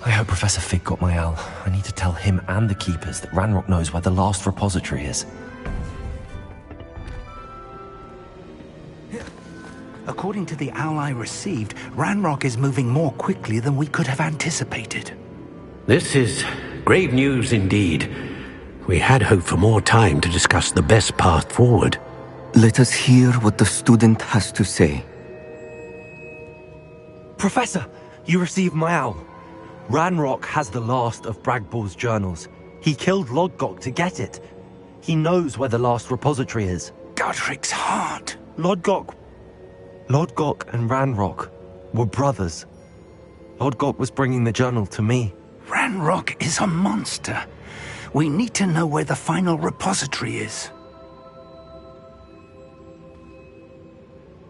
I hope Professor Fig got my owl. I need to tell him and the Keepers that Ranrock knows where the last repository is. According to the owl I received, Ranrock is moving more quickly than we could have anticipated. This is grave news indeed. We had hoped for more time to discuss the best path forward. Let us hear what the student has to say. Professor, you received my owl. Ranrock has the last of Bragbor's journals. He killed Lodgok to get it. He knows where the last repository is. Godric's heart. Lodgok and Ranrock were brothers. Lodgok was bringing the journal to me. Ranrock is a monster. We need to know where the final repository is.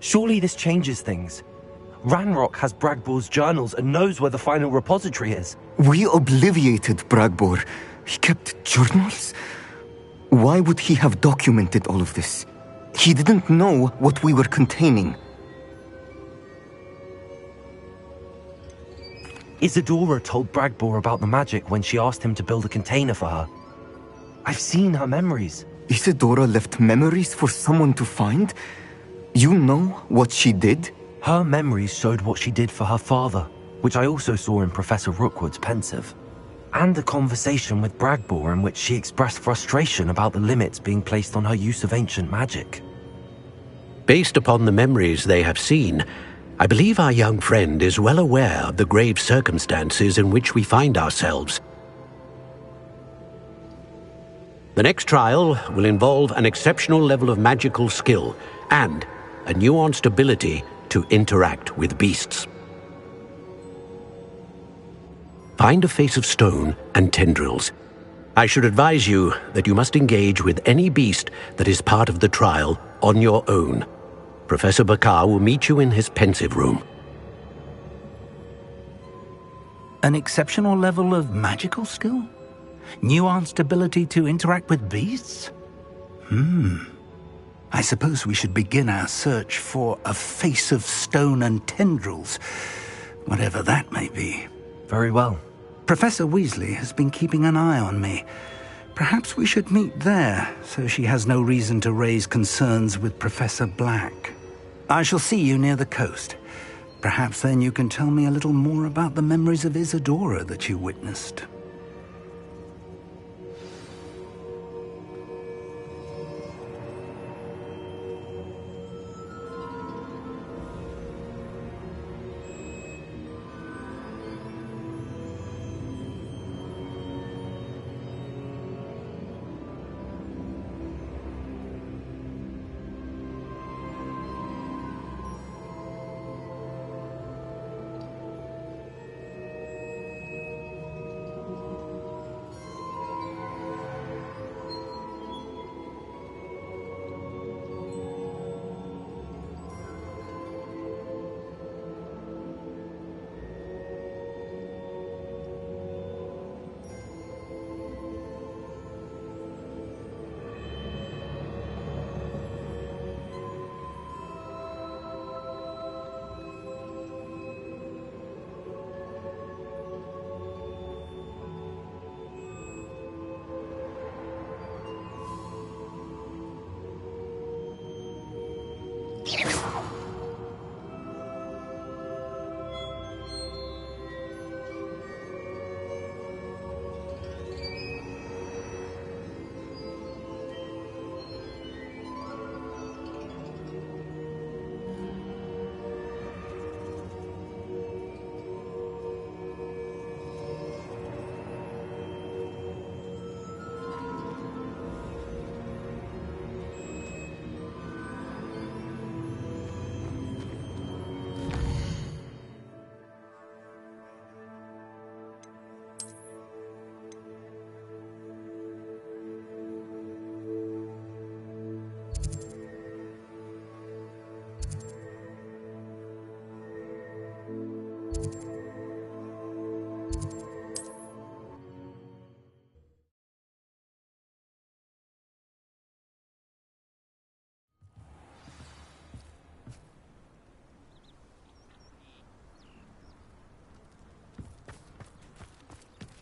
Surely this changes things. Ranrock has Bragbor's journals and knows where the final repository is. We obliviated Bragbor. He kept journals? Why would he have documented all of this? He didn't know what we were containing. Isadora told Bragbor about the magic when she asked him to build a container for her. I've seen her memories. Isadora left memories for someone to find? You know what she did? Her memories showed what she did for her father, which I also saw in Professor Rookwood's pensive. And a conversation with Bragbor in which she expressed frustration about the limits being placed on her use of ancient magic. Based upon the memories they have seen, I believe our young friend is well aware of the grave circumstances in which we find ourselves. The next trial will involve an exceptional level of magical skill and a nuanced ability to interact with beasts. Find a face of stone and tendrils. I should advise you that you must engage with any beast that is part of the trial on your own. Professor Bakar will meet you in his pensive room. An exceptional level of magical skill? Nuanced ability to interact with beasts? I suppose we should begin our search for a face of stone and tendrils, whatever that may be. Very well. Professor Weasley has been keeping an eye on me. Perhaps we should meet there, so she has no reason to raise concerns with Professor Black. I shall see you near the coast. Perhaps then you can tell me a little more about the memories of Isadora that you witnessed.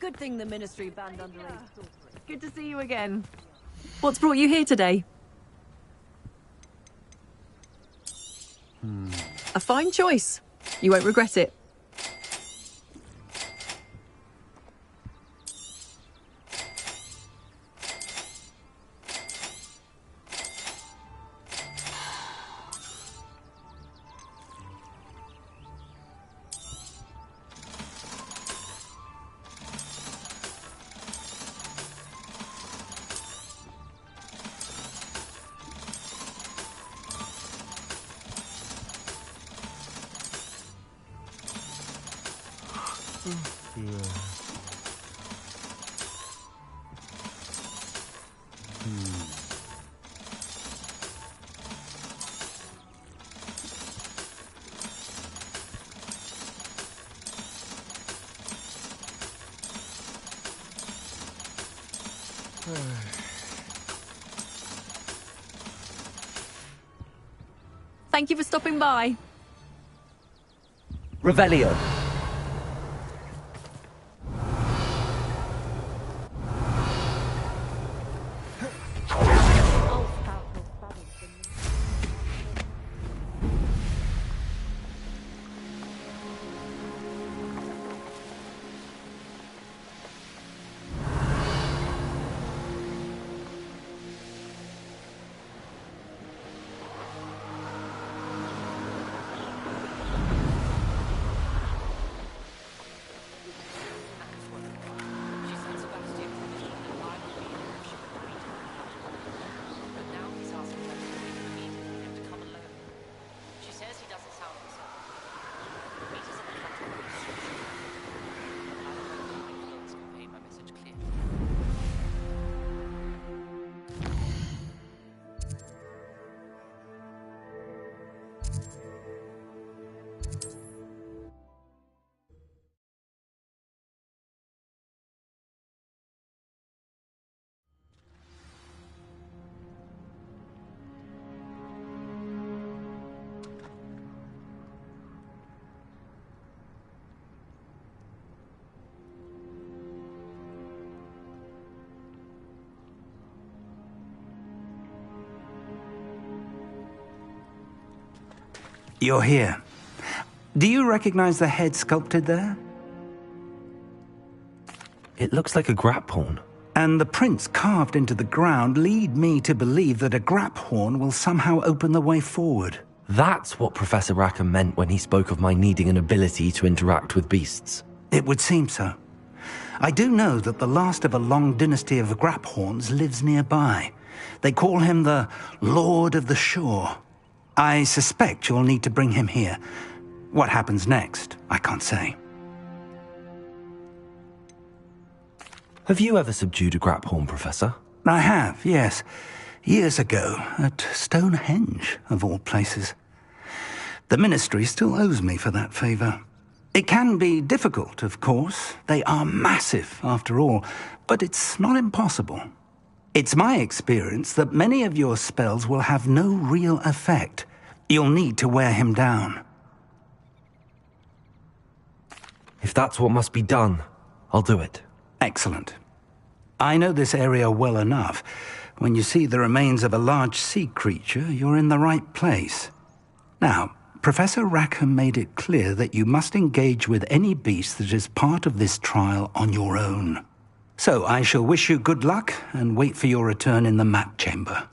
Good thing the Ministry banned underage sorcery. Good to see you again. What's brought you here today? A fine choice. You won't regret it. Thank you for stopping by. Revelio. You're here. Do you recognize the head sculpted there? It looks like a grap horn. And the prints carved into the ground lead me to believe that a grap horn will somehow open the way forward. That's what Professor Rackham meant when he spoke of my needing an ability to interact with beasts. It would seem so. I do know that the last of a long dynasty of grap horns lives nearby. They call him the Lord of the Shore. I suspect you'll need to bring him here. What happens next, I can't say. Have you ever subdued a grap horn, Professor? I have, yes. Years ago, at Stonehenge, of all places. The Ministry still owes me for that favor. It can be difficult, of course. They are massive, after all, but it's not impossible. It's my experience that many of your spells will have no real effect. You'll need to wear him down. If that's what must be done, I'll do it. Excellent. I know this area well enough. When you see the remains of a large sea creature, you're in the right place. Now, Professor Rackham made it clear that you must engage with any beast that is part of this trial on your own. So I shall wish you good luck and wait for your return in the map chamber.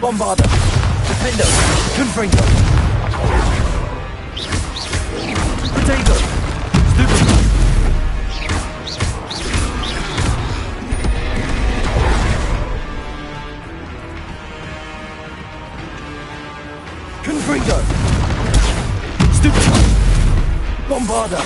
Bombarda! Defendo! Confringo! Protego! Stupefy! Confringo! Stupefy! Bombarda!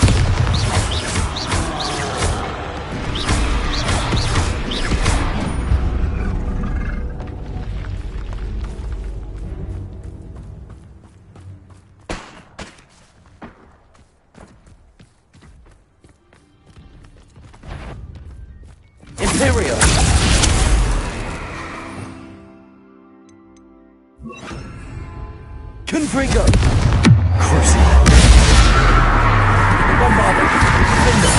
Imperio! Confringo! Cruci! Bombarda! Defendo!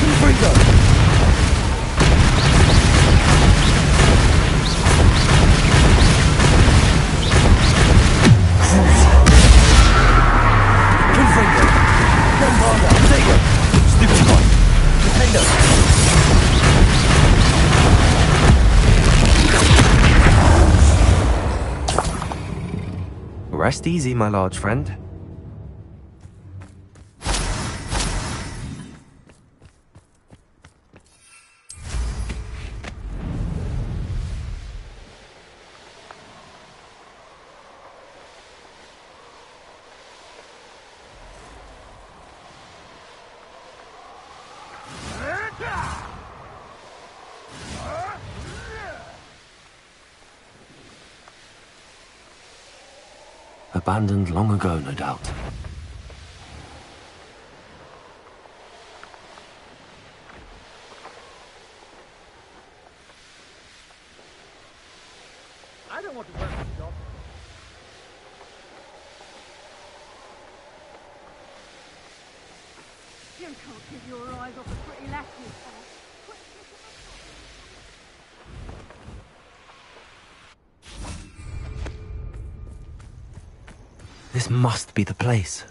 Confringo! Cruci! Confringo! Bombarda! Protego! Stupefy! Defendo! Rest easy, my large friend. Abandoned long ago, no doubt. I don't want to work this job. You can't keep your eyes off the pretty lasses. This must be the place.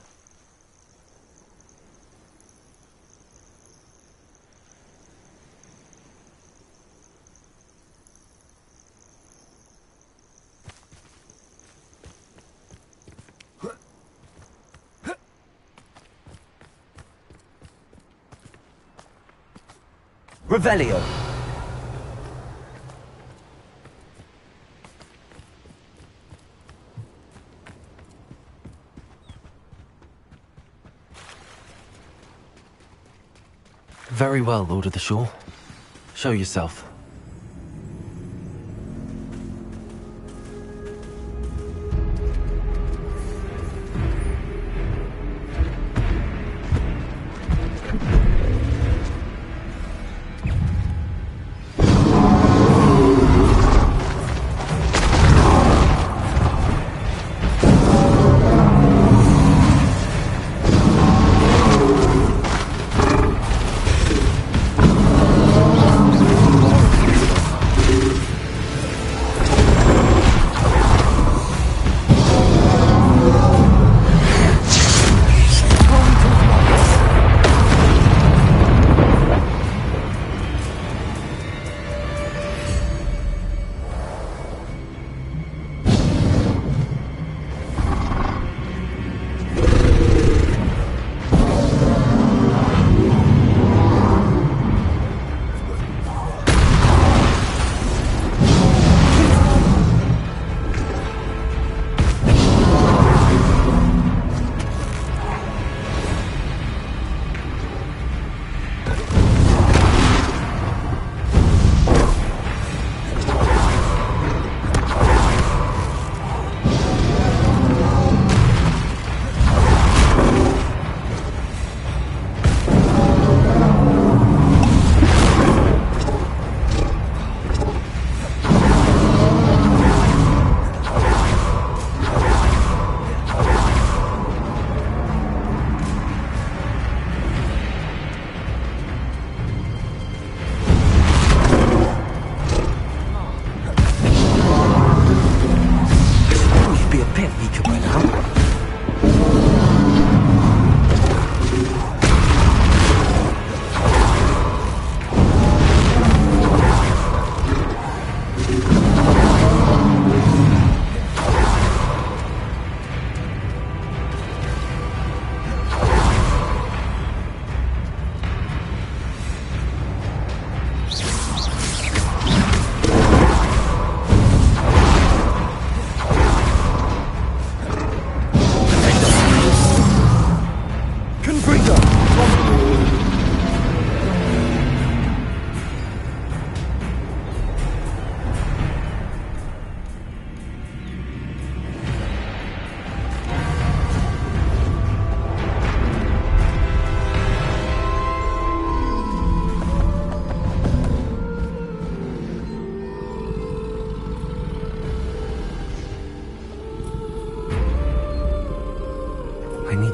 Revelio! Very well, Lord of the Shore. Show yourself.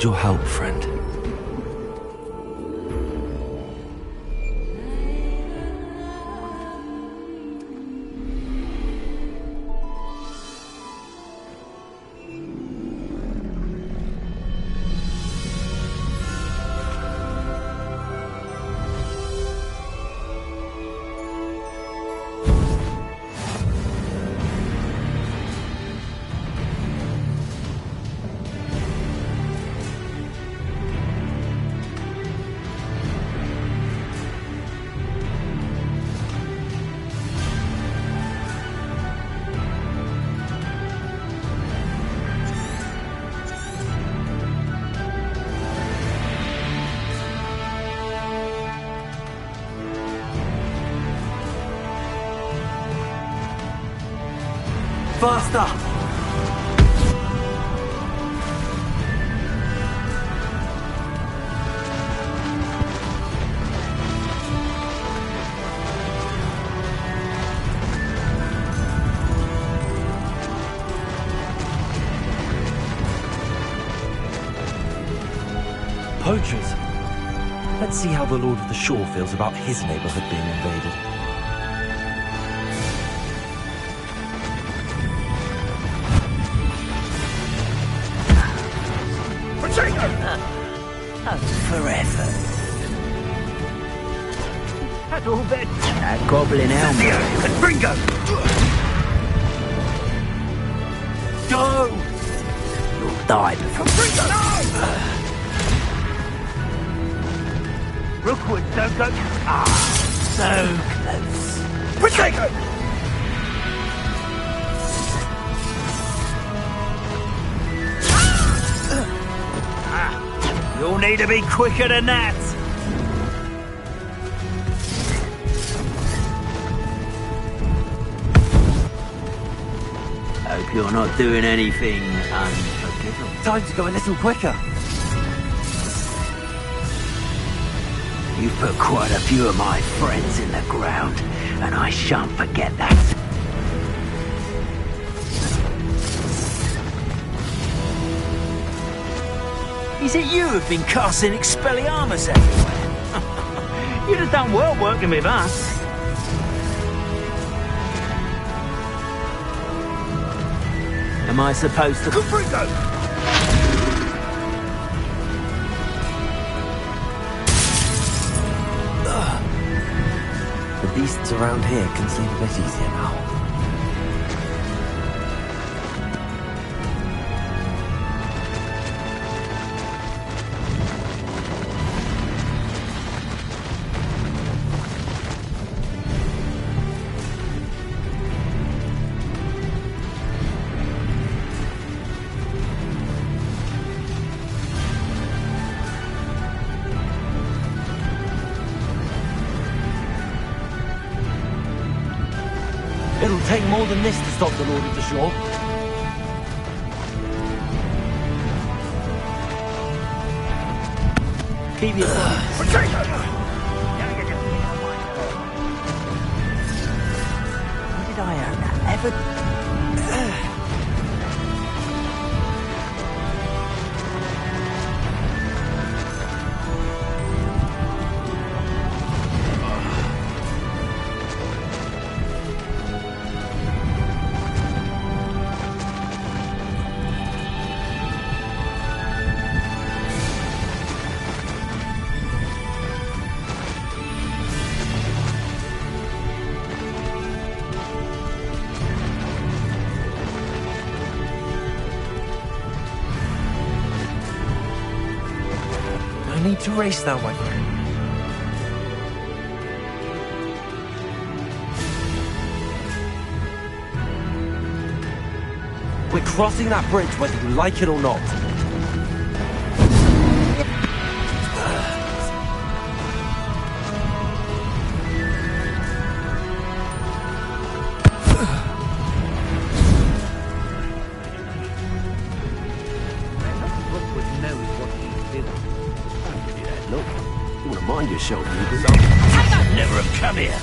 need your help, friend. Faster! Poachers. Let's see how the Lord of the Shore feels about his neighborhood being invaded. Forever. Had all that goblin Elmer. Ringo! Go! You'll die before. Ringo! No! Rookwood, don't go. Ah, so close. Protego! You'll need to be quicker than that. Hope you're not doing anything unforgivable. Time to go a little quicker. You've put quite a few of my friends in the ground, and I shan't forget that. Is it you who've been casting Expelliarmus everywhere? You'd have done well working with us. Am I supposed to... Ringo! The beasts around here can sleep a bit easier now. It'll take more than this to stop the Lord of the Shore. Keep your What did I own that? Ever... I need to race now, my friend. We're crossing that bridge whether you like it or not. Mind yourself, you I'd never have come here.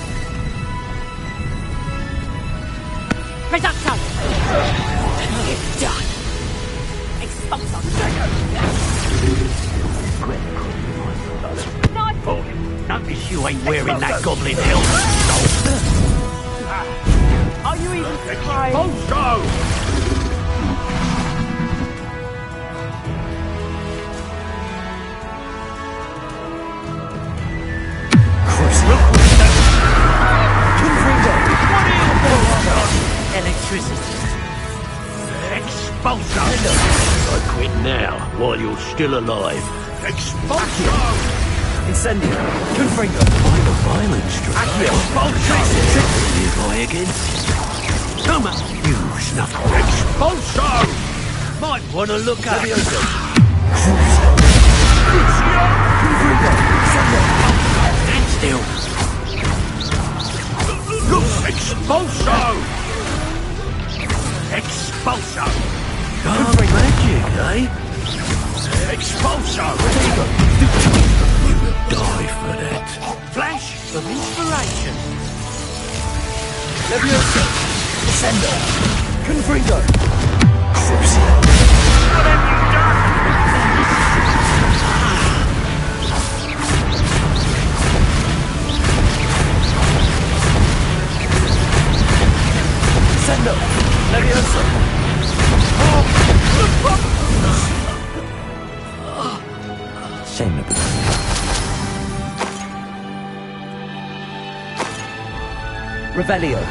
Risotto! It's done. Expulso. Notice you ain't wearing that goblin helmet. Are you even surprised? Electricity. Expulso! I quit now, while you're still alive. Expulso! Incendio. Confringo. I'm a violent streak. Expulso! Nearby again. Come on, you snuff. Expulso! Might want to look at it. Stand still. Look, Expulso! Expulso! Dark magic, eh? Expulso! You will die for that. Flash of inspiration. Levioso. Descendo. Confringo. Crucial. What have you done? Descendo. Levioso. Shame of it. Revelio.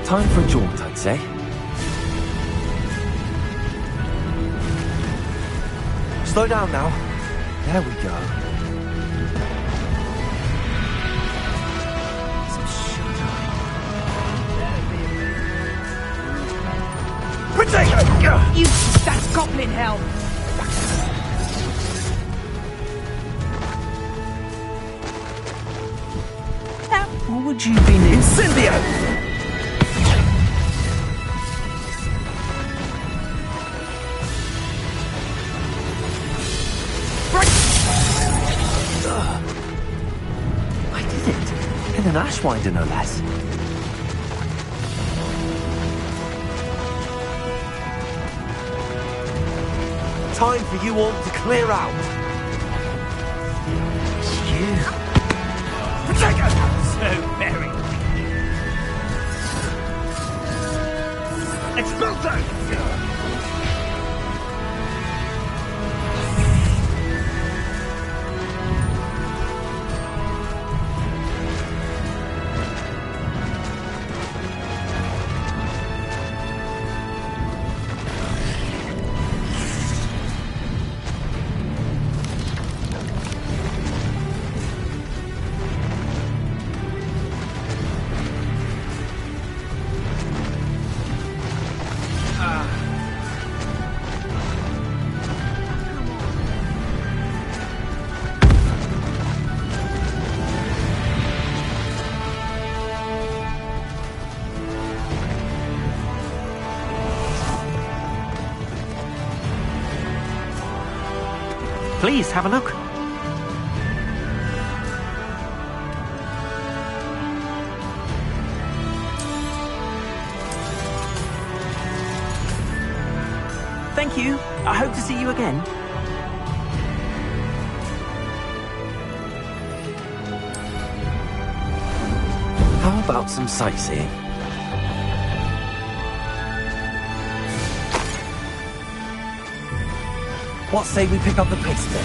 Time for a jaunt, I'd say. Slow down now. There we go. Potato! You... That's goblin hell! What would you be needing? Incendio! An Ashwinder, no less. Time for you all to clear out. It's you. Potato! So very. Expulso! Please, have a look. Thank you. I hope to see you again. How about some sightseeing? What say we pick up the pace a bit?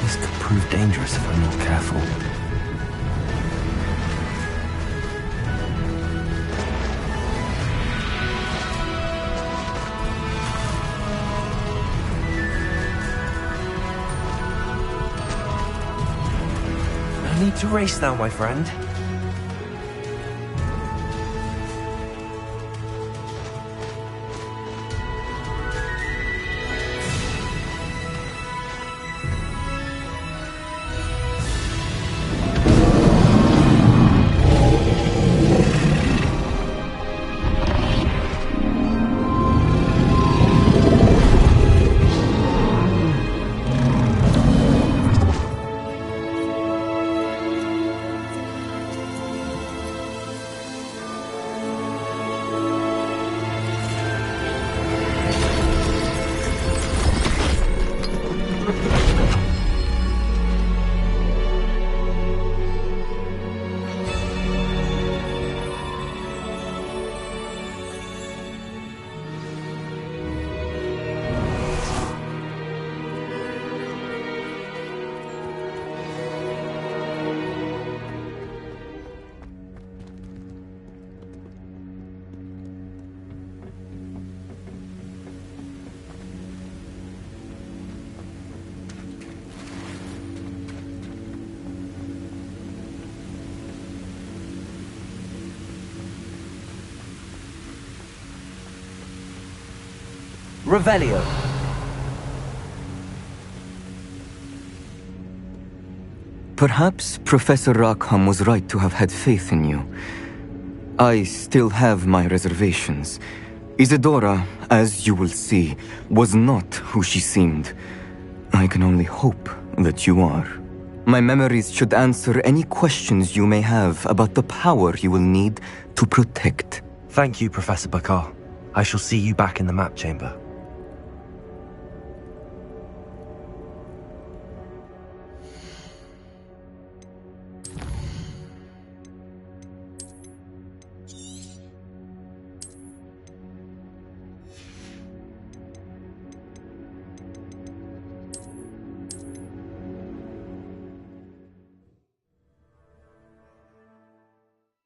This could prove dangerous if I'm not careful. No need to race now, my friend. Revelio. Perhaps Professor Rackham was right to have had faith in you. I still have my reservations. Isadora, as you will see, was not who she seemed. I can only hope that you are. My memories should answer any questions you may have about the power you will need to protect. Thank you, Professor Bakar. I shall see you back in the map chamber.